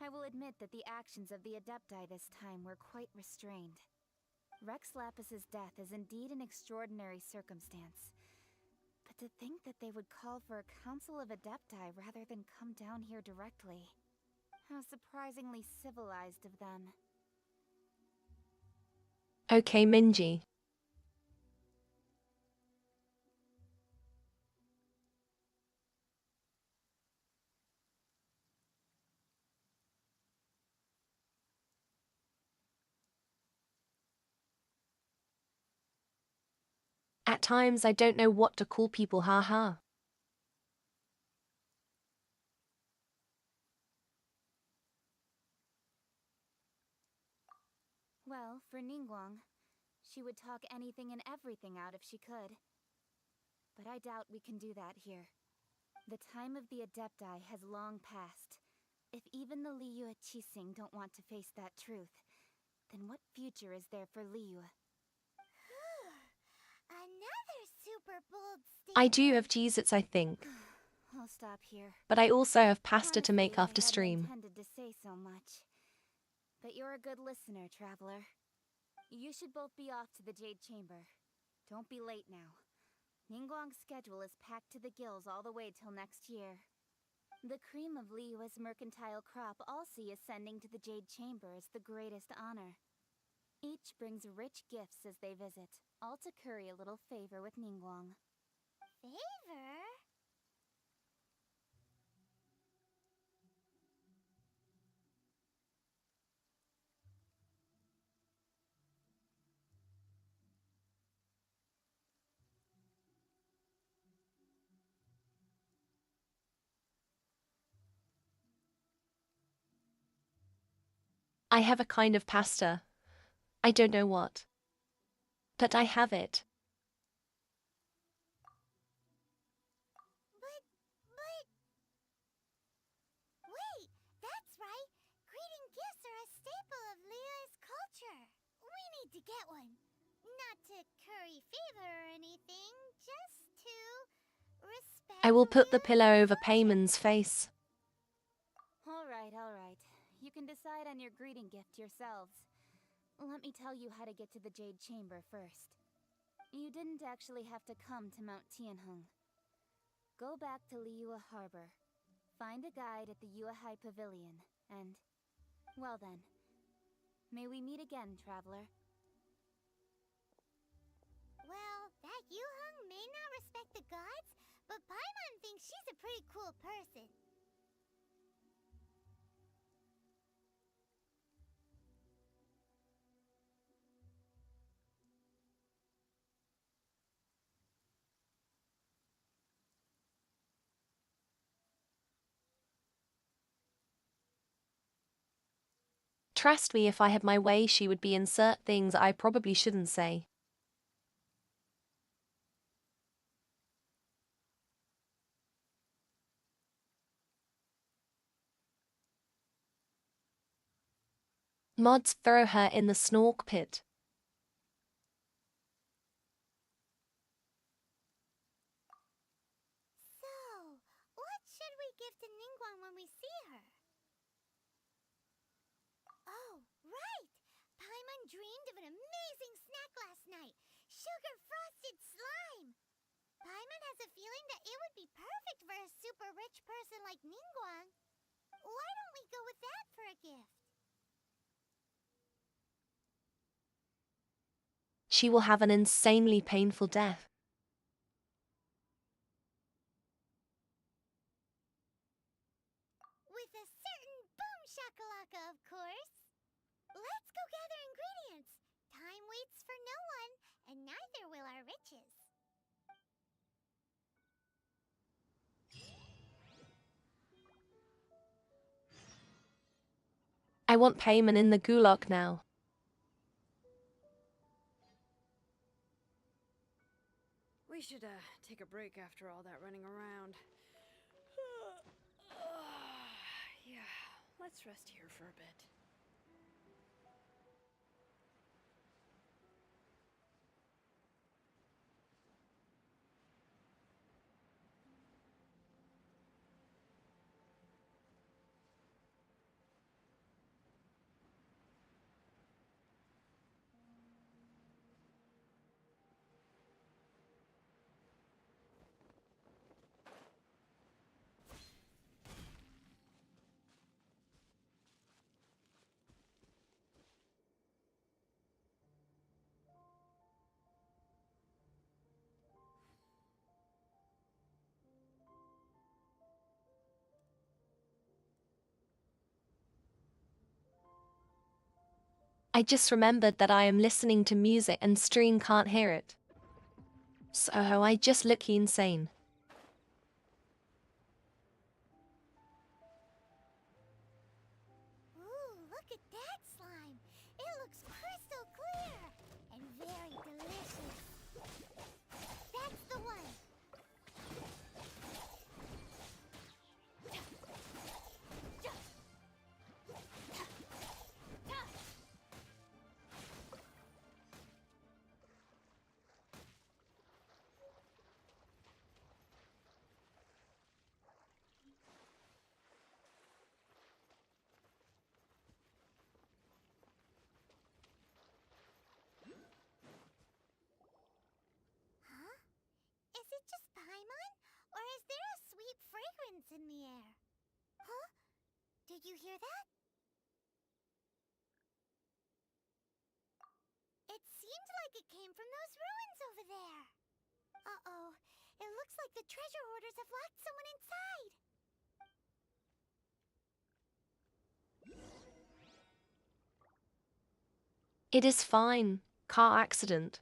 I will admit that the actions of the Adepti this time were quite restrained. Rex Lapis's death is indeed an extraordinary circumstance. But to think that they would call for a council of Adepti rather than come down here directly. How surprisingly civilized of them. Okay, Minji. At times I don't know what to call people, haha. Well, for Ningguang, she would talk anything and everything out if she could. But I doubt we can do that here. The time of the Adepti has long passed. If even the Liyue Qixing don't want to face that truth, then what future is there for Liyue? Another super bold statement. I do have Jesus, I think. I'll stop here. But I also have pasta to Honestly, make after I hadn't stream. intended to say so much. But you're a good listener, traveler. You should both be off to the Jade Chamber. Don't be late now. Ningguang's schedule is packed to the gills all the way till next year. The cream of Liyue's mercantile crop all see ascending to the Jade Chamber as the greatest honor. Each brings rich gifts as they visit, all to curry a little favor with Ningguang. Favor? I have a kind of pasta. I don't know what. But I have it. Wait, that's right. Greeting gifts are a staple of Leo's culture. We need to get one. Not to curry favor or anything, just to respect I will put the Leo's pillow over culture. Payman's face. All right, all right. You can decide on your greeting gift yourselves. Let me tell you how to get to the Jade Chamber first. You didn't actually have to come to Mount Tianheng. Go back to Liyue Harbor. Find a guide at the Yuehai Pavilion, and... well then. May we meet again, traveler. Well, that Yuheng may not respect the gods, but Paimon thinks she's a pretty cool person. Trust me, if I had my way, she would be insert things I probably shouldn't say. Mods, throw her in the snork pit. So, what should we give to Ningguang when we see her? Oh, right! Paimon dreamed of an amazing snack last night. Sugar-frosted slime! Paimon has a feeling that it would be perfect for a super rich person like Ningguang. Why don't we go with that for a gift? She will have an insanely painful death. With a certain boom shakalaka, of course. Let's go gather ingredients. Time waits for no one, and neither will our riches. I want Payman in the gulag now. We should, take a break after all that running around. Yeah, let's rest here for a bit. I just remembered that I am listening to music and stream can't hear it. So I just look insane. Ooh, look at that slime! It looks crystal clear! And very delicious. That's the one! Huh? Is it just Paimon? Or is there a sweet fragrance in the air? Huh? Did you hear that? It seemed like it came from those ruins over there. Uh-oh. It looks like the treasure hoarders have locked someone inside. It is fine. Car accident.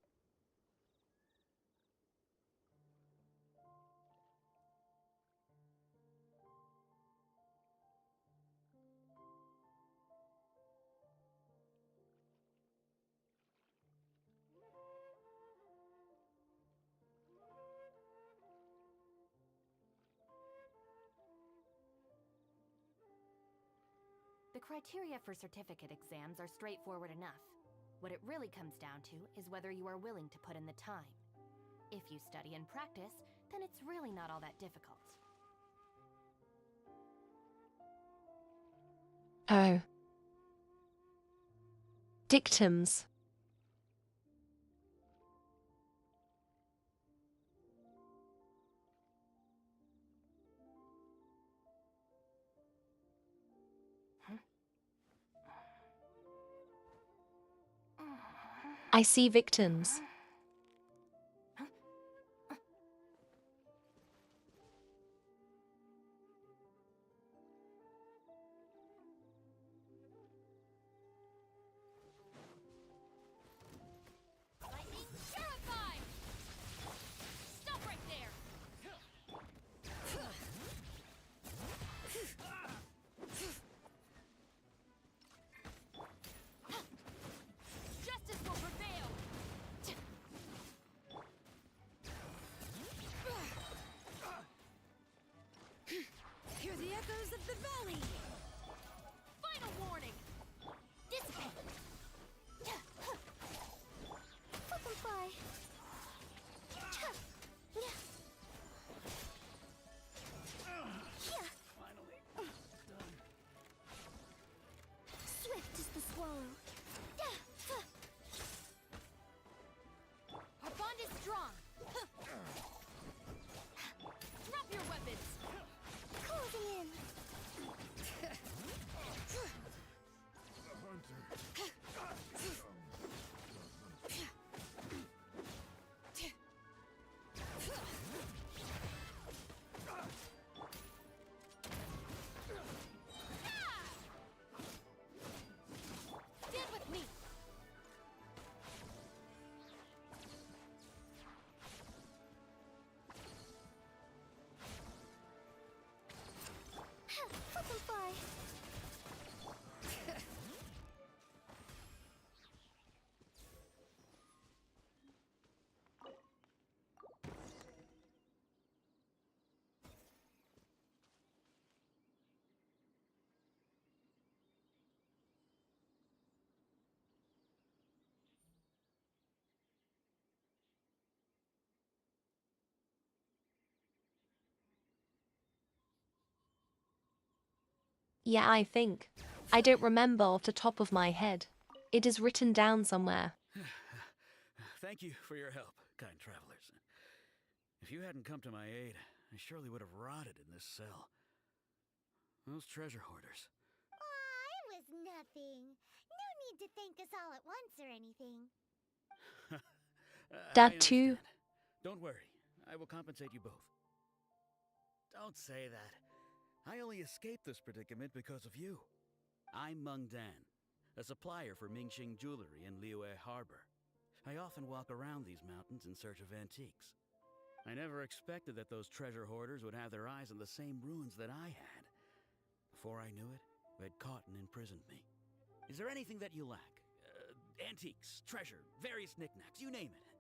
criteria for certificate exams are straightforward enough. What it really comes down to is whether you are willing to put in the time. If you study and practice, then it's really not all that difficult. Oh. Dictums. I see victims. Lightning Purify! Stop right there! Justice will prevail! Hear the echoes of the valley! Final warning! Dissipate! Butterfly. Swift is the swallow. Our bond is strong. Drop your weapons. Closing in. Stand with me. Butterfly. Yeah, I think. I don't remember off the top of my head. It is written down somewhere. Thank you for your help, kind travelers. If you hadn't come to my aid, I surely would have rotted in this cell. Those treasure hoarders. Aw, it was nothing. No need to thank us all at once or anything. I That too. understand. Don't worry, I will compensate you both. Don't say that. I only escaped this predicament because of you. I'm Meng Dan, a supplier for Mingxing jewelry in Liyue Harbor. I often walk around these mountains in search of antiques. I never expected that those treasure hoarders would have their eyes on the same ruins that I had. Before I knew it, they'd caught and imprisoned me. Is there anything that you lack? Antiques, treasure, various knickknacks, you name it.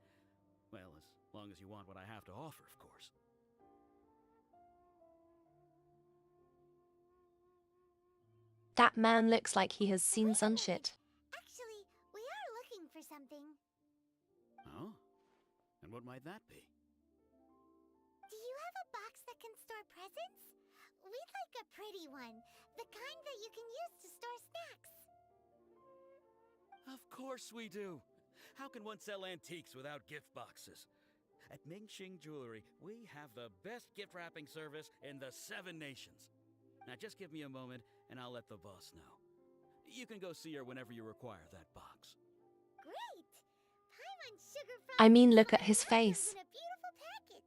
Well, as long as you want what I have to offer, of course. That man looks like he has seen some shit. Actually, we are looking for something. Oh? And what might that be? Do you have a box that can store presents? We'd like a pretty one. The kind that you can use to store snacks. Of course we do. How can one sell antiques without gift boxes? At Mingxing Jewelry, we have the best gift wrapping service in the 7 nations. Now just give me a moment and I'll let the boss know. You can go see her whenever you require that box. Great! Paimon Sugar I mean, look Frosted at his Slice face. comes in a beautiful package.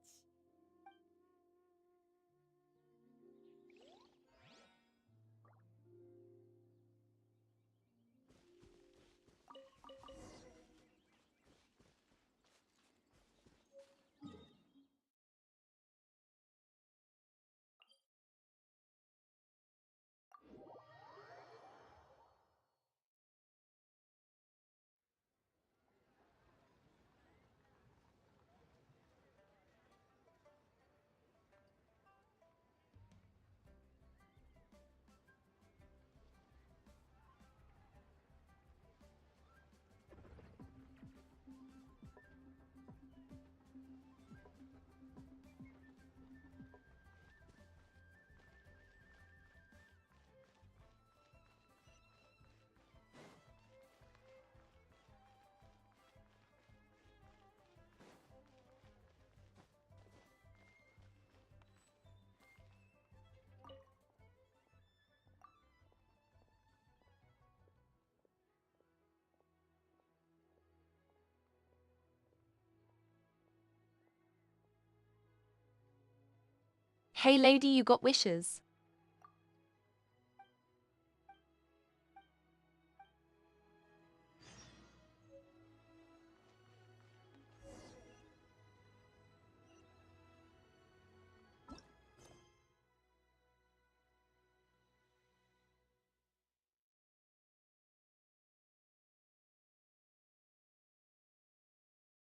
Hey lady, you got wishes.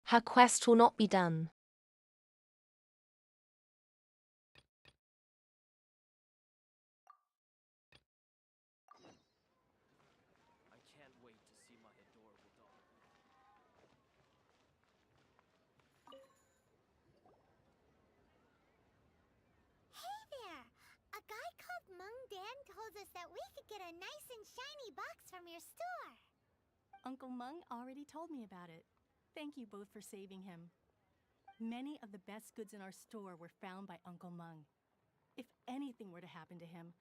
Her quest will not be done. I can't wait to see my adorable daughter. Hey there! A guy called Mung Dan told us that we could get a nice and shiny box from your store. Uncle Mung already told me about it. Thank you both for saving him. Many of the best goods in our store were found by Uncle Mung. If anything were to happen to him,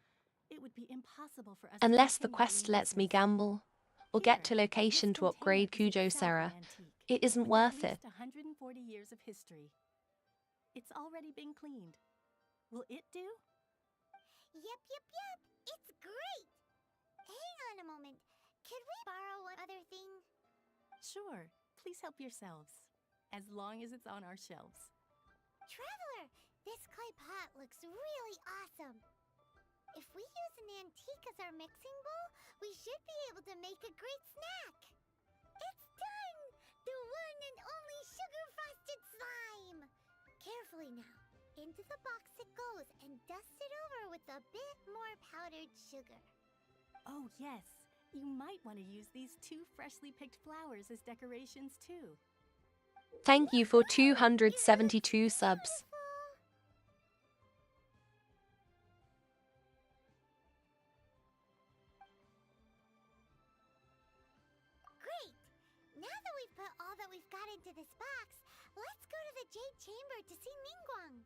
it would be impossible for us Unless to the continue quest doing lets me business. gamble or get to location to upgrade Kujo Sarah, it isn't with worth at it. least 140 years of history. It's already been cleaned. Will it do? Yep. It's great! Hang on a moment. Could we borrow one other thing? Sure. Please help yourselves. As long as it's on our shelves. Traveler, this clay pot looks really awesome. If we use an antique as our mixing bowl, we should be able to make a great snack. It's done! The one and only sugar-frosted slime! Carefully now. Into the box it goes and dust it over with a bit more powdered sugar. Oh, yes. You might want to use these 2 freshly picked flowers as decorations, too. Thank you for 272 subs. Great! Now that we've put all that we've got into this box, let's go to the Jade Chamber to see Ningguang.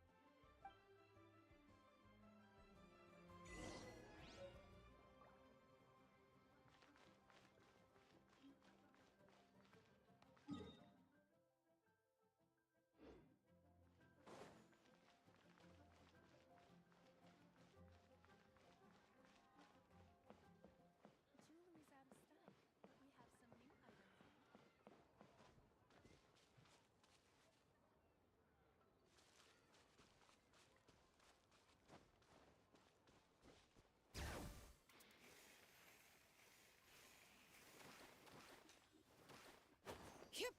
Yep.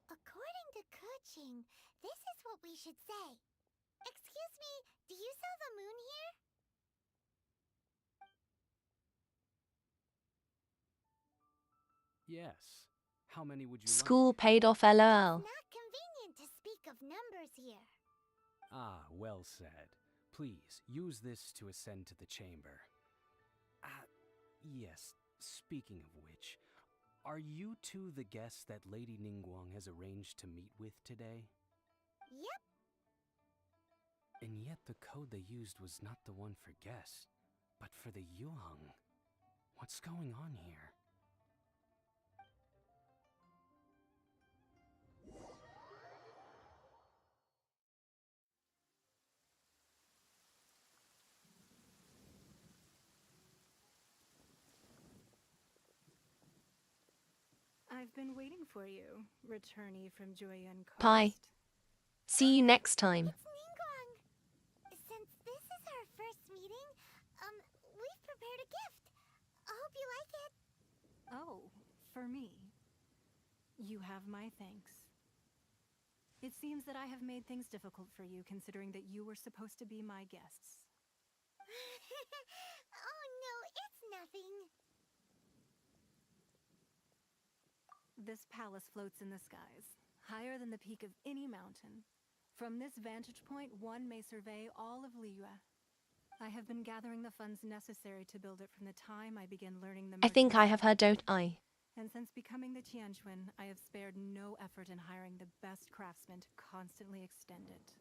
According to Kuching, this is what we should say. Excuse me, do you sell the moon here? Yes. How many would you School paid off LOL. Not convenient to speak of numbers here. Ah, well said. Please, use this to ascend to the chamber. Yes, speaking of which, are you two the guests that Lady Ningguang has arranged to meet with today? Yep. And yet the code they used was not the one for guests, but for the Yuheng. What's going on here? I've been waiting for you, returnee from Joyun Coast. Bye. See you next time. It's Ningguang. Since this is our first meeting, we've prepared a gift. I hope you like it. Oh, for me. You have my thanks. It seems that I have made things difficult for you, considering that you were supposed to be my guests. Oh no, it's nothing. This palace floats in the skies, higher than the peak of any mountain. From this vantage point, one may survey all of Liyue. I have been gathering the funds necessary to build it from the time I began learning the I think I merchant's have heard, trade. don't I? And since becoming the Tianquan, I have spared no effort in hiring the best craftsmen to constantly extend it.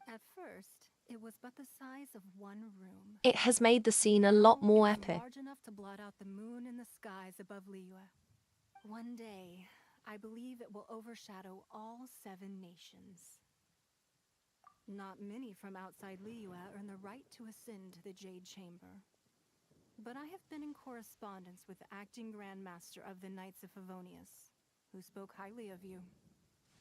At first, it was but the size of one room. It has made the scene a Now lot more it's epic. large enough to blot out the moon in the skies above Liyue. One day, I believe it will overshadow all 7 nations. Not many from outside Liyue earn the right to ascend to the Jade Chamber. But I have been in correspondence with the acting Grand Master of the Knights of Favonius, who spoke highly of you.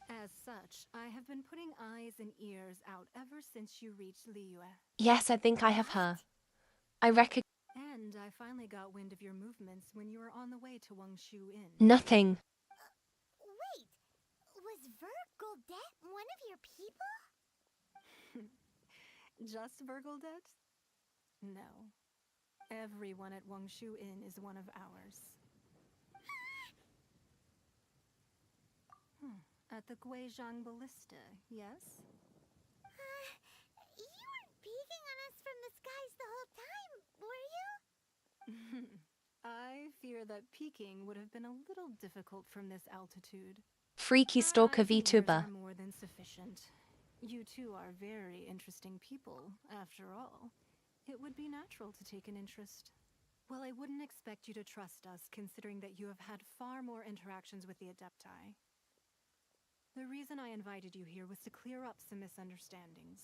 As such, I have been putting eyes and ears out ever since you reached Liyue. Yes, I think I have her. I reckon And I finally got wind of your movements when you were on the way to Wangshu Inn. nothing. Wait, was Vergoldet one of your people? Just Vergoldet? No. Everyone at Wangshu Inn is one of ours. At the Guizhang Ballista, yes? You weren't peeking on us from the skies the whole time, were you? I fear that peeking would have been a little difficult from this altitude. Freaky stalker Eyes and ears Vtuber. are more than sufficient. You two are very interesting people, after all. It would be natural to take an interest. Well, I wouldn't expect you to trust us, considering that you have had far more interactions with the Adepti. The reason I invited you here was to clear up some misunderstandings.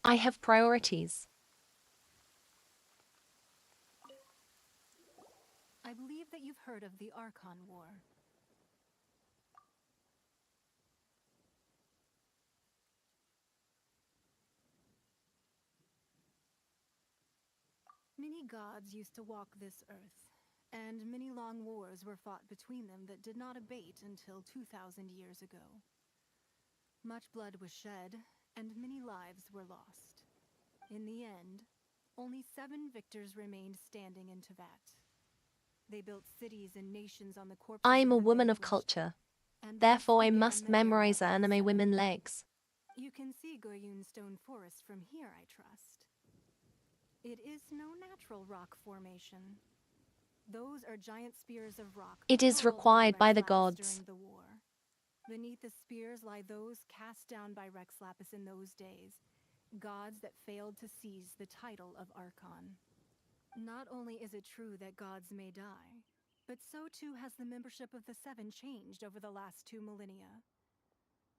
I have priorities. I believe that you've heard of the Archon War. Many gods used to walk this earth, and many long wars were fought between them that did not abate until 2,000 years ago. Much blood was shed, and many lives were lost. In the end, only 7 victors remained standing in Teyvat. They built cities and nations on the corpses I am a of the woman of vanquished, culture. and Therefore, thus I began must the era memorize of the anime 7. women legs. You can see Goyun Stone Forest from here, I trust. It is no natural rock formation. Those are giant spears of rock It is hurled by required by the Rex Lapis gods. during the war. Beneath the spears lie those cast down by Rex Lapis in those days, gods that failed to seize the title of Archon. Not only is it true that gods may die, but so too has the membership of the 7 changed over the last 2 millennia.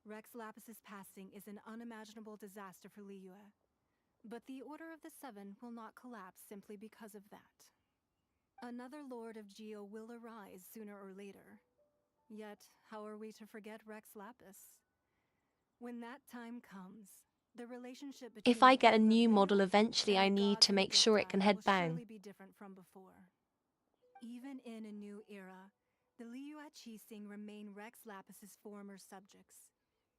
Rex Lapis's passing is an unimaginable disaster for Liyue, but the Order of the 7 will not collapse simply because of that. Another Lord of Geo will arise sooner or later. Yet, how are we to forget Rex Lapis? When that time comes, the relationship between If I the get a people of new Liyue model eventually, and I the need gods to and make sure it Adepti can head will bang. surely be different from before. Even in a new era, the Liyue Qixing remain Rex Lapis's former subjects.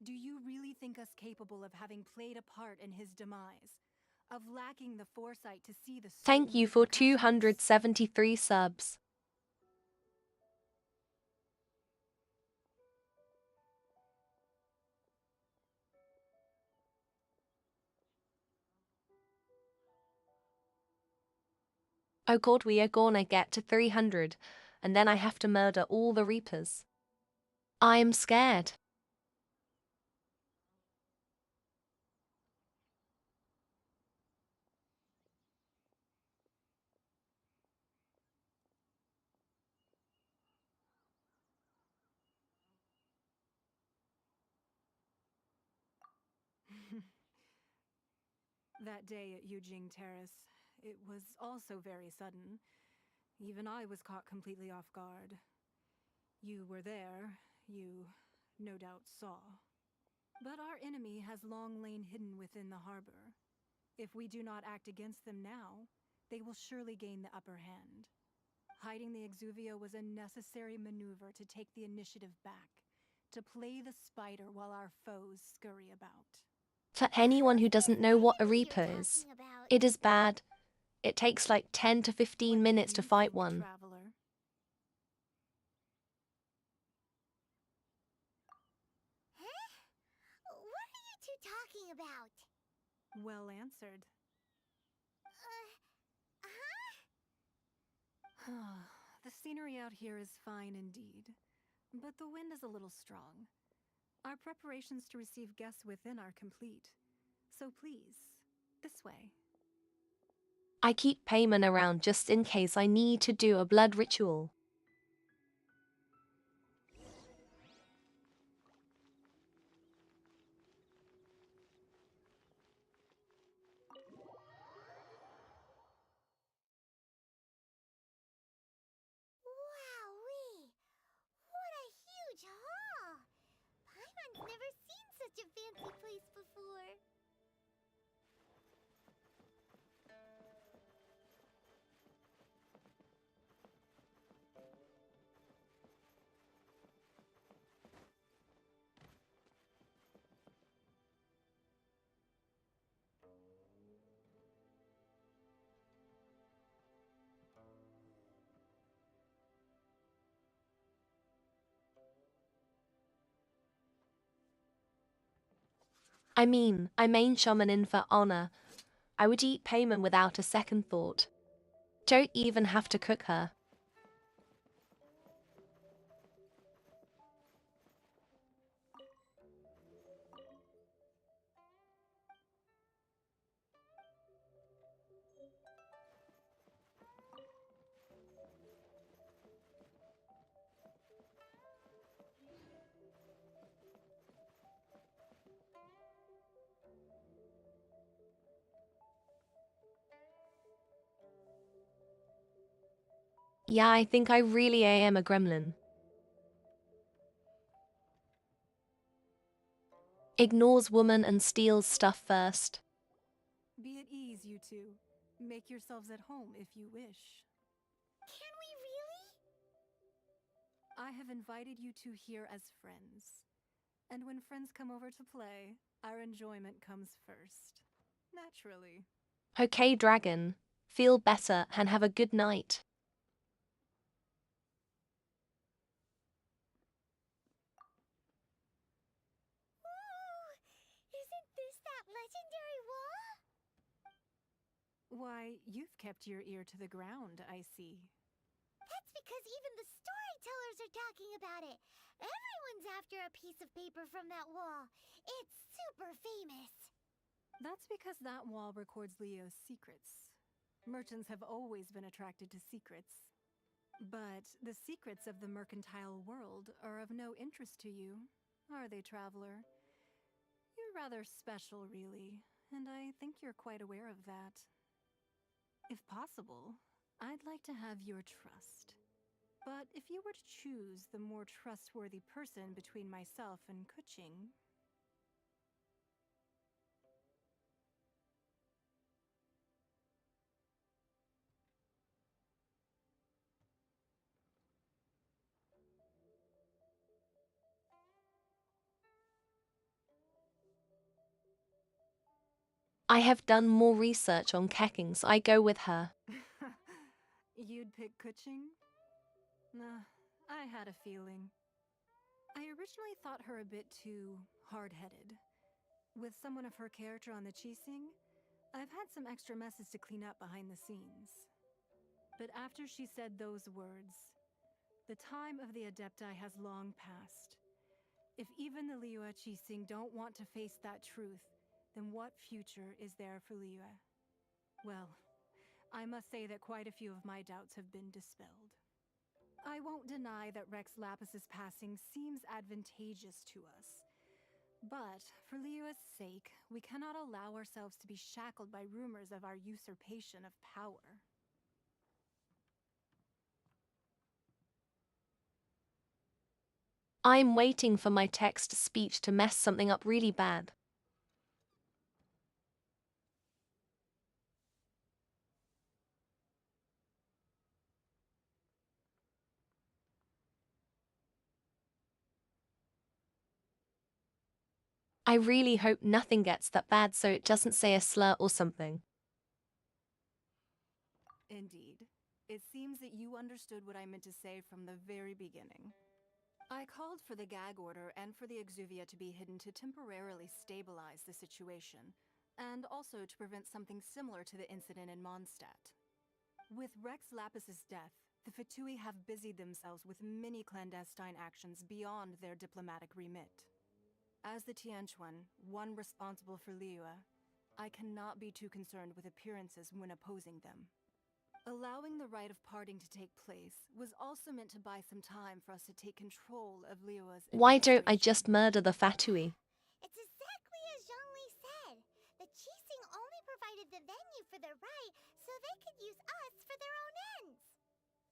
Do you really think us capable of having played a part in his demise? Of lacking the foresight to see the Thank certain you for repercussions? 273 subs. Oh god, we are gonna get to 300, and then I have to murder all the Reapers. I am scared. That day at Yujing Terrace, it was also very sudden. Even I was caught completely off guard. You were there, you no doubt saw. But our enemy has long lain hidden within the harbor. If we do not act against them now, they will surely gain the upper hand. Hiding the Exuvio was a necessary maneuver to take the initiative back, to play the spider while our foes scurry about. For anyone who doesn't know what a Reaper is, it is bad. It takes like 10 to 15 minutes to fight one. Traveler. talking about? Well answered. Huh? The scenery out here is fine indeed, but the wind is a little strong. Our preparations to receive guests within are complete. So please, this way. I keep Payman around just in case I need to do a blood ritual. Wowee! What a huge hall! Paimon's never seen such a fancy place before. I mean, I main shaman in for honor. I would eat Payman without a second thought. Don't even have to cook her. Yeah, I think I really am a gremlin. Ignores woman and steals stuff first. Be at ease, you two. Make yourselves at home if you wish. Can we really? I have invited you two here as friends. And when friends come over to play, our enjoyment comes first. Naturally. Okay, dragon. Feel better and have a good night. Whoa! Isn't this that legendary wall? Why, you've kept your ear to the ground, I see. That's because even the storytellers are talking about it. Everyone's after a piece of paper from that wall. It's super famous. That's because that wall records Leo's secrets. Merchants have always been attracted to secrets. But the secrets of the mercantile world are of no interest to you, are they, traveler? You're rather special, really, and I think you're quite aware of that. If possible, I'd like to have your trust. But if you were to choose the more trustworthy person between myself and Kuching... I have done more research on Kecking, so I go with her. You'd pick Kuching? Nah, I had a feeling. I originally thought her a bit too hard-headed. With someone of her character on the Qixing, I've had some extra messes to clean up behind the scenes. But after she said those words, the time of the Adepti has long passed. If even the Liyue Qixing don't want to face that truth, then what future is there for Liyue? Well, I must say that quite a few of my doubts have been dispelled. I won't deny that Rex Lapis's passing seems advantageous to us. But, for Liyue's sake, we cannot allow ourselves to be shackled by rumors of our usurpation of power. I'm waiting for my text speech to mess something up really bad. I really hope nothing gets that bad so it doesn't say a slur or something. Indeed. It seems that you understood what I meant to say from the very beginning. I called for the gag order and for the exuvia to be hidden to temporarily stabilize the situation, and also to prevent something similar to the incident in Mondstadt. With Rex Lapis's death, the Fatui have busied themselves with many clandestine actions beyond their diplomatic remit. As the Tianquan, one responsible for Liyue, I cannot be too concerned with appearances when opposing them. Allowing the rite of parting to take place was also meant to buy some time for us to take control of Liyue's Why don't I administration. just murder the Fatui? It's exactly as Zhongli said. The Qixing only provided the venue for their rite so they could use us for their own ends.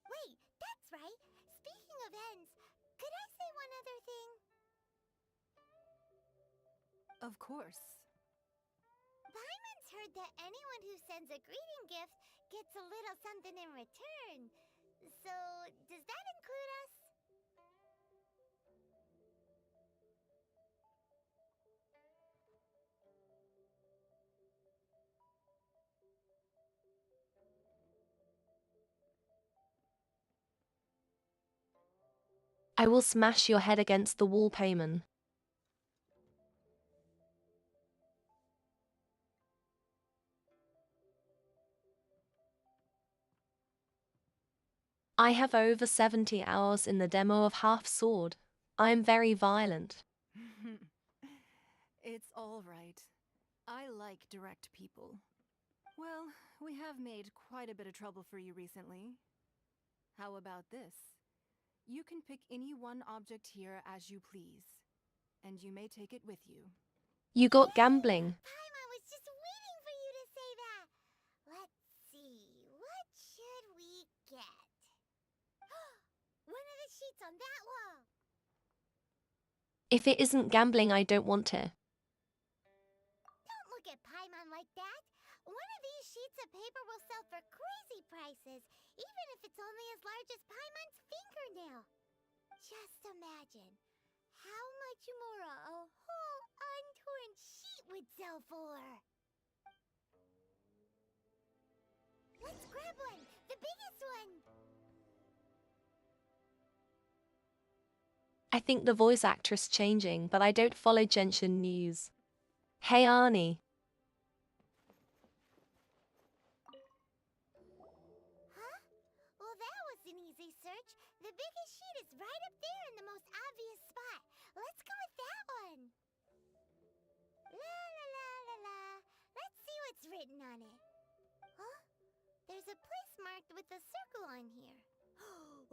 Wait, that's right. Speaking of ends, could I say one other thing? Of course. Paimon's heard that anyone who sends a greeting gift gets a little something in return. So, does that include us? I will smash your head against the wall, Paimon. I have over 70 hours in the demo of Half Sword. I am very violent. It's all right. I like direct people. Well, we have made quite a bit of trouble for you recently. How about this? You can pick any one object here as you please, and you may take it with you. You got gambling. Paimon was just waiting for you to say that. Let's see, what should we get? One of the sheets on that wall. If it isn't gambling, I don't want it. Don't look at Paimon like that. One of these sheets of paper will sell for crazy prices, even if it's only as large as Paimon's fingernail. Just imagine how much more a whole untorn sheet would sell for. Let's grab one, the biggest one. I think the voice actress changing, but I don't follow Genshin news. Hey Arnie. Huh? Well, that was an easy search. The biggest sheet is right up there in the most obvious spot. Let's go with that one. La la la la la. Let's see what's written on it. Huh? There's a place marked with a circle on here.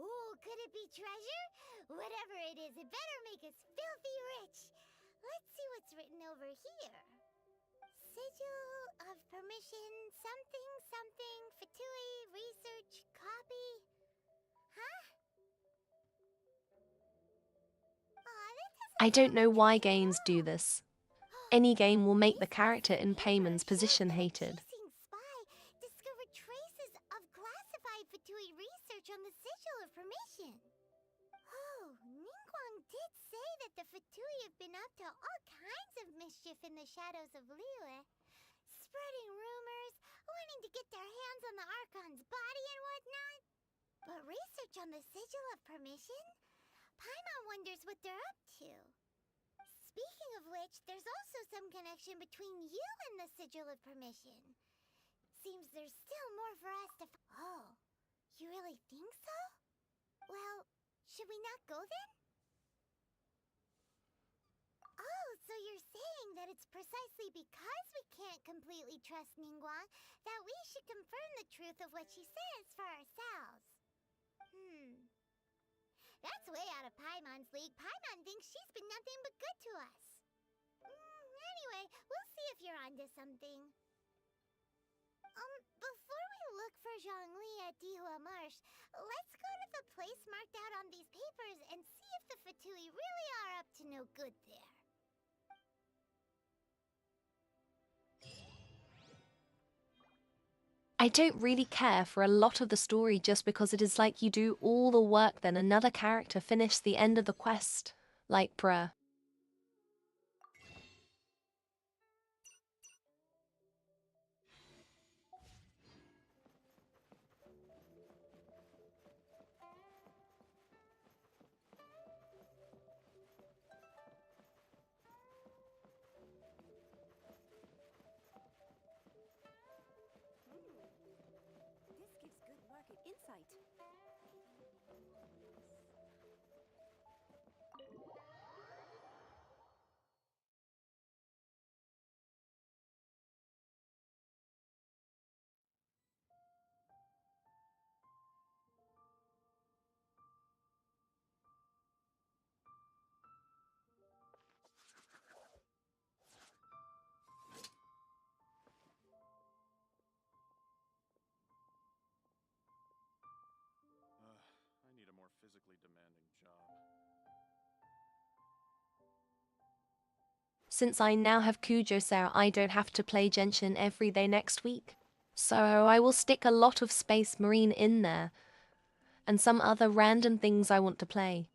Oh, could it be treasure? Whatever it is, it better make us filthy rich. Let's see what's written over here. Sigil of permission, something, something, Fatui, research, copy. Huh? Aw, that doesn't I don't sound know like why treasure at games do all. this. Any game will make the character in Paimon's position hated. Qixing spy discovered traces of classified Fatui research on the Sigil of Permission. Oh, Ningguang did say that the Fatui have been up to all kinds of mischief in the shadows of Liyue, spreading rumors, wanting to get their hands on the Archon's body and whatnot. But research on the Sigil of Permission? Paimon wonders what they're up to. Speaking of which, there's also some connection between you and the Sigil of Permission. Seems there's still more for us to Oh, you really think so? Well, should we not go then? Oh, so you're saying that it's precisely because we can't completely trust Ningguang that we should confirm the truth of what she says for ourselves. That's way out of Paimon's league. Paimon thinks she's been nothing but good to us. Anyway, we'll see if you're onto something. Before we look for Zhongli at Dihua Marsh, let's go to the place marked out on these papers and see if the Fatui really are up to no good there. I don't really care for a lot of the story just because it is like you do all the work then another character finish the end of the quest. Like bruh. Since I now have Kujo-Sarah, I don't have to play Genshin every day next week. So I will stick a lot of Space Marine in there, and some other random things I want to play.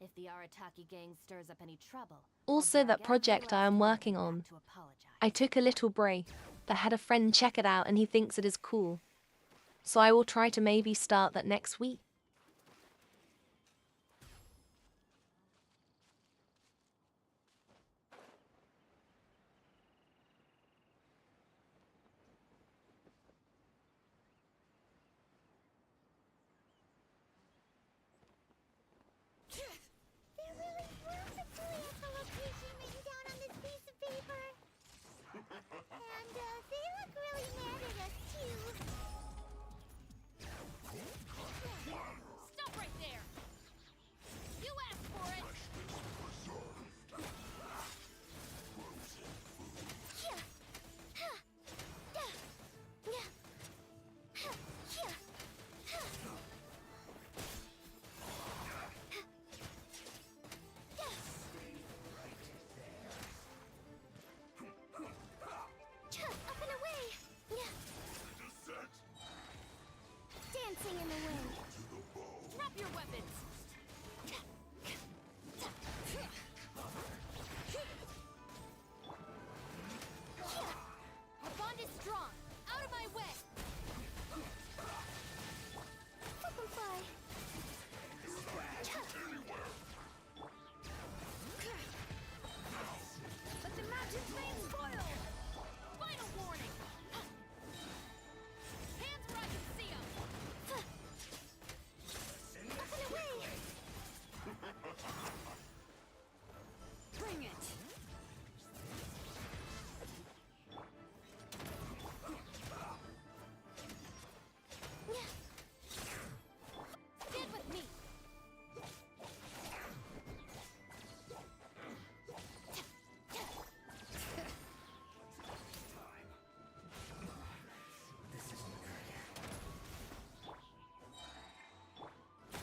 If the Arataki gang stirs up any trouble, Also, that project I am working on. I took a little break, but had a friend check it out and he thinks it is cool. So I will try to maybe start that next week. There really were Vtuber at the location written down on this piece of paper. And they look really mad at us too. Stop right there! You asked for it! Up and away! Dancing in the wind. Drop your weapons! Our bond is strong! Out of my way! Butterfly. Let the magic flame spoil! Final warning! Hands where I can see them! Up and away! Bring it! Stand with me!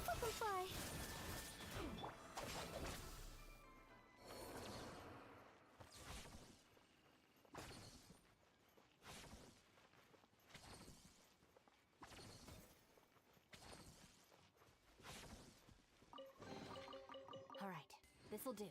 Butterfly. All right, this'll do.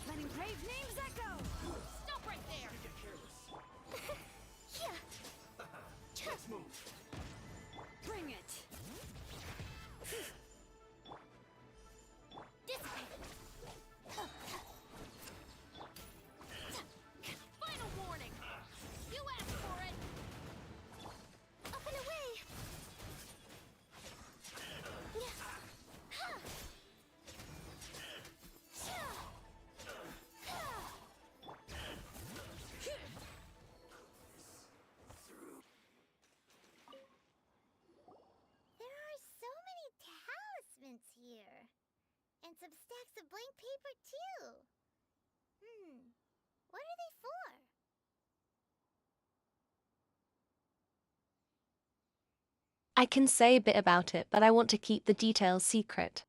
Letting brave names echo! Stop right there! Let's move. Bring it! Dissipate! Final warning! You asked for it! Up and away! There are so many talismans here. And some stacks of blank paper too. What are they for? I can say a bit about it, but I want to keep the details secret.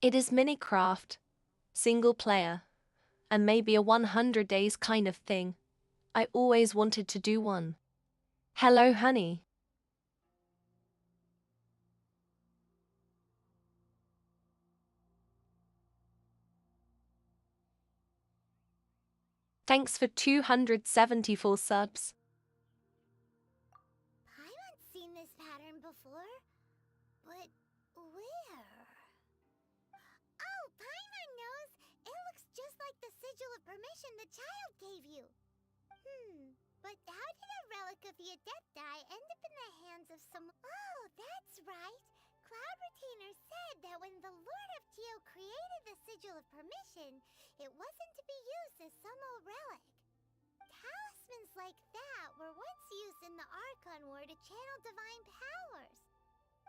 It is Minecraft, single player, and maybe a 100 days kind of thing. I always wanted to do one. Hello, honey. Thanks for 274 subs. Paimon's seen this pattern before, but where? Oh, Paimon knows! It looks just like the sigil of permission the child gave you. But how did a relic of the Adepti end up in the hands of some... Oh, that's right! Cloud Retainer said that when the Lord of Tio created the sigil of permission, it wasn't to be used as some old relic. Talismans like that were once used in the Archon War to channel divine powers.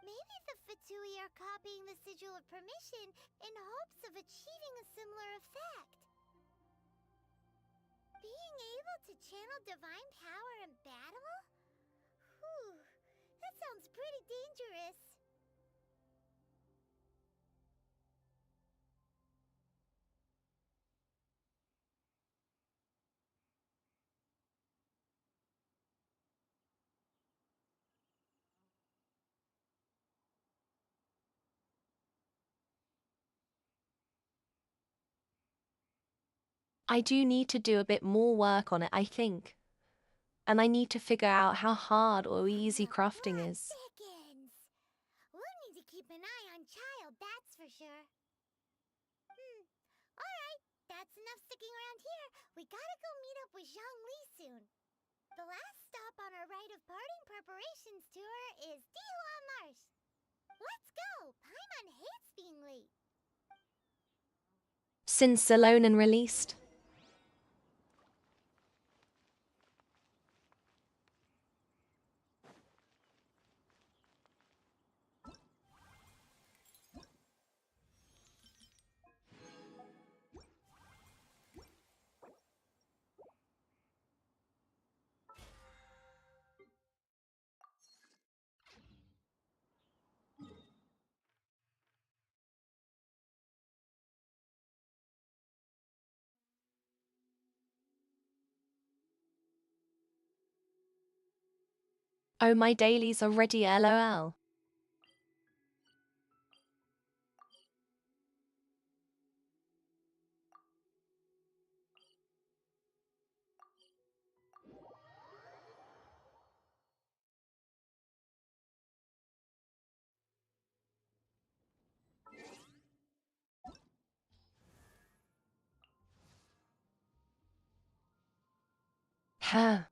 Maybe the Fatui are copying the sigil of permission in hopes of achieving a similar effect. Being able to channel divine power in battle? Whew, that sounds pretty dangerous. I do need to do a bit more work on it, I think. And I need to figure out how hard or easy crafting is. Dickens! We'll need to keep an eye on Child, that's for sure. Alright, that's enough sticking around here. We gotta go meet up with Zhongli soon. The last stop on our rite of parting preparations tour is Dihua Marsh. Let's go! Paimon hates being late. Since Alone and released. Oh, my dailies are ready, lol. Huh.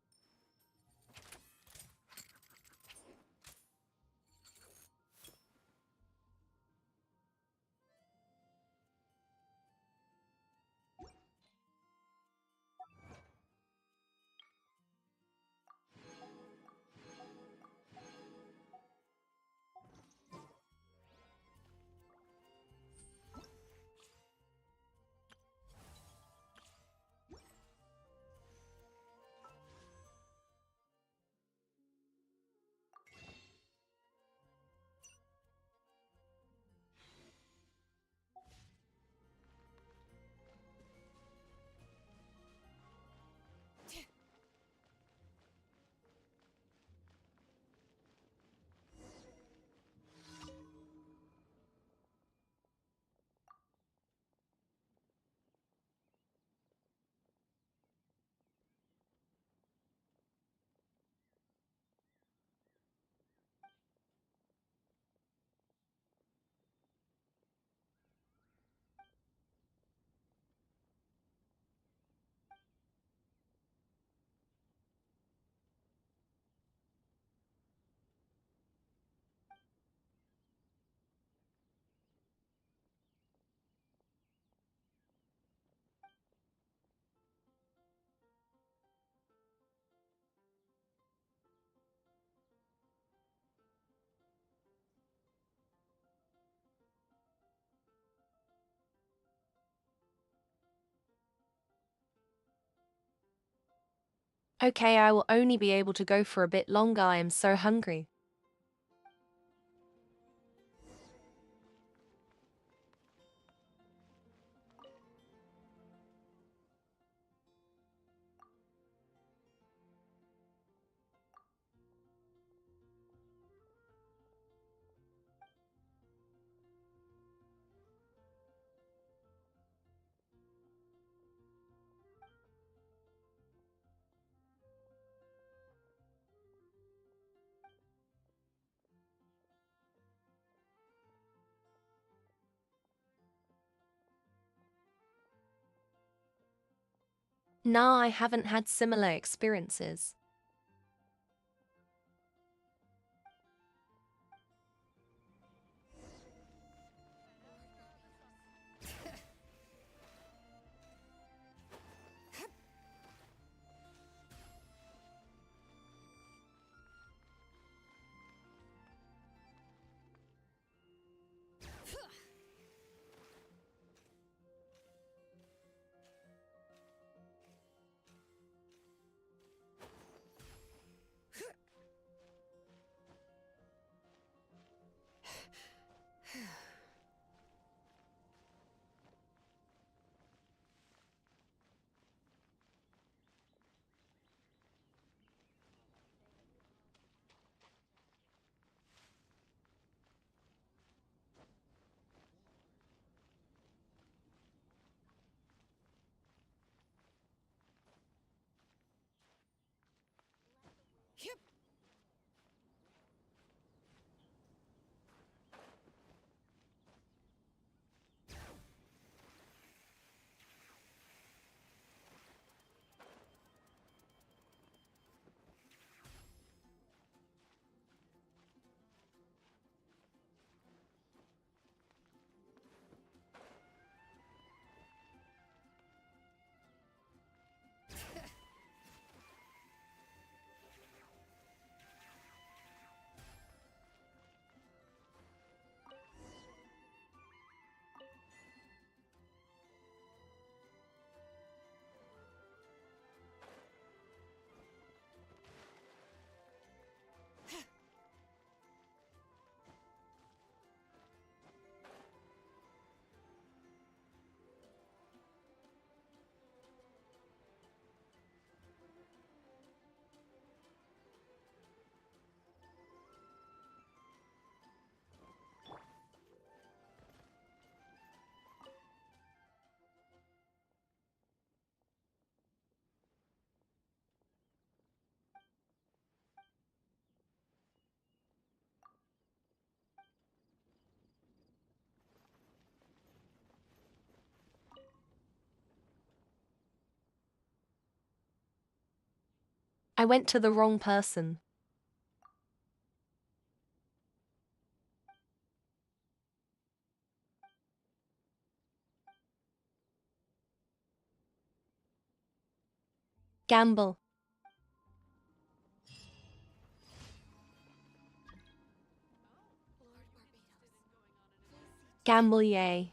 Okay, I will only be able to go for a bit longer. I am so hungry. Nah, I haven't had similar experiences. Yep. I went to the wrong person. Gamble. Gamble, yay.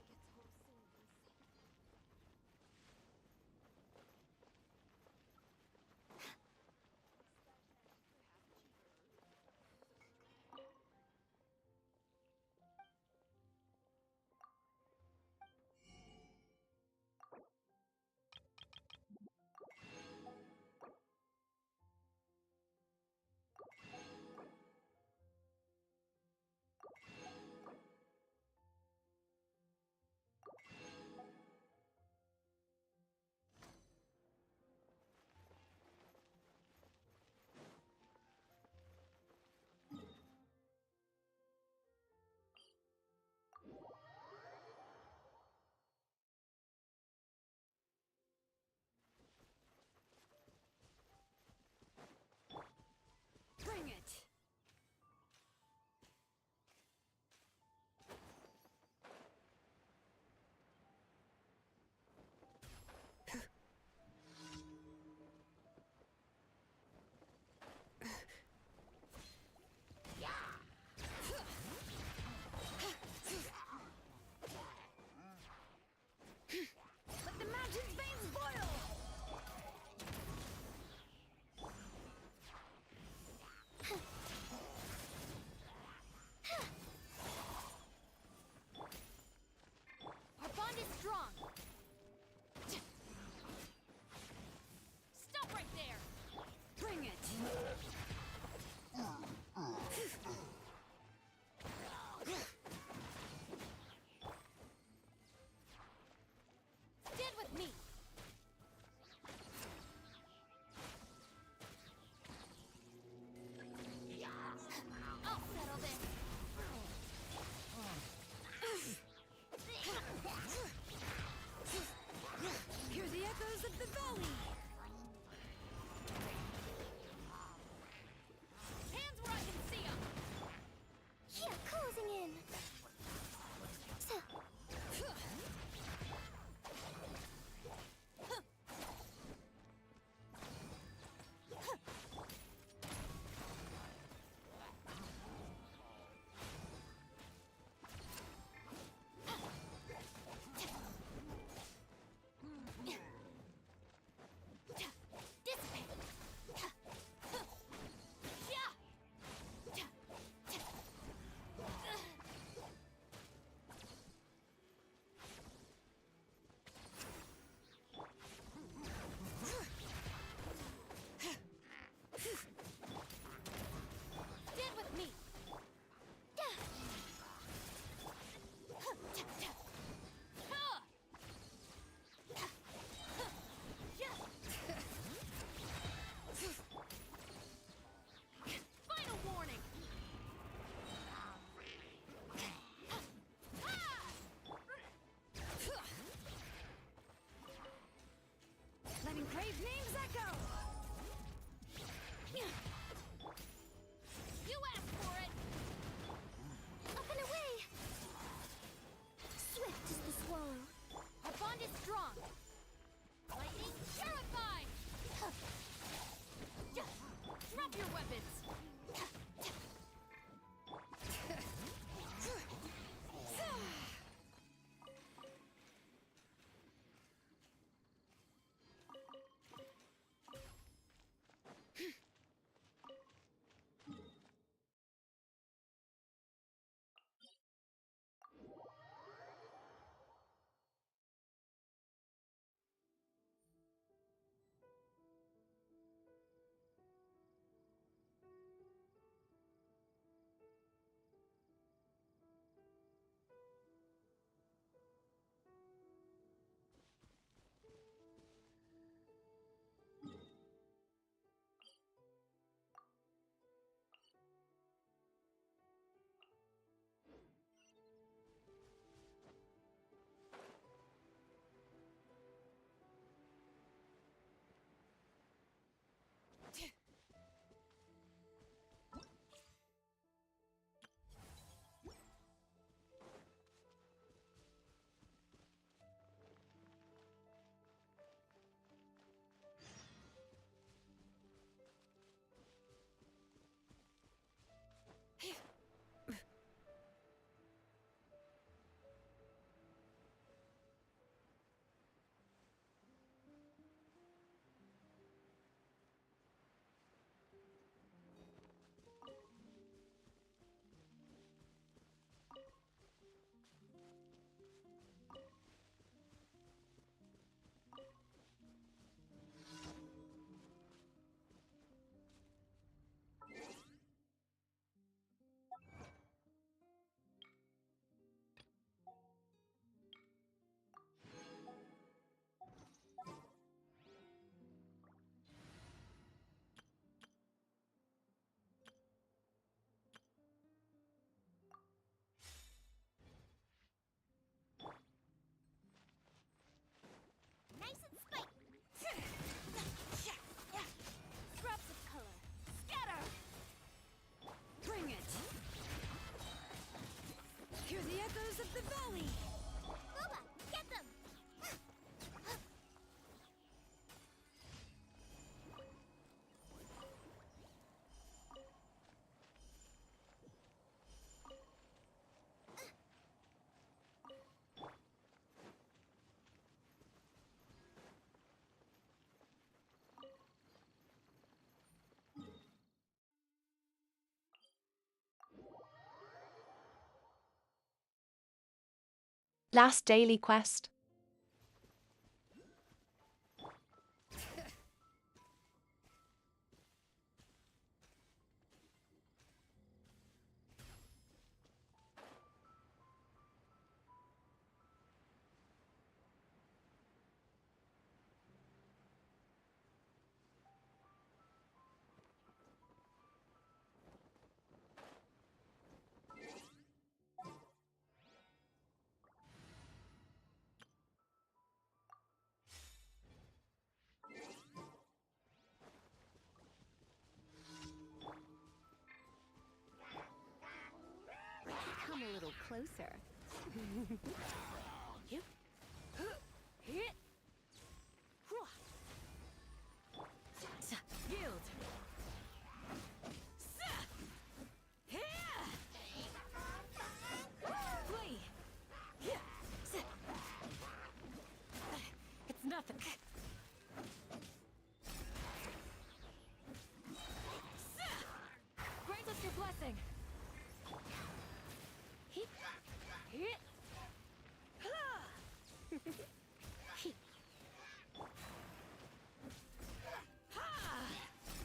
Brave names echo! You asked for it! Up and away! Swift is the swallow. Our bond is strong! Lightning terrified! Drop your weapons! Nice and spiky! Drops of color. Scatter! Bring it! Hear the echoes of the valley! Booba, get them! Last daily quest. Come a little closer. Yep. Hit! Yield! Flee! It's nothing. Grant us your blessing. Hit! Hit!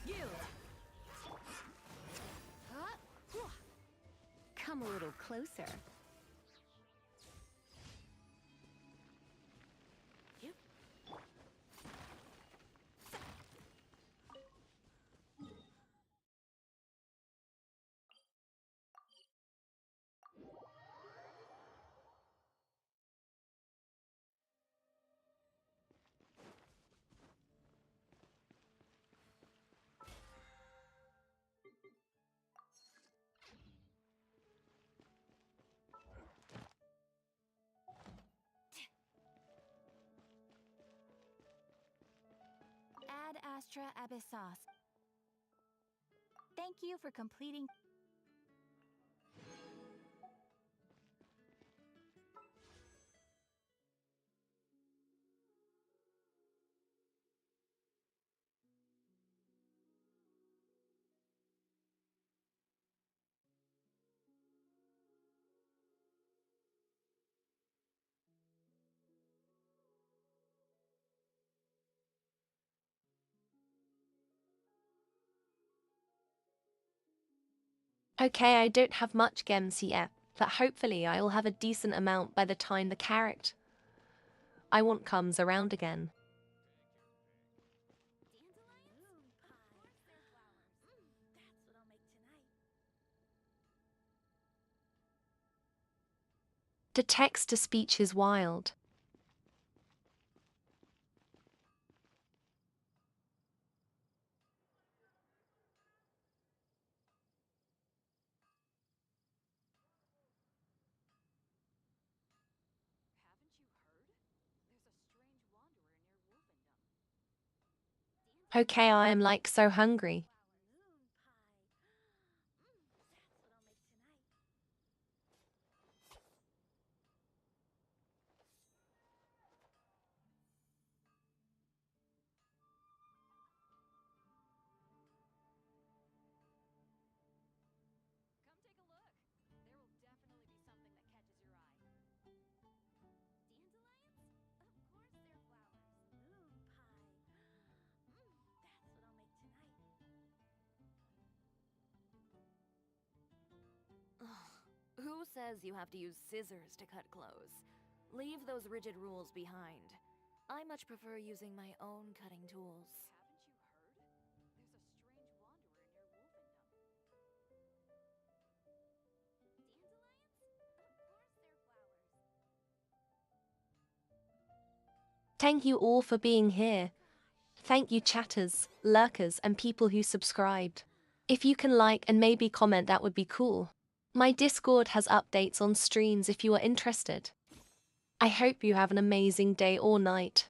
Yield! Come a little closer. Astra Abyssos. Thank you for completing. Okay, I don't have much gems yet, but hopefully I will have a decent amount by the time the character I want comes around again. The text-to-speech is wild. Okay, I am like so hungry. Who says you have to use scissors to cut clothes? Leave those rigid rules behind. I much prefer using my own cutting tools. Thank you all for being here. Thank you chatters, lurkers, and people who subscribed. If you can like and maybe comment, that would be cool. My Discord has updates on streams if you are interested. I hope you have an amazing day or night.